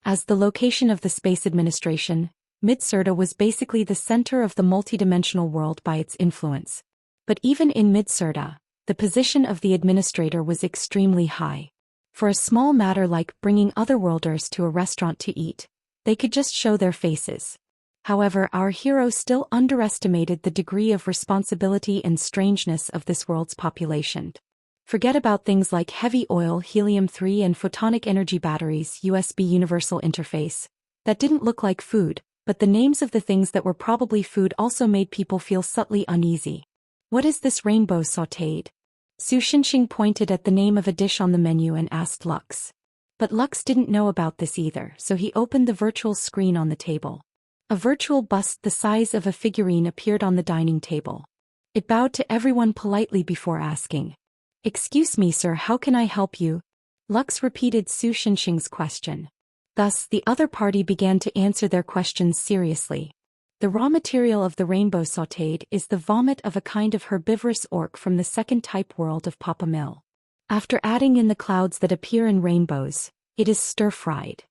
As the location of the Space Administration, Midserta was basically the center of the multidimensional world by its influence. But even in Midserta, the position of the administrator was extremely high. For a small matter like bringing otherworlders to a restaurant to eat, they could just show their faces. However, our hero still underestimated the degree of responsibility and strangeness of this world's population. Forget about things like heavy oil, helium-3 and photonic energy batteries, USB universal interface. That didn't look like food. But the names of the things that were probably food also made people feel subtly uneasy. What is this rainbow sautéed? Su Shinxing pointed at the name of a dish on the menu and asked Lux. But Lux didn't know about this either, so he opened the virtual screen on the table. A virtual bust the size of a figurine appeared on the dining table. It bowed to everyone politely before asking. Excuse me, sir, how can I help you? Lux repeated Su Shinxing's question. Thus, the other party began to answer their questions seriously. The raw material of the rainbow sautéed is the vomit of a kind of herbivorous orc from the second type world of Papa Mill. After adding in the clouds that appear in rainbows, it is stir-fried.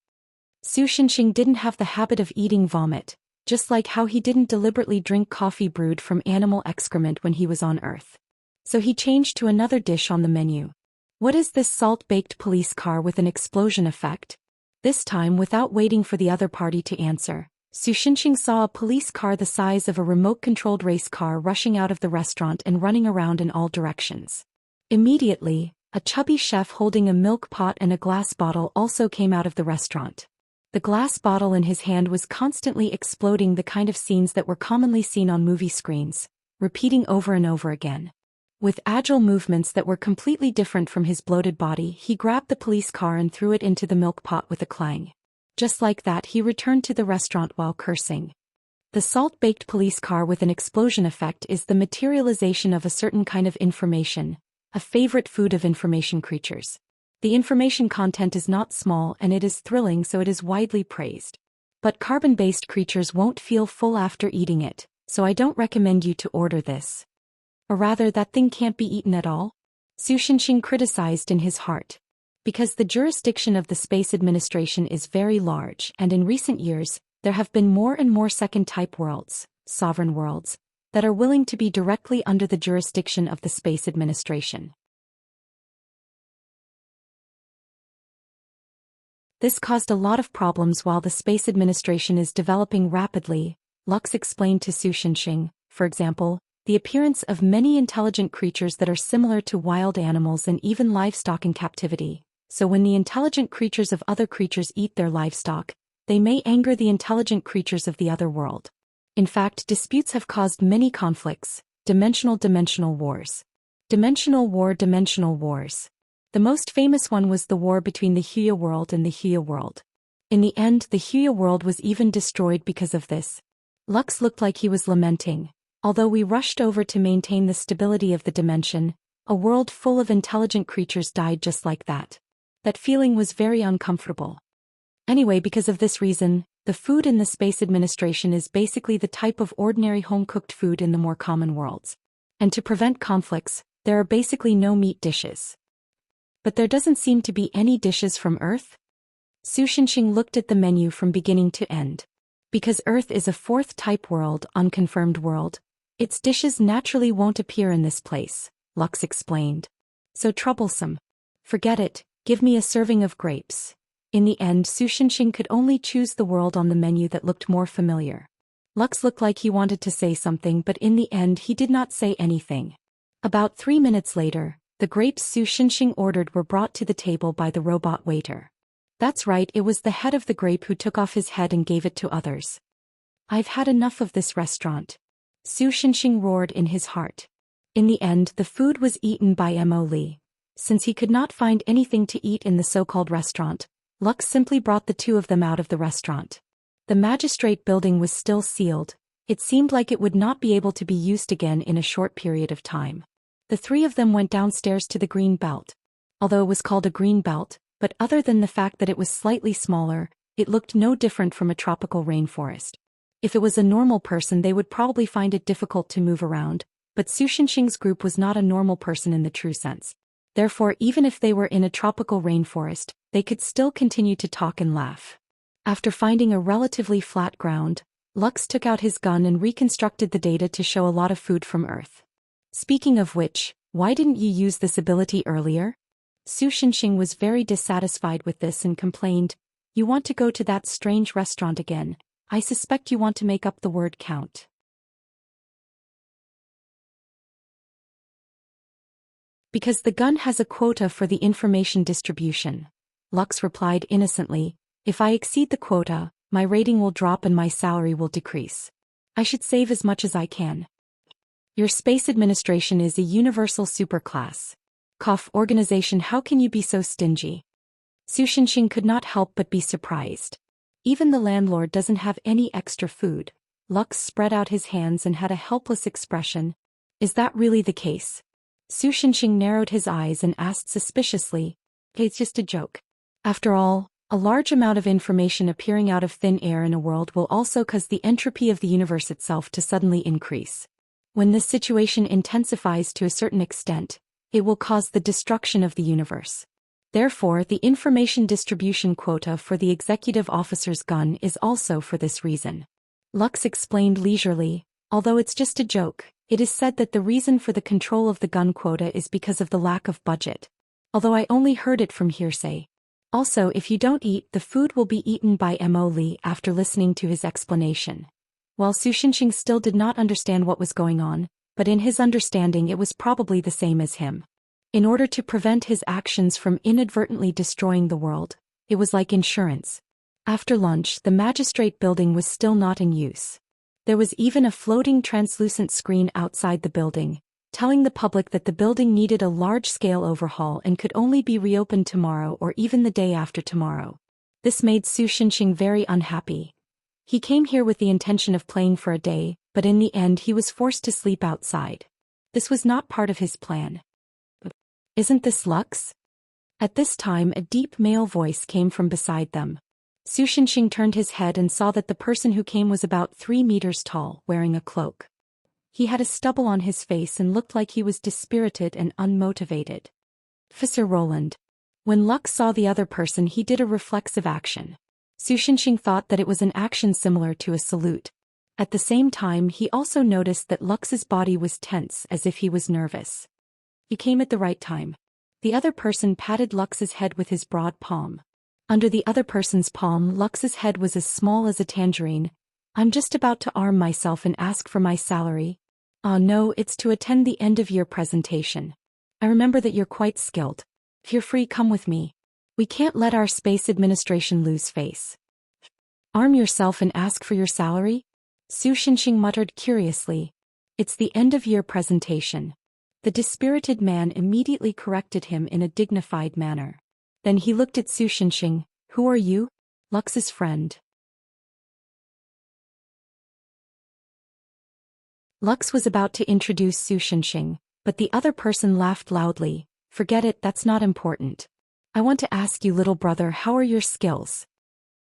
Su Shinxing didn't have the habit of eating vomit, just like how he didn't deliberately drink coffee brewed from animal excrement when he was on Earth. So he changed to another dish on the menu. What is this salt-baked police car with an explosion effect? This time, without waiting for the other party to answer, Su Shinxing saw a police car the size of a remote-controlled race car rushing out of the restaurant and running around in all directions. Immediately, a chubby chef holding a milk pot and a glass bottle also came out of the restaurant. The glass bottle in his hand was constantly exploding, the kind of scenes that were commonly seen on movie screens, repeating over and over again. With agile movements that were completely different from his bloated body, he grabbed the police car and threw it into the milk pot with a clang. Just like that, he returned to the restaurant while cursing. The salt-baked police car with an explosion effect is the materialization of a certain kind of information, a favorite food of information creatures. The information content is not small and it is thrilling, so it is widely praised. But carbon-based creatures won't feel full after eating it, so I don't recommend you to order this. Or rather, that thing can't be eaten at all? Su Shenxing criticized in his heart. Because the jurisdiction of the Space Administration is very large, and in recent years, there have been more and more second-type worlds, sovereign worlds, that are willing to be directly under the jurisdiction of the Space Administration. This caused a lot of problems while the Space Administration is developing rapidly, Lux explained to Su Shenxing. For example, the appearance of many intelligent creatures that are similar to wild animals and even livestock in captivity. So when the intelligent creatures of other creatures eat their livestock, they may anger the intelligent creatures of the other world. In fact, disputes have caused many conflicts, dimensional wars. Dimensional wars. The most famous one was the war between the Huya world and the Huya world. In the end, the Huya world was even destroyed because of this. Lux looked like he was lamenting. Although we rushed over to maintain the stability of the dimension, a world full of intelligent creatures died just like that. That feeling was very uncomfortable. Anyway, because of this reason, the food in the Space Administration is basically the type of ordinary home-cooked food in the more common worlds. And to prevent conflicts, there are basically no meat dishes. But there doesn't seem to be any dishes from Earth? Su Shenxing looked at the menu from beginning to end. Because Earth is a fourth-type world, unconfirmed world, its dishes naturally won't appear in this place, Lux explained. So troublesome. Forget it, give me a serving of grapes. In the end, Su Shenxing could only choose the world on the menu that looked more familiar. Lux looked like he wanted to say something, but in the end he did not say anything. About 3 minutes later, the grapes Su Shenxing ordered were brought to the table by the robot waiter. That's right, it was the head of the grape who took off his head and gave it to others. I've had enough of this restaurant. Su Shenxing roared in his heart. In the end, the food was eaten by Mo Li. Since he could not find anything to eat in the so-called restaurant, Lux simply brought the two of them out of the restaurant. The magistrate building was still sealed. It seemed like it would not be able to be used again in a short period of time. The three of them went downstairs to the green belt. Although it was called a green belt, but other than the fact that it was slightly smaller, it looked no different from a tropical rainforest. If it was a normal person, they would probably find it difficult to move around, but Su Shenxing's group was not a normal person in the true sense. Therefore, even if they were in a tropical rainforest, they could still continue to talk and laugh. After finding a relatively flat ground, Lux took out his gun and reconstructed the data to show a lot of food from Earth. Speaking of which, why didn't you use this ability earlier? Su Shenxing was very dissatisfied with this and complained, "You want to go to that strange restaurant again. I suspect you want to make up the word count." Because the gun has a quota for the information distribution. Lux replied innocently, "If I exceed the quota, my rating will drop and my salary will decrease. I should save as much as I can. Your Space Administration is a universal superclass. Organization, how can you be so stingy?" Su Shenxing could not help but be surprised. Even the landlord doesn't have any extra food. Lux spread out his hands and had a helpless expression. Is that really the case? Su Shenxing narrowed his eyes and asked suspiciously, "It's just a joke. After all, a large amount of information appearing out of thin air in a world will also cause the entropy of the universe itself to suddenly increase. When this situation intensifies to a certain extent, it will cause the destruction of the universe. Therefore, the information distribution quota for the executive officer's gun is also for this reason." Lux explained leisurely, "Although it's just a joke, it is said that the reason for the control of the gun quota is because of the lack of budget. Although I only heard it from hearsay. Also, if you don't eat, the food will be eaten by Mo Li." After listening to his explanation, while Su Shenxing still did not understand what was going on, but in his understanding it was probably the same as him. In order to prevent his actions from inadvertently destroying the world, it was like insurance. After lunch, the magistrate building was still not in use. There was even a floating translucent screen outside the building, telling the public that the building needed a large-scale overhaul and could only be reopened tomorrow or even the day after tomorrow. This made Su Shenxing very unhappy. He came here with the intention of playing for a day, but in the end he was forced to sleep outside. This was not part of his plan. "Isn't this Lux?" At this time a deep male voice came from beside them. Su Shenxing turned his head and saw that the person who came was about 3 meters tall, wearing a cloak. He had a stubble on his face and looked like he was dispirited and unmotivated. Officer Roland. When Lux saw the other person, he did a reflexive action. Su Shinxing thought that it was an action similar to a salute. At the same time, he also noticed that Lux's body was tense as if he was nervous. You came at the right time. The other person patted Lux's head with his broad palm. Under the other person's palm, Lux's head was as small as a tangerine. I'm just about to arm myself and ask for my salary. No, it's to attend the end-of-year presentation. I remember that you're quite skilled. If you're free, come with me. We can't let our space administration lose face. Arm yourself and ask for your salary? Su Shinxing muttered curiously. It's the end-of-year presentation. The dispirited man immediately corrected him in a dignified manner. Then he looked at Su Shinxing. Who are you? Lux's friend. Lux was about to introduce Su Shinxing, but the other person laughed loudly. Forget it, that's not important. I want to ask you, little brother, how are your skills?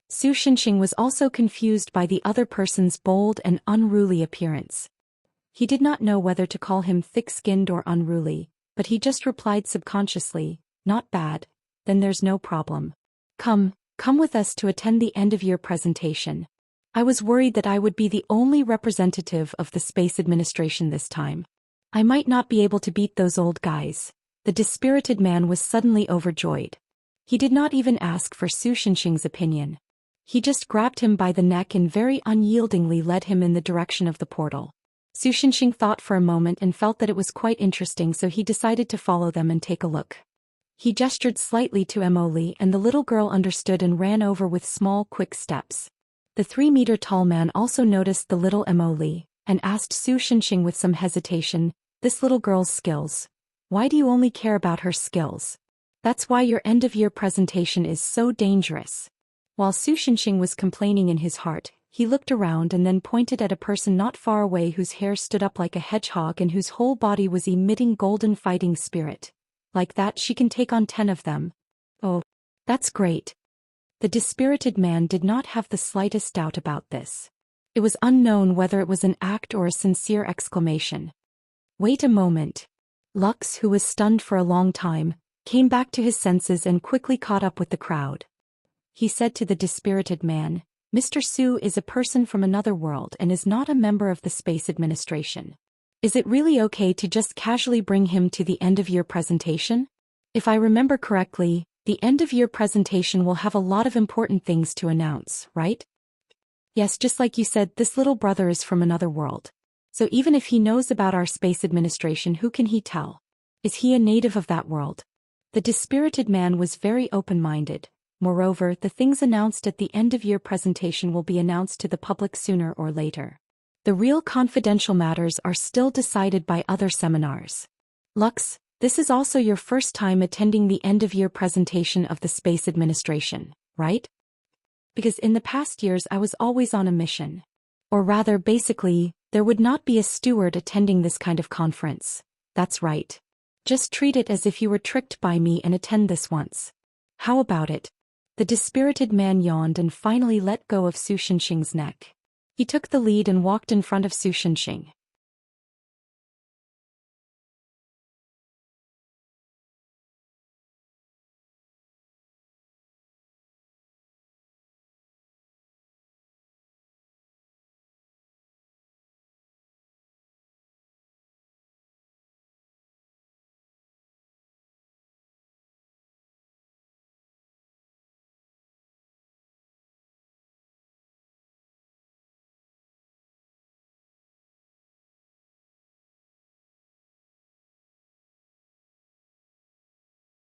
Su Shinxing was also confused by the other person's bold and unruly appearance. He did not know whether to call him thick-skinned or unruly, but he just replied subconsciously, not bad, then there's no problem. Come with us to attend the end-of-year presentation. I was worried that I would be the only representative of the Space Administration this time. I might not be able to beat those old guys. The dispirited man was suddenly overjoyed. He did not even ask for Su Shinxing's opinion. He just grabbed him by the neck and very unyieldingly led him in the direction of the portal. Su Shinxing thought for a moment and felt that it was quite interesting, so he decided to follow them and take a look. He gestured slightly to Emily, and the little girl understood and ran over with small, quick steps. The 3-meter-tall man also noticed the little Emily, and asked Su Shinxing with some hesitation, this little girl's skills. Why do you only care about her skills? That's why your end-of-year presentation is so dangerous. While Su Shinxing was complaining in his heart, he looked around and then pointed at a person not far away whose hair stood up like a hedgehog and whose whole body was emitting golden fighting spirit. Like that, she can take on 10 of them. Oh, that's great. The dispirited man did not have the slightest doubt about this. It was unknown whether it was an act or a sincere exclamation. Wait a moment. Lux, who was stunned for a long time, came back to his senses and quickly caught up with the crowd. He said to the dispirited man, Mr. Su is a person from another world and is not a member of the Space Administration. Is it really okay to just casually bring him to the end-of-year presentation? If I remember correctly, the end-of-year presentation will have a lot of important things to announce, right? Yes, just like you said, this little brother is from another world. So even if he knows about our Space Administration, who can he tell? Is he a native of that world? The dispirited man was very open-minded. Moreover, the things announced at the end-of-year presentation will be announced to the public sooner or later. The real confidential matters are still decided by other seminars. Lux, this is also your first time attending the end-of-year presentation of the Space Administration, right? Because in the past years I was always on a mission. Or rather, basically, there would not be a steward attending this kind of conference. That's right. Just treat it as if you were tricked by me and attend this once. How about it? The dispirited man yawned and finally let go of Su Shinxing's neck. He took the lead and walked in front of Su Shinxing.